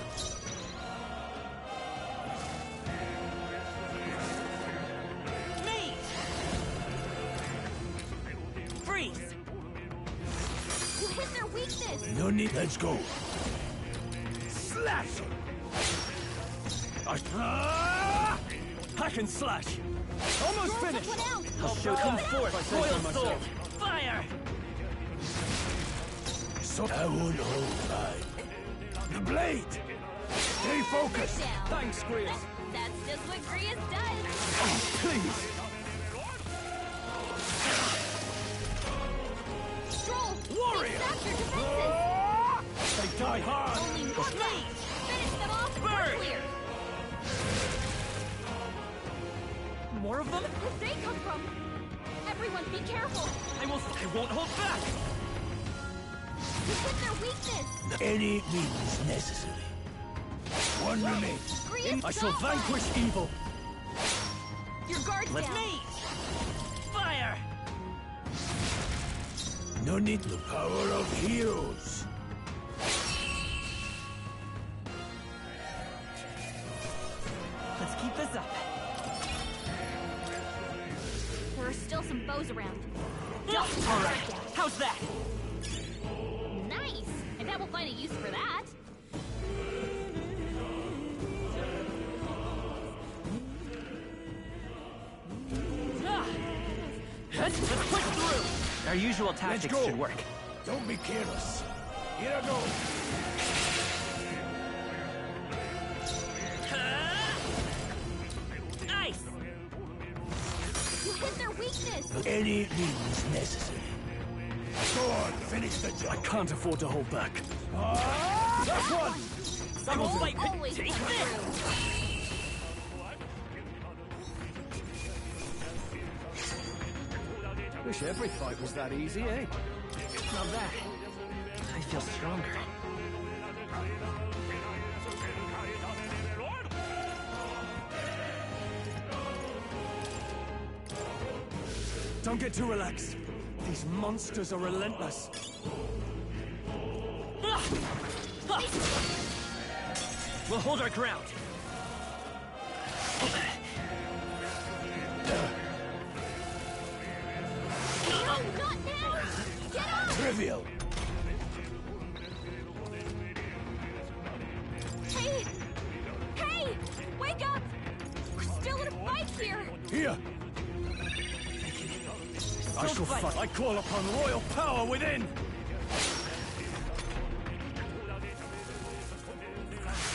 T: Me! Freeze!
F: You hit their weakness!
K: No need. Let's go. Slash.
L: Hack and slash! Almost
F: Stroll
L: finished!
F: took one out!
T: I'll show come forth,
L: If I say so
T: Royal
L: myself.
T: Soul! Fire!
K: So I won't hold back. The blade. Stay focused.
F: Down.
L: Thanks, Grius!
F: That's just what Grius does!
L: Please!
F: Stroll!
L: Warrior!
F: Stop your defenses!
L: They die hard!
F: Only one left! Finish them off!
T: Burn!
F: Clear!
L: more of them?
F: Where'd they come from? Everyone, be careful!
L: I won't hold back!
F: You hit their weakness!
K: Any means necessary. One remains.
L: I shall vanquish evil!
F: Your guard's
L: Let
F: down!
L: me! Fire!
K: No need the power of heroes.
L: Let's keep this up.
F: There are still some foes around.
L: All right, how's that?
F: Nice! I bet we'll find a use for that.
L: Let's push through! Our usual tactics should work.
K: Don't be careless. Here I go.
L: Nice!
F: You hit their weakness!
K: Any means necessary. Go on, finish the job.
G: I can't afford to hold back.
K: That's one!
L: I will fight with
F: Always
L: take
F: come
L: this!
F: through.
G: Wish every fight was that easy, eh?
L: Not that. I feel stronger.
G: Don't get too relaxed. These monsters are relentless.
L: We'll hold our ground.
F: No, not now! Get up!
K: Trivial.
F: Hey! Hey! Wake up! We're still in a fight here!
K: Here!
G: I shall fight. I call upon royal power within!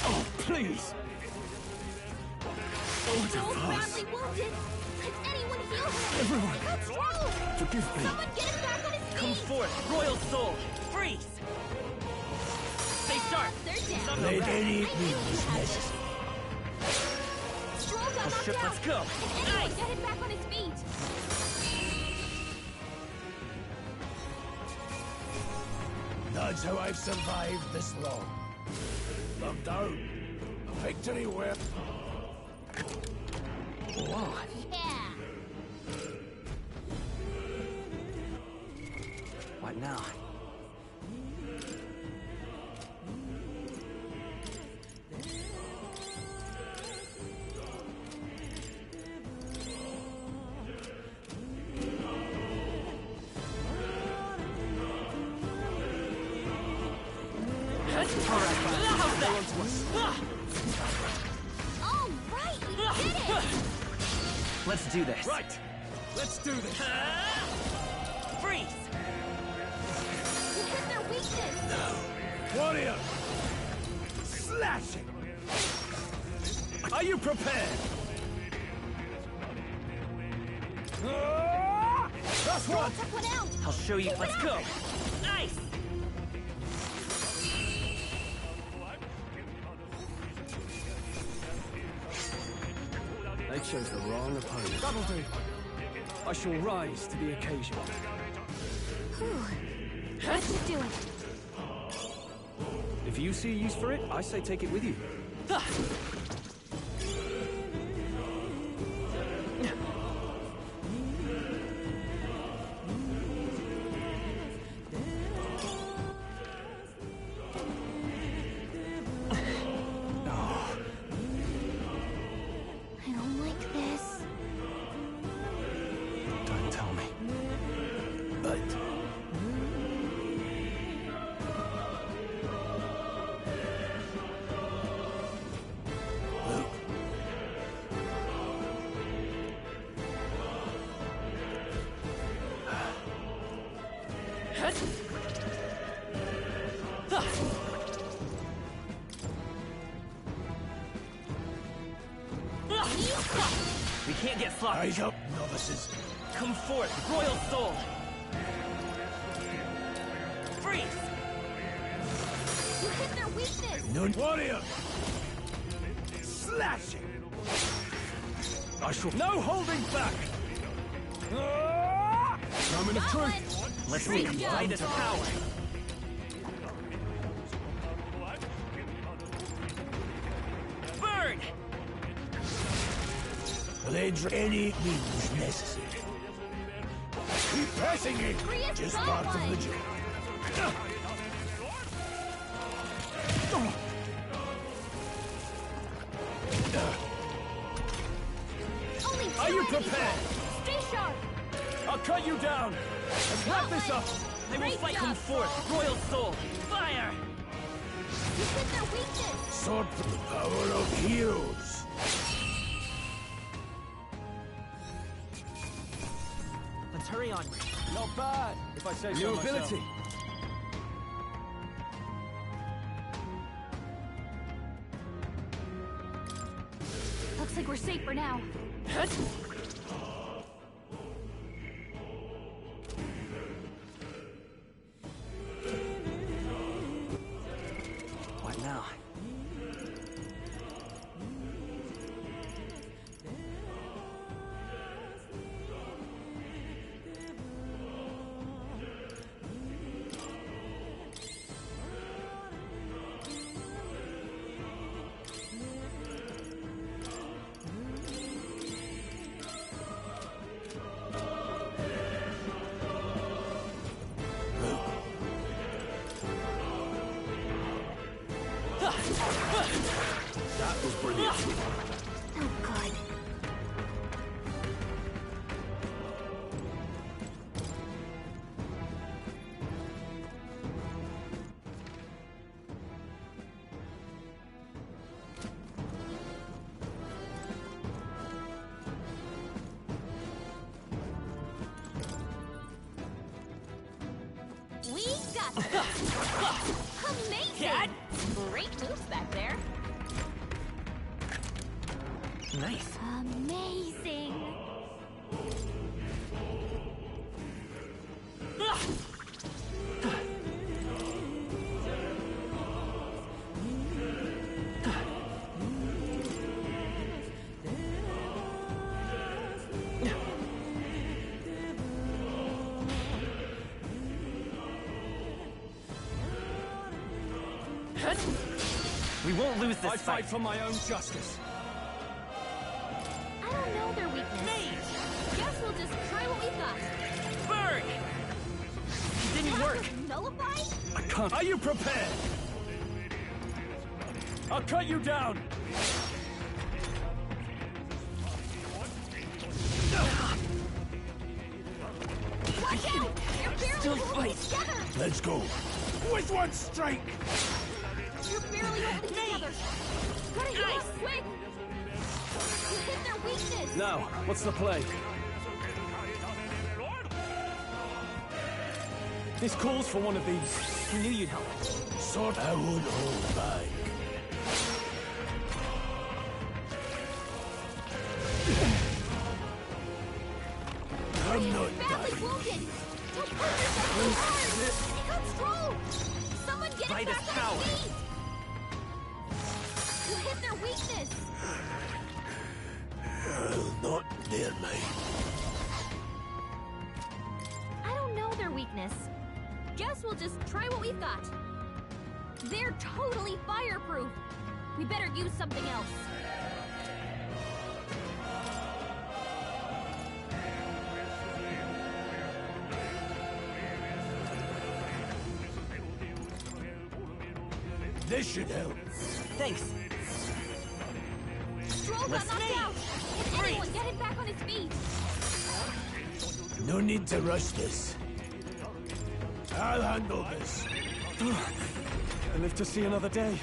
G: Oh, please!
F: Joel's badly wounded! Can anyone heal him?
G: Everyone!
F: That's Joel!
G: Forgive me!
F: Someone get him back on his feet!
L: Come forth, Royal Soul! Freeze! Stay sharp!
F: They're down!
K: Let any
F: I knew
K: means
F: you had
K: necessary.
F: this! Joel got knocked out!
L: Let's go!
F: Can anyone get him back on his feet?
K: That's how I've survived this long. Locked out. A victory whip.
L: Whoa!
F: Yeah!
L: What now?
F: All right, we did it!
L: Let's do this.
G: Right! Let's do this!
L: Freeze!
F: You hit their weakness!
K: Warrior! Slashing!
G: Are you prepared?
K: That's
F: Joel
K: one!
F: took one out!
L: I'll show you. Let's go! Nice!
G: They chose the wrong opponent. That'll do. I shall rise to the occasion.
F: Let's just do it!
G: If you see a use for it, I say take it with you.
F: I don't like this.
G: Don't tell me.
K: But... Luke.
L: We can't get sloppy.
K: Eyes up, novices.
L: Come forth, Royal Soul! Freeze!
F: You hit their weakness!
K: No warrior! Slashing!
G: I shall... No holding back! Moment of truth! Let's see him fight his power!
K: Burn! Lend any means necessary. Keep pressing it! Just part of the job.
G: Are you prepared?
F: Stay sharp!
G: I'll cut you down! Let's wrap this up!
T: They will fight him forth! Royal Soul! Fire!
F: You hit their weakness!
K: Sword for the power of heroes!
T: Let's hurry on.
G: Not bad, if I say so
T: New
G: myself.
T: ability.
F: Looks like we're safe for now.
T: What now?
K: That was brilliant.
F: Oh, God. We got this! Amazing! Great moves back there.
T: Nice.
F: Amazing!
T: We won't lose this
G: I fight for my own justice.
F: I don't know their weakness. Guess we'll just try what we've got.
T: Burn! It didn't work.
F: Nullified?
G: I can't. Are you prepared? I'll cut you down.
F: Watch out! You're barely
T: Still
F: holding
T: fight.
F: together!
K: Let's go. With one strike!
F: You're barely holding together! Gotta heal up quick! You hit their weakness!
G: Now, what's the play? This calls for one of these.
T: I knew you'd help.
K: Sword I would hold back. I'm not
F: Badly
K: dying.
F: wounded! Don't hurt yourself so hard! He got strong! Someone get
T: Fight
F: him
T: his
F: back
T: power.
F: on his feet! You hit their weakness!
K: I'll not near me.
F: I don't know their weakness. Guess we'll just try what we've got. They're totally fireproof. We better use something else.
K: This should help.
T: Thanks.
F: Stroll got knocked out. Can anyone get him back on his feet?
K: No need to rush this. I'll handle this.
G: I live to see another day.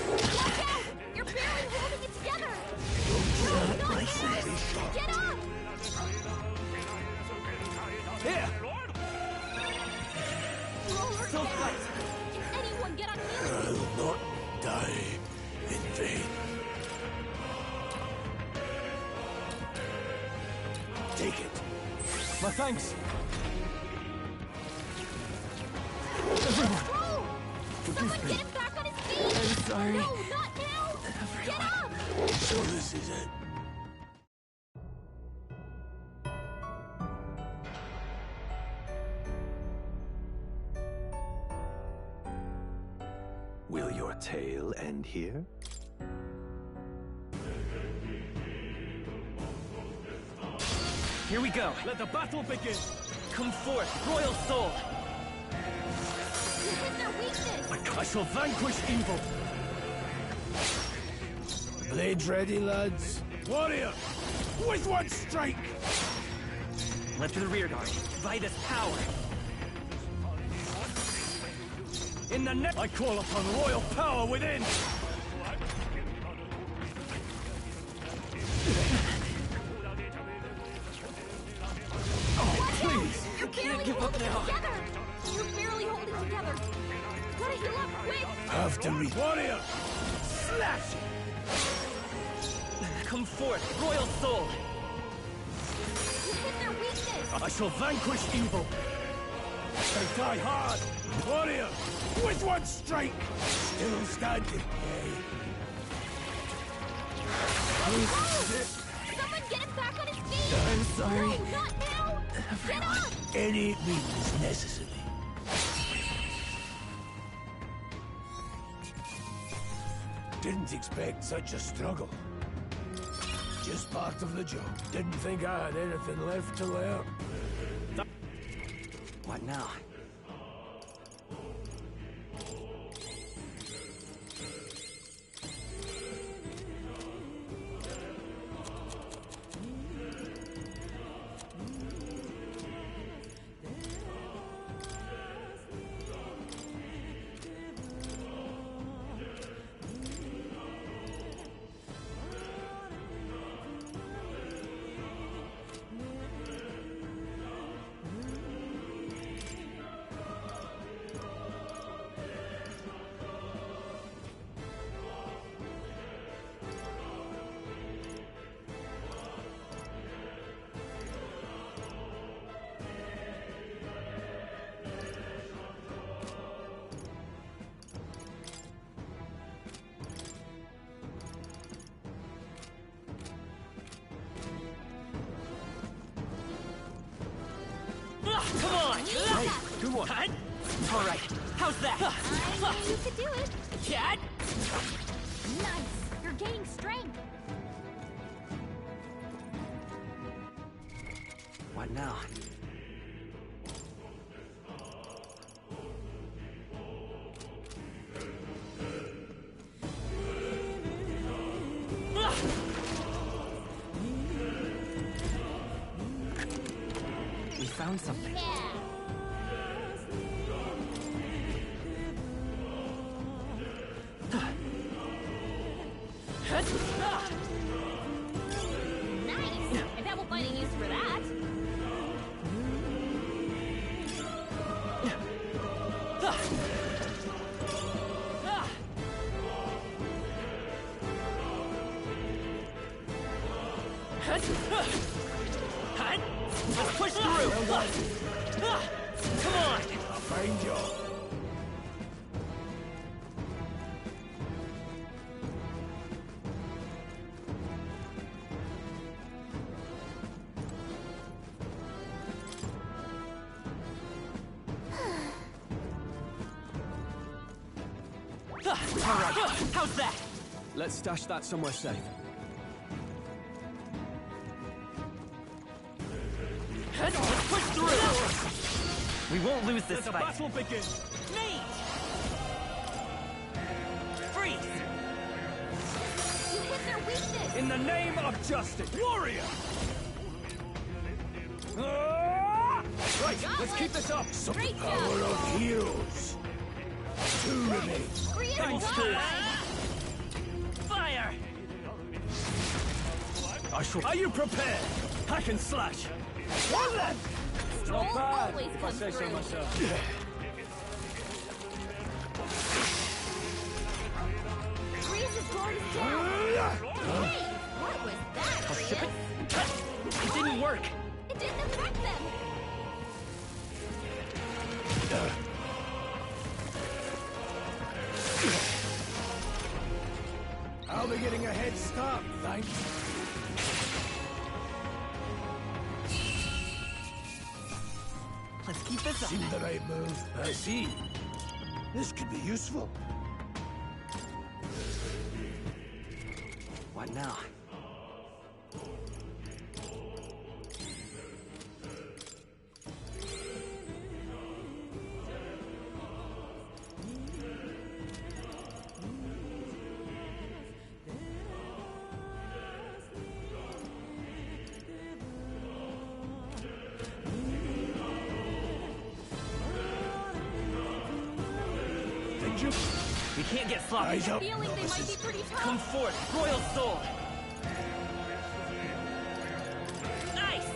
F: Watch out! You're barely holding it together! No, not yet! Get up!
G: Here!
F: Roller
T: Still
F: down.
T: fight.
F: Can anyone get on healing?
K: I'll not die in vain. Take it.
G: My thanks.
F: Roll! Someone get him back on his feet!
T: I'm sorry.
F: No, not now! Get up!
K: So this is it.
H: Will your tale end here?
L: Here we go. Let the battle begin. Come forth, royal soul.
F: You hit their weakness.
L: I shall vanquish evil.
K: Blades ready, lads.
L: Warrior,
K: With one strike!
L: left to the rear guard. Vitus power. In the net, I call upon royal power within.
F: Please! You're barely holding it together! You're barely holding together! Gotta heal up quick!
K: After
L: Warrior! Slash! Come forth, royal soul!
F: You hit their weakness!
L: I shall vanquish evil! They die hard! Warrior!
K: With one strike! Still standing,
F: Someone get him back on his feet!
K: I'm sorry.
F: No, not now! Get up!
K: Any means necessary. Didn't expect such a struggle. Just part of the job. Didn't think I had anything left to learn.
T: What now?
L: Come on! Hey, good one. All right, how's that?
F: I knew you could do it!
L: Cat?
F: Nice! You're gaining strength!
T: What now? We found something.
F: Yeah! Nice! I bet we'll find a use for that!
L: Let's push through! Come on!
K: I'll find you.
L: All right, how's that?
G: Let's stash that somewhere safe.
L: Let's push through!
T: We won't lose this
L: Let the
T: fight.
L: battle begin! Mage! Freeze!
F: You hit their weakness!
L: In the name of justice! Warrior! Right, let's keep this up!
F: Great
K: Power
F: job!
K: of heroes. Two remain.
L: Thanks, Chris! Fire! Are you prepared? Hack and slash! One left!
F: Stroll
L: Not bad,
F: always
L: if I
F: comes
L: say so
F: through.
L: myself.
F: Grease's guard is down! Hey! What was that,
T: I'll ship
F: Grease?
T: It didn't work.
F: It didn't affect them!
K: I'll be getting a head start, thanks.
T: Let's keep this up.
K: Seemed the right move. I see. This could be useful.
T: What now?
L: We can't get sloppy.
F: I'm feeling they might be pretty tough.
L: Come forth, Royal Soul.
F: Nice!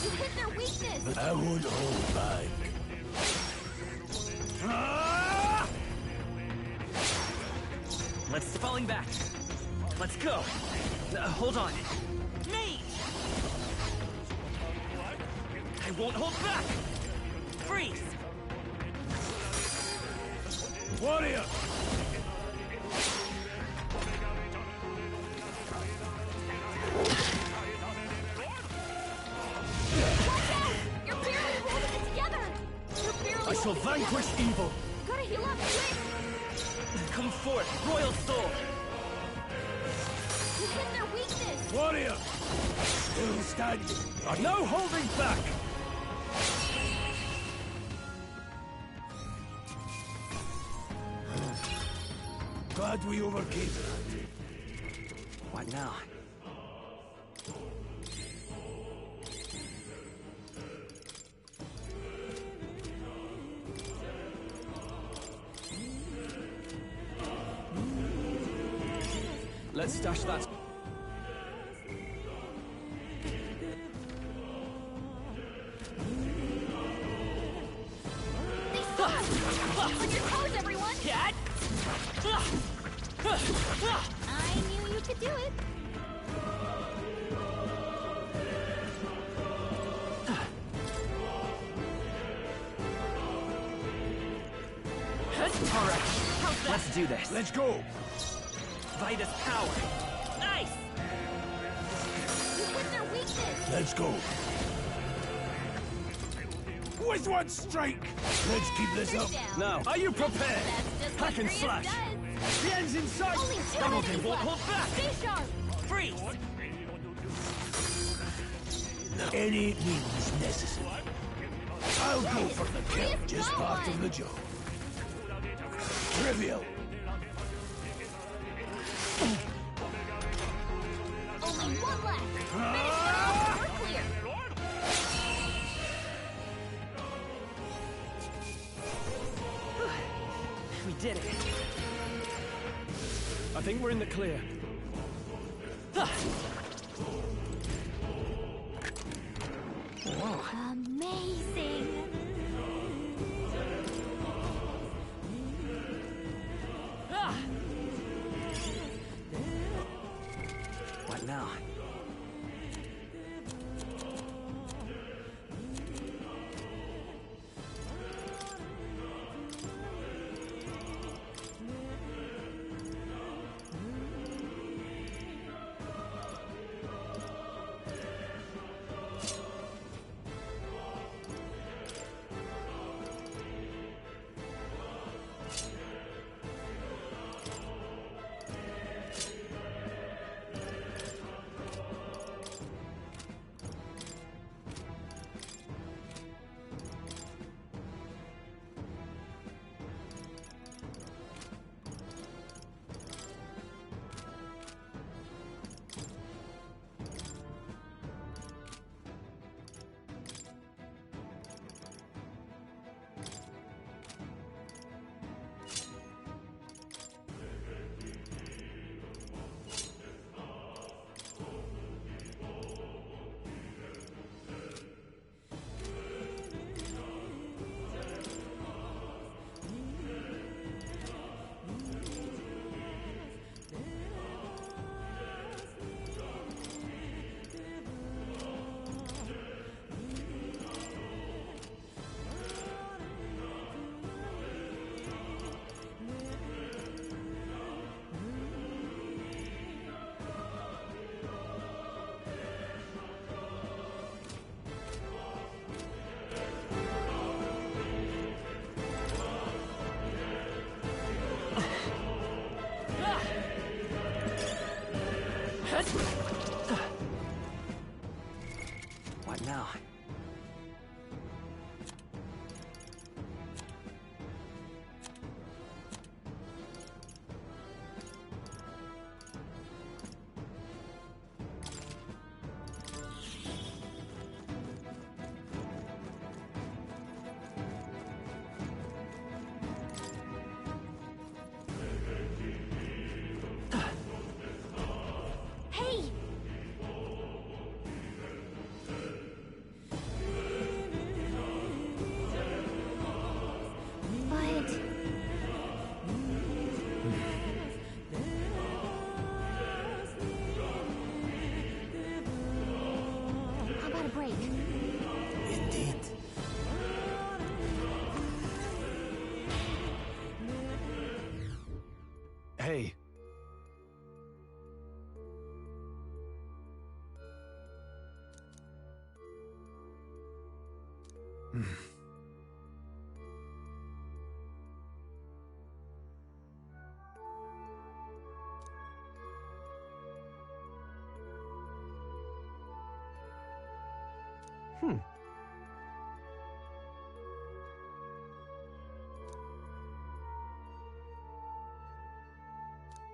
F: You hit their weakness!
K: I won't hold back.
L: Let's falling back. Let's go. Hold on. Me! I won't hold back! Freeze!
K: Warrior!
F: You're barely holding it together! You're barely
L: I shall vanquish evil.
F: Gotta heal up quick!
L: Come forth, Royal Soul.
F: You hit their weakness!
K: Warrior! Still standing.
L: No holding back!
K: Glad we overcame that.
T: What now?
G: Let's stash that.
F: On your toes, everyone! I knew you could do it!
L: Alright, let's do this.
K: Let's go!
L: Vitus power. Nice!
F: You hit their weakness!
K: Let's go! With one strike! Let's keep this up!
L: Now, are you prepared? Hack and
F: Grievous
L: slash!
F: does.
L: The end's in sight!
F: Only two
L: Double
F: enemies
L: won't
F: left.
L: hold back!
F: Stay sharp!
L: Freeze!
K: Any means necessary. I'll go for the kill, just part of the job. Trivial.
F: Only one left! Finish it off! We're clear!
L: We did it.
G: I think we're in the clear.
F: Amazing!
T: What now?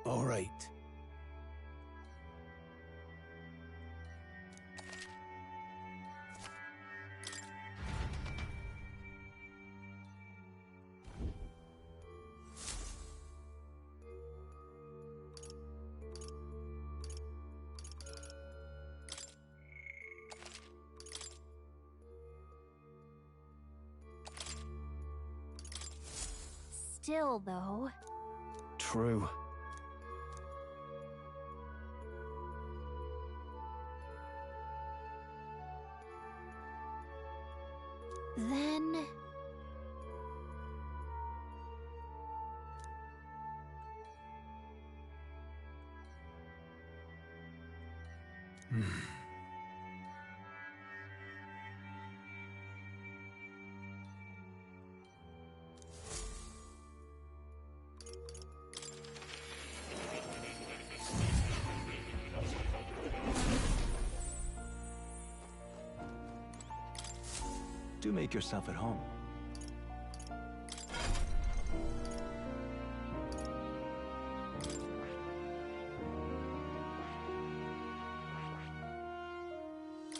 K: All right.
F: Still, though.
K: True.
F: Then...
H: Do make yourself at home.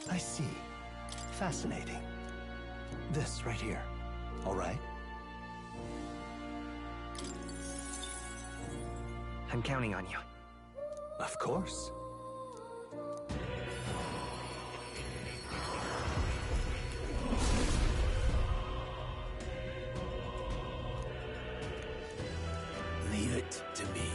H: I see. Fascinating. This right here. All right?
T: I'm counting on you.
H: Of course.
K: Leave it to me.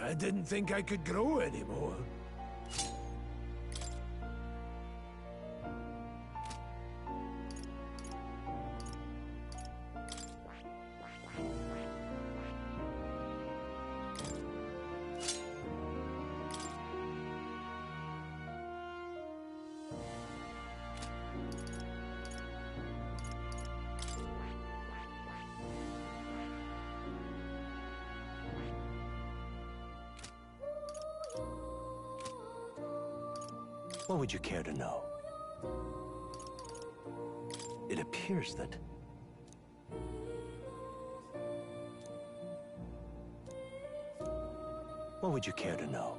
K: I didn't think I could grow anymore.
H: What would you care to know? It appears that... What would you care to know?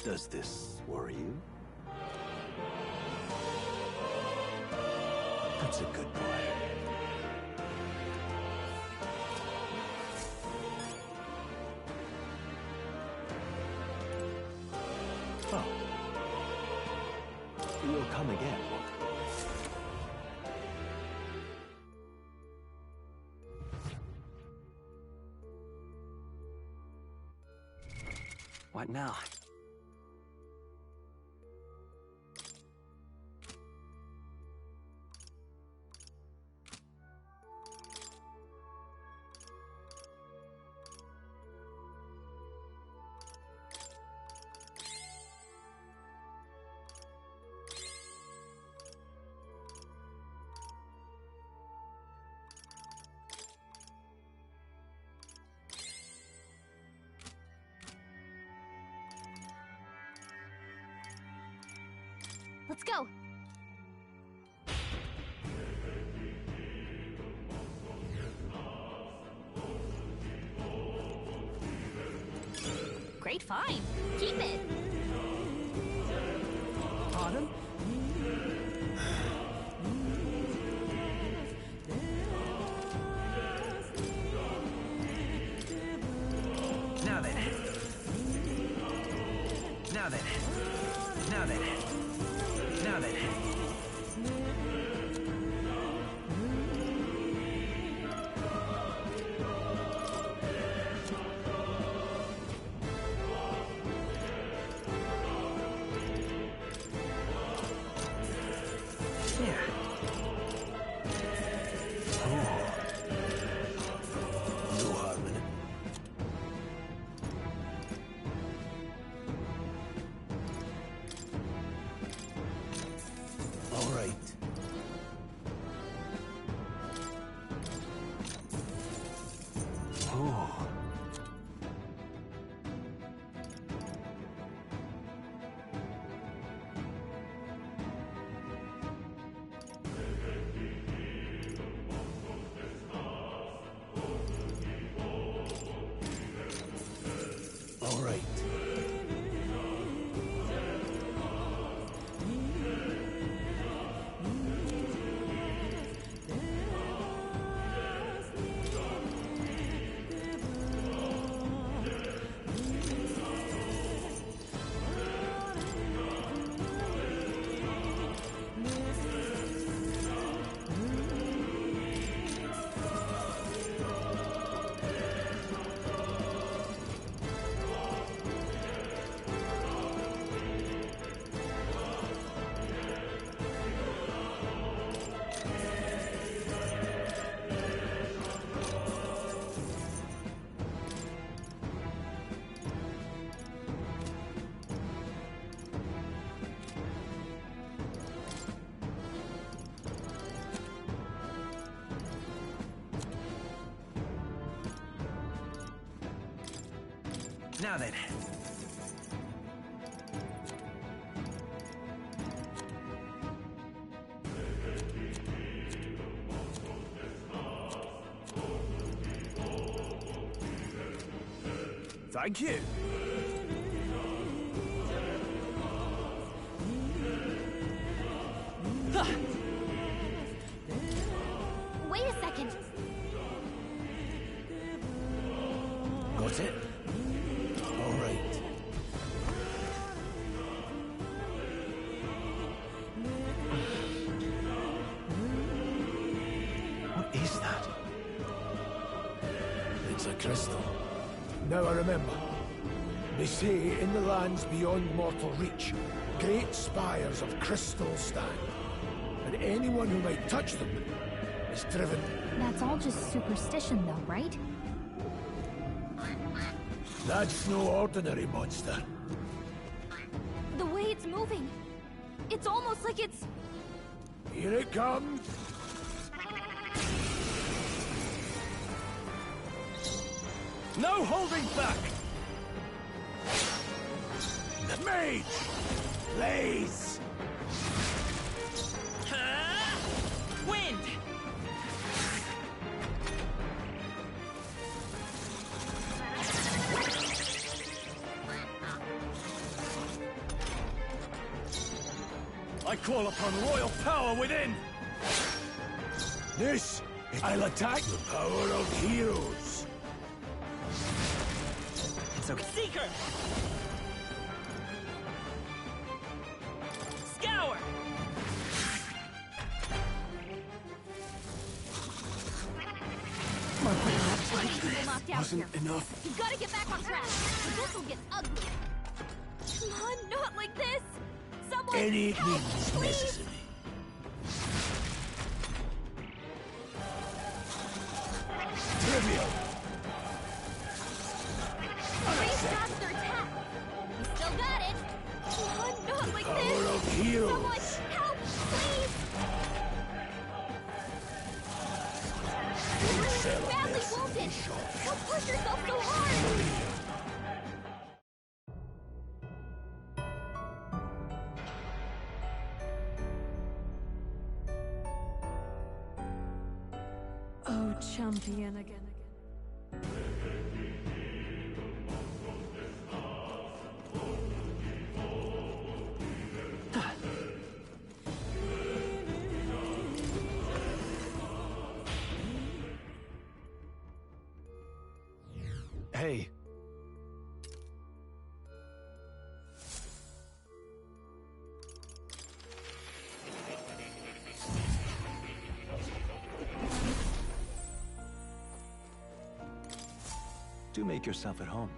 H: Does this worry you? That's a good boy. Oh. You'll come again, won't you?
T: What now?
F: Let's go! Great find! Keep it!
L: Pardon? Now then. Now then. Now then. Now then. Here.
K: No harm in it.
H: fool.
K: All right.
T: Now then.
G: Thank you.
F: Wait a second.
K: Got it? All right.
H: What is that?
K: It's a crystal. Now I remember. They say in the lands beyond mortal reach, great spires of crystal stand. And anyone who might touch them is driven.
I: That's all just superstition, though, right?
K: That's no ordinary monster.
F: The way it's moving. It's almost like it's...
K: Here it comes.
G: No holding back!
K: The mage! Blaze!
T: Wind!
G: I call upon royal power within!
K: This, I'll attack the power of heroes.
T: It's okay. Seeker! Scour!
F: People knocked out
G: Wasn't
F: here.
G: enough.
F: You gotta get back on track. Or this will get ugly. Come on, not like this. Someone
K: Any
F: help,
K: means
F: please.
K: necessary. Trivial.
F: Restart their attack. We still got it. Come on, not like
K: Power
F: this.
K: of heroes.
F: Someone help, please. You're badly wounded. Don't push yourself so hard.
C: Oh, champion again.
G: Hey.
H: Do make yourself at home.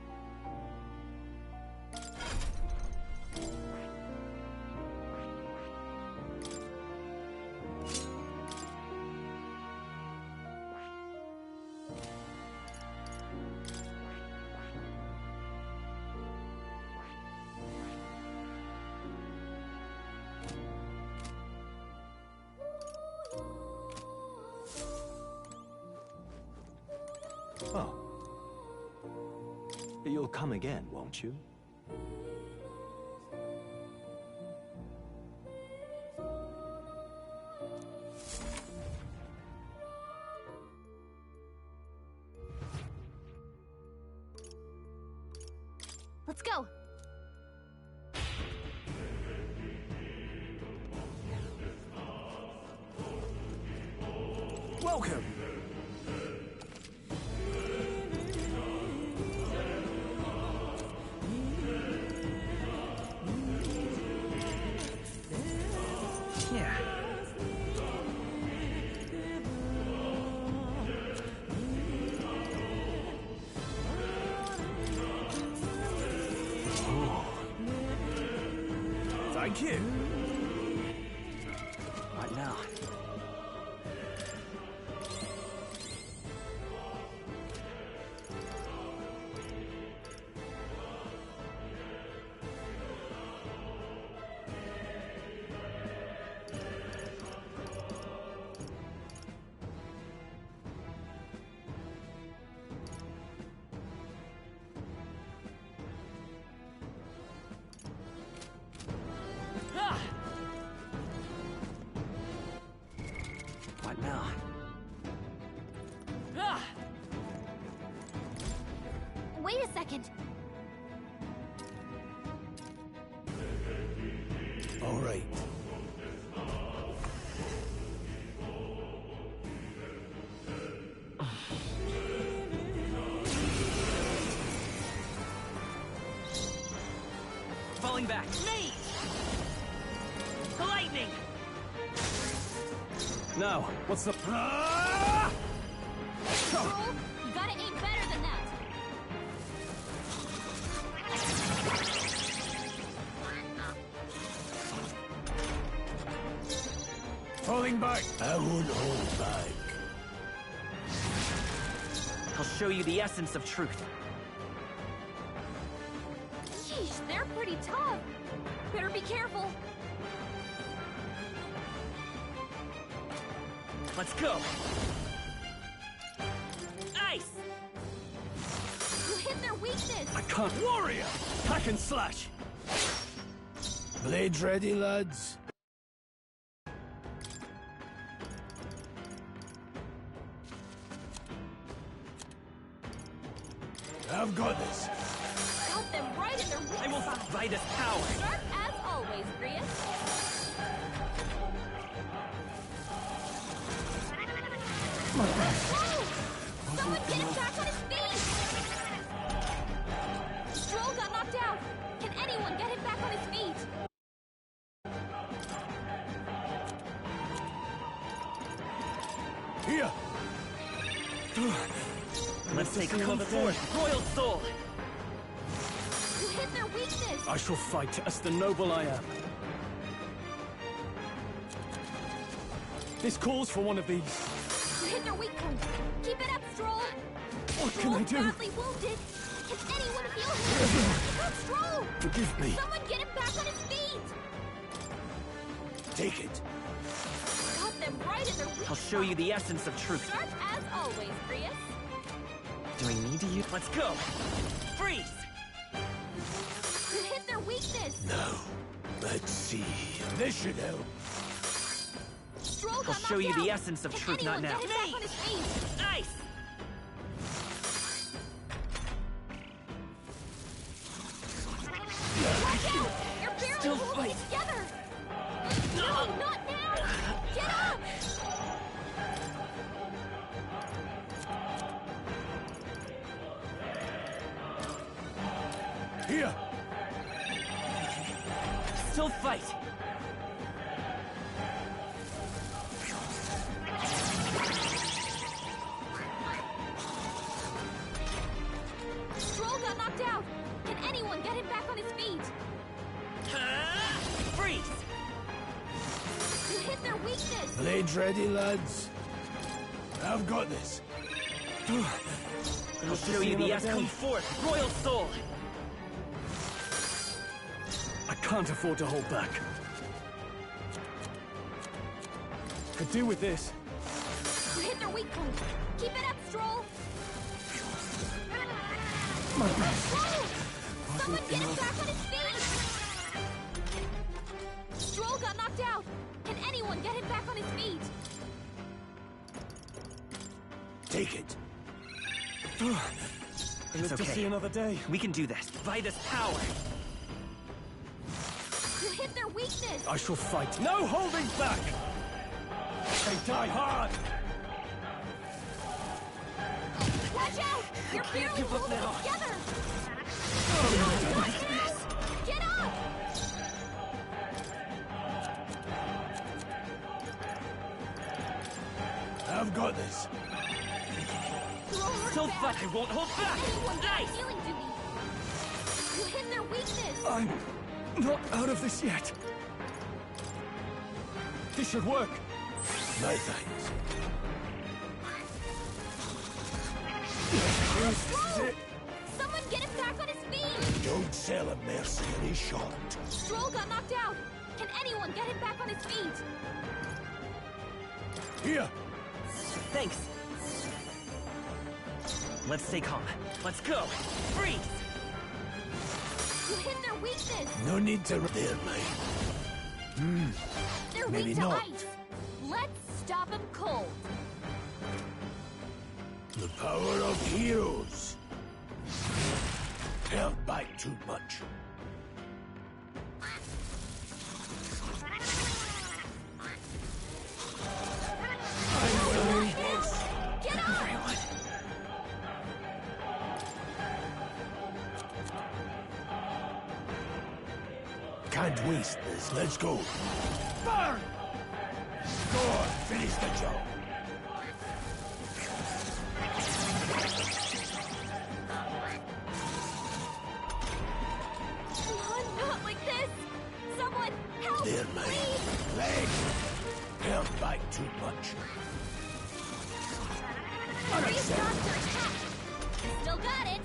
H: Oh, You'll come again, won't you?
F: Let's go.
G: Welcome!
T: Yeah.
G: Thank you.
T: What now? What now?
F: Wait a second.
K: All right.
T: Falling back. Me! The lightning!
G: Now, what's the...
F: Roll, you gotta aim better than that.
K: Falling back. I won't hold back.
T: I'll show you the essence of truth.
F: Sheesh, they're pretty tough. Better be careful.
T: Let's go! Ice!
F: You hit their weakness.
G: I can't... Warrior! Hack and slash!
K: Blades ready, lads. I've got this.
F: Got them right in their weak
T: I will
F: spot.
T: fight this power!
F: Sharp as always, Grius. Whoa! Someone get him back on his feet! Stroll got knocked out. Can anyone get him back on his feet?
K: Here.
T: Let's say come forth, royal soul!
F: You hit their weakness.
G: I shall fight as the noble I am. This calls for one of these.
F: You hit their weak point. Keep it up, Stroll.
G: What can I do?
F: Badly wounded. Can anyone feel him? Keep up, Stroll.
K: Forgive me.
F: Someone get him back on his feet.
K: Take it.
F: Got them right in their weak
T: I'll show you the essence of truth.
F: Sharp as always, Grius.
T: Do I need to use... Let's go! Freeze!
F: You hit their weakness.
K: No. Let's see. This should help.
F: Stroll
T: I'll
F: got
T: show you
F: knocked
T: the
F: out.
T: essence of
F: Can
T: truth, not
F: anyone
T: now.
F: get him back on his feet?
T: Ice!
F: Watch out! You're barely
T: Still
F: holding
T: fight.
F: it together. No, not now. Get up!
K: Here.
T: Still fight!
F: Stroll got knocked out. Can anyone get him back on his feet?
T: Freeze!
F: You hit their weakness.
K: Blades ready, lads. I've got this.
T: I'll show you the essence. Come forth, royal soul!
G: I can't afford to hold back. Could do with this.
F: You hit their weak point. Keep it up, Stroll. My best. Someone get him back on his feet! Stroll got knocked out! Can anyone get him back on his feet?
K: Take it.
T: It's
G: live to
T: okay.
G: see another day.
T: We can do this. By this power.
F: You hit their weakness!
G: I shall fight. No holding back! They die hard!
F: Watch out! You're
T: can't
F: barely
T: give up
F: holding
T: now.
F: it together!
T: Oh,
F: Not now! Get up!
K: I've got this.
T: Still fight. I won't hold back.
F: Anyone get healing duty! You hit their weakness!
G: I'm not out of this yet. This should work.
K: My thanks.
G: This is it.
F: Someone get him back on his feet!
K: Don't sell a mercenary short.
F: Stroll got knocked out! Can anyone get him back on his feet?
K: Here.
T: Thanks. Let's stay calm. Let's go. Freeze!
F: You hit their weakness!
K: No need to... There, mate.
F: They're
K: Maybe
F: weak to
K: not.
F: ice! Let's stop them cold!
K: The power of heroes. Held back too much.
F: Get up!
K: Can't waste this. Let's go. Burn! Go on, finish the job.
F: Not like this! Someone help!
K: There, mate.
F: Please!
K: Leg. Held back too much.
F: Restart your attack! Still got it!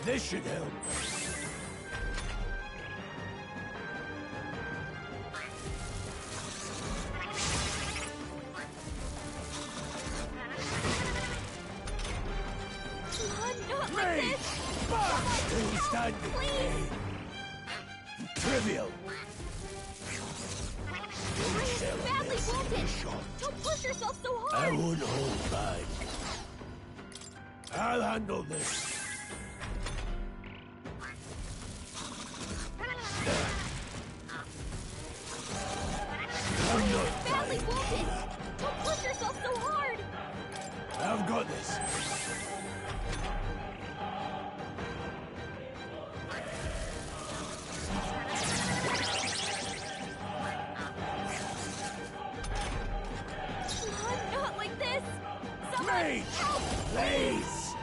K: This should help.
F: Not like
K: Mate!
F: this!
K: Still standing.
F: Please!
K: Trivial.
F: Ray's badly wounded! Don't push yourself so
K: I
F: hard!
K: won't hold back. I'll handle this. I'm not
F: Badly wounded! Don't push yourself so hard!
K: I've got this.
F: Not like this! Someone
K: Mate!
F: help!
K: Please!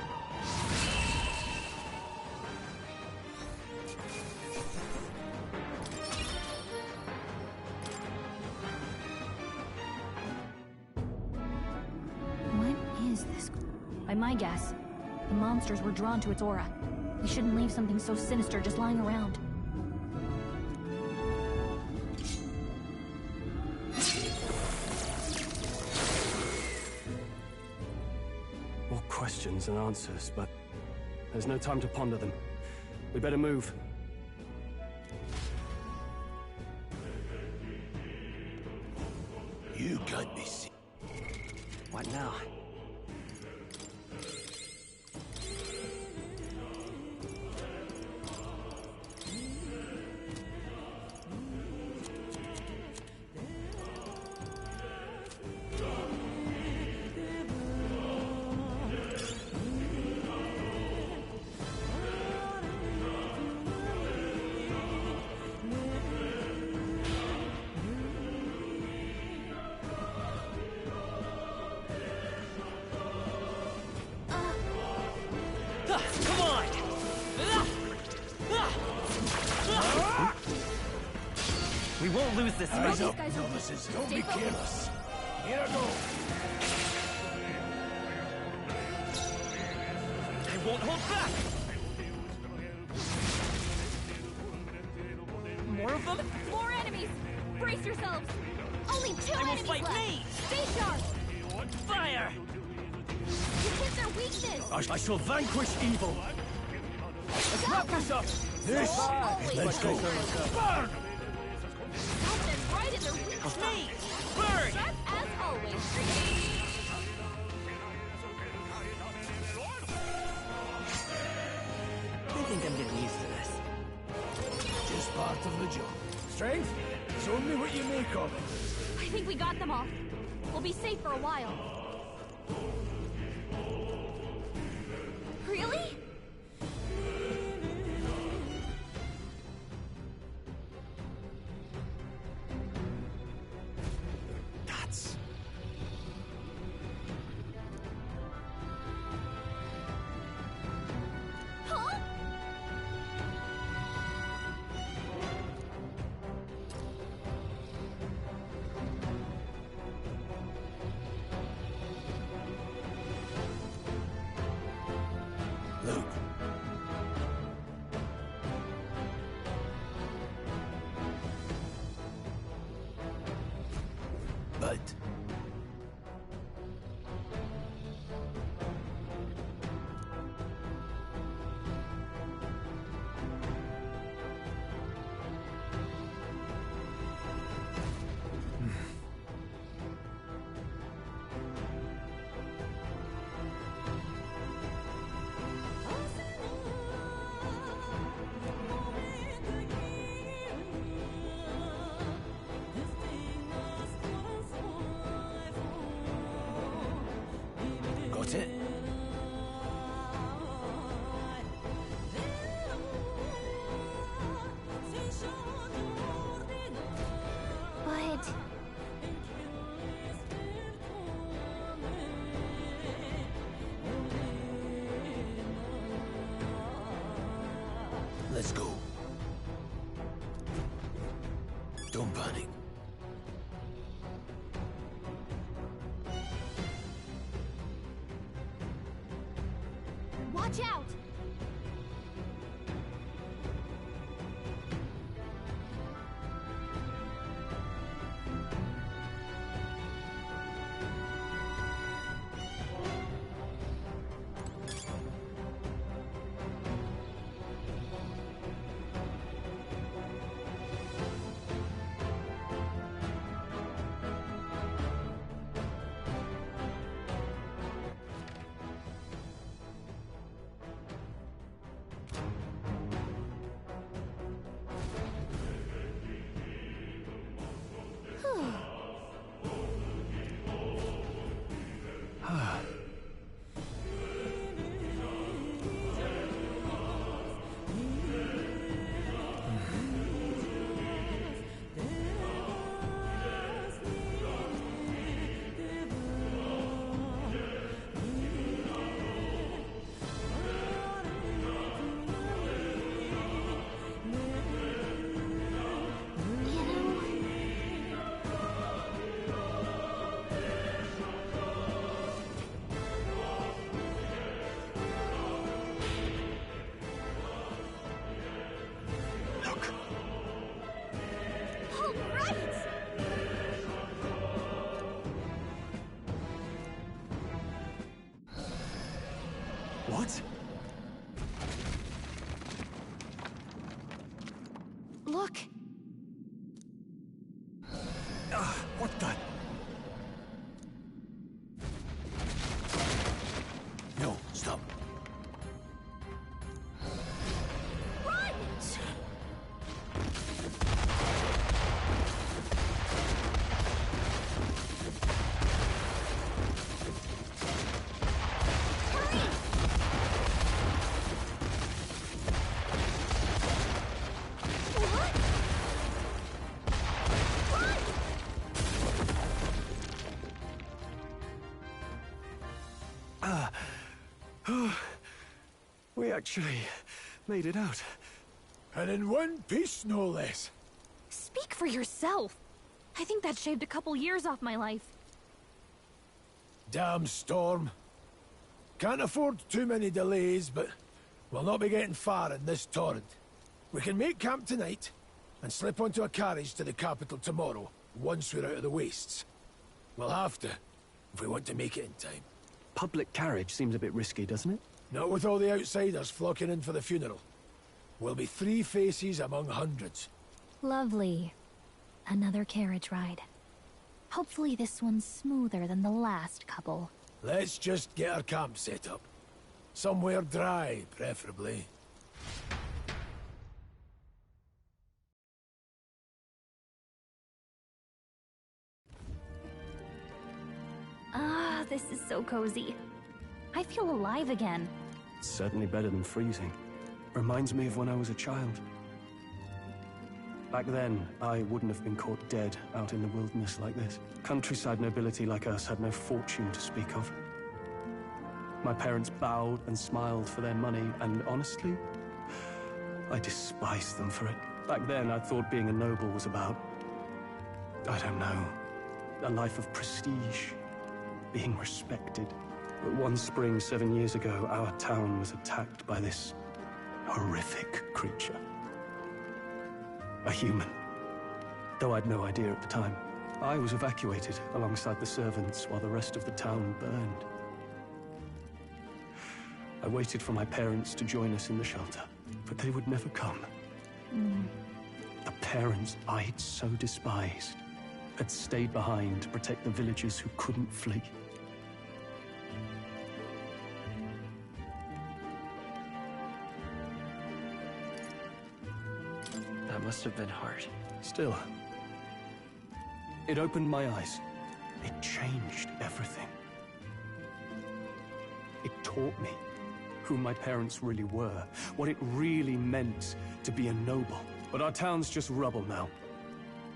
I: What is this? By my guess, the monsters were drawn to its aura. We shouldn't leave something so sinister just lying around.
G: More questions and answers, but there's no time to ponder them. We better move.
K: You can't be seen.
T: What now? Come on! We won't lose this
K: Eyes
T: fight.
K: up, novices. Don't be careless. Here I go.
T: I won't hold back! More of them?
F: More enemies! Brace yourselves! Only two
T: They will
F: enemies
T: fight
F: left!
T: me!
F: Stay sharp!
T: Fight!
K: I shall vanquish evil. Let's wrap this up. This. Let's go. Burn!
F: Right in the reach.
K: Me! Burn!
F: Just as always.
T: I think I'm getting used to this.
K: Just part of the job. Strength? It's only what you make of it.
F: I think we got them all. We'll be safe for a while. Really?
K: That's...
F: Huh?
K: Luke. But... Got it?
F: But...
K: Let's go. Don't panic.
F: Watch out!
K: What?
F: Look.
K: What the? No, stop.
F: Run!
G: We actually made it out.
K: And in one piece, no less.
F: Speak for yourself. I think that shaved a couple years off my life.
K: Damn storm. Can't afford too many delays, but we'll not be getting far in this torrent. We can make camp tonight, and slip onto a carriage to the capital tomorrow, once we're out of the wastes. We'll have to, if we want to make it in time.
G: public carriage seems a bit risky, doesn't it?
K: Not with all the outsiders flocking in for the funeral. We'll be 3 faces among hundreds.
I: Lovely. Another carriage ride. Hopefully this one's smoother than the last couple.
K: Let's just get our camp set up. Somewhere dry, preferably.
I: Ah, this is so cozy. I feel alive again.
G: It's certainly better than freezing. Reminds me of when I was a child. Back then, I wouldn't have been caught dead out in the wilderness like this. Countryside nobility like us had no fortune to speak of. My parents bowed and smiled for their money, and honestly, I despised them for it. Back then, I thought being a noble was about, I don't know, a life of prestige, being respected. But one spring 7 years ago, our town was attacked by this horrific creature. A human. Though I'd no idea at the time. I was evacuated alongside the servants while the rest of the town burned. I waited for my parents to join us in the shelter, but they would never come. The parents I'd so despised had stayed behind to protect the villagers who couldn't flee.
T: That must have been hard.
G: Still, it opened my eyes. It changed everything. It taught me who my parents really were, what it really meant to be a noble. But our town's just rubble now.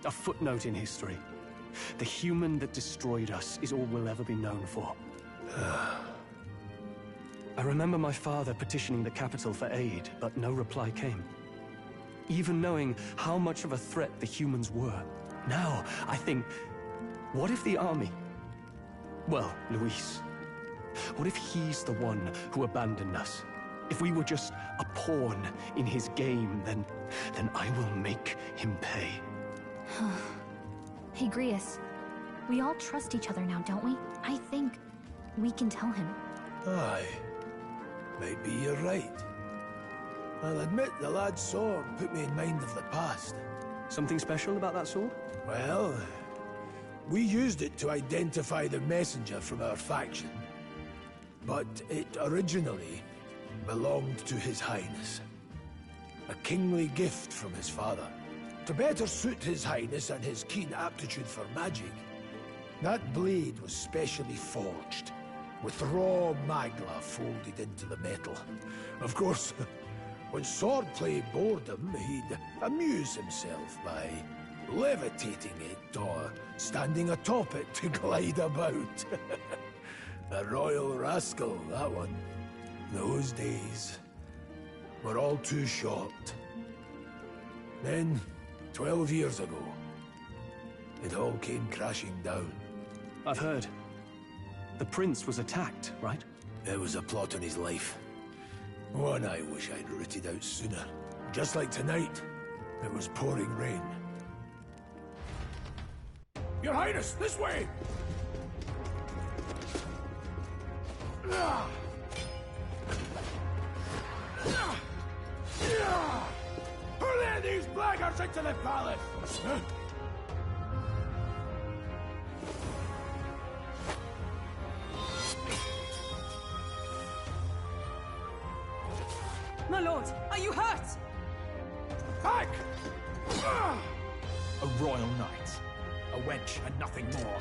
G: A footnote in history. The human that destroyed us is all we'll ever be known for. I remember my father petitioning the capital for aid, but no reply came. Even knowing how much of a threat the humans were. Now, I think, what if the army... Well, Luis. What if he's the one who abandoned us? If we were just a pawn in his game, then I will make him pay.
I: Hey, Grius. We all trust each other now, don't we? I think we can tell him.
K: Aye. Maybe you're right. I'll admit the lad's sword put me in mind of the past.
G: Something special about that sword?
K: Well, we used it to identify the messenger from our faction. But it originally belonged to His Highness. A kingly gift from his father. To better suit His Highness and his keen aptitude for magic, that blade was specially forged, with raw magla folded into the metal. Of course, when swordplay bored him, he'd amuse himself by levitating it or standing atop it to glide about. A royal rascal, that one. Those days were all too short. Then, 12 years ago, it all came crashing down.
G: I've heard. The prince was attacked, right?
K: It was a plot on his life. One I wish I'd rooted out sooner. Just like tonight, it was pouring rain. Your Highness, this way! Hurl these blackguards into the palace!
E: My lord, are you hurt?
K: Back!
M: A royal knight. A wench and nothing more.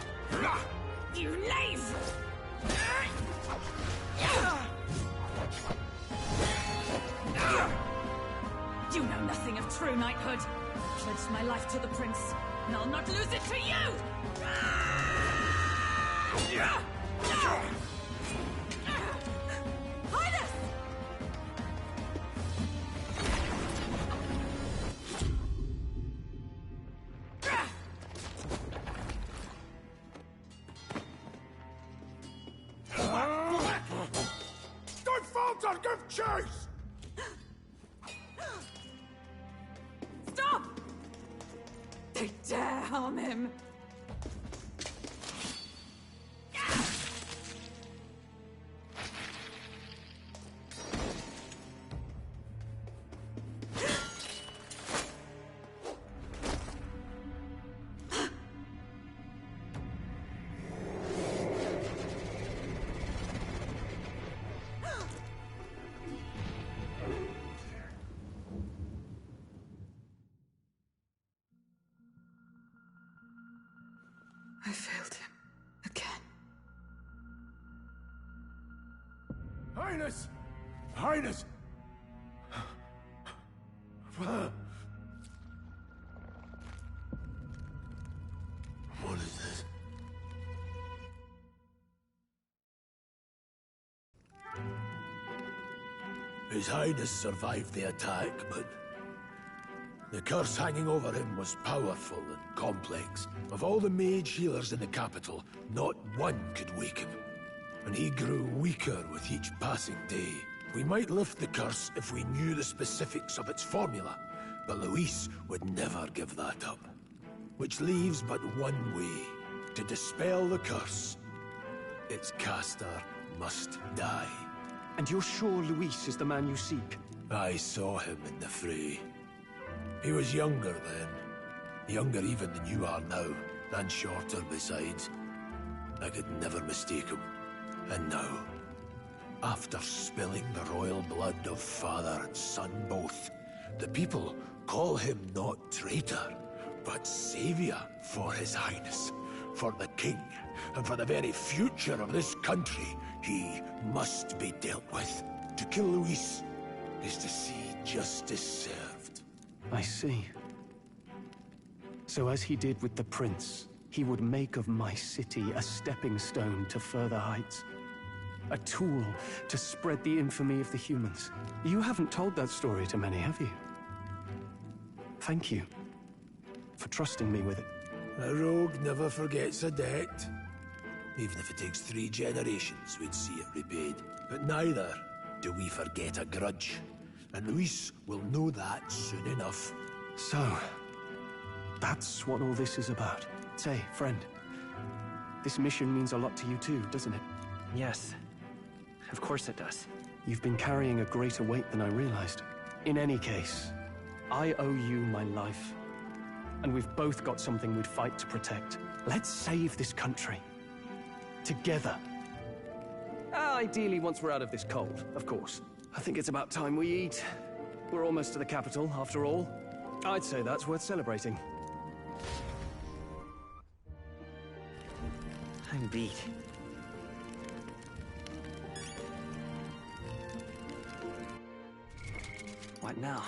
E: You knave! You know nothing of true knighthood. I pledged my life to the prince, and I'll not lose it to you! Highness!
K: Don't falter, give chase!
E: Stop! They dare harm him!
K: Highness! Highness! What is this? His Highness survived the attack, but the curse hanging over him was powerful and complex. Of all the mage healers in the capital, not one could wake him. And he grew weaker with each passing day. We might lift the curse if we knew the specifics of its formula, but Luis would never give that up. Which leaves but one way to dispel the curse. Its caster must die.
G: And you're sure Luis is the man you seek?
K: I saw him in the fray. He was younger then. Younger even than you are now, and shorter besides. I could never mistake him. And now, after spilling the royal blood of father and son both, the people call him not traitor, but savior for his highness, for the king, and for the very future of this country. He must be dealt with. To kill Luis is to see justice served.
G: I see. So as he did with the prince, he would make of my city a stepping stone to further heights. A tool to spread the infamy of the humans. You haven't told that story to many, have you? Thank you for trusting me with it.
K: A rogue never forgets a debt. Even if it takes 3 generations, we'd see it repaid. But neither do we forget a grudge. And Luis will know that soon enough.
G: So, that's what all this is about. Say, friend, this mission means a lot to you too, doesn't it?
T: Yes. Of course it does.
G: You've been carrying a greater weight than I realized. In any case, I owe you my life. And we've both got something we'd fight to protect. Let's save this country. Together. Ideally, once we're out of this cold, of course. I think it's about time we eat. We're almost to the capital, after all. I'd say that's worth celebrating.
T: I'm beat. What now?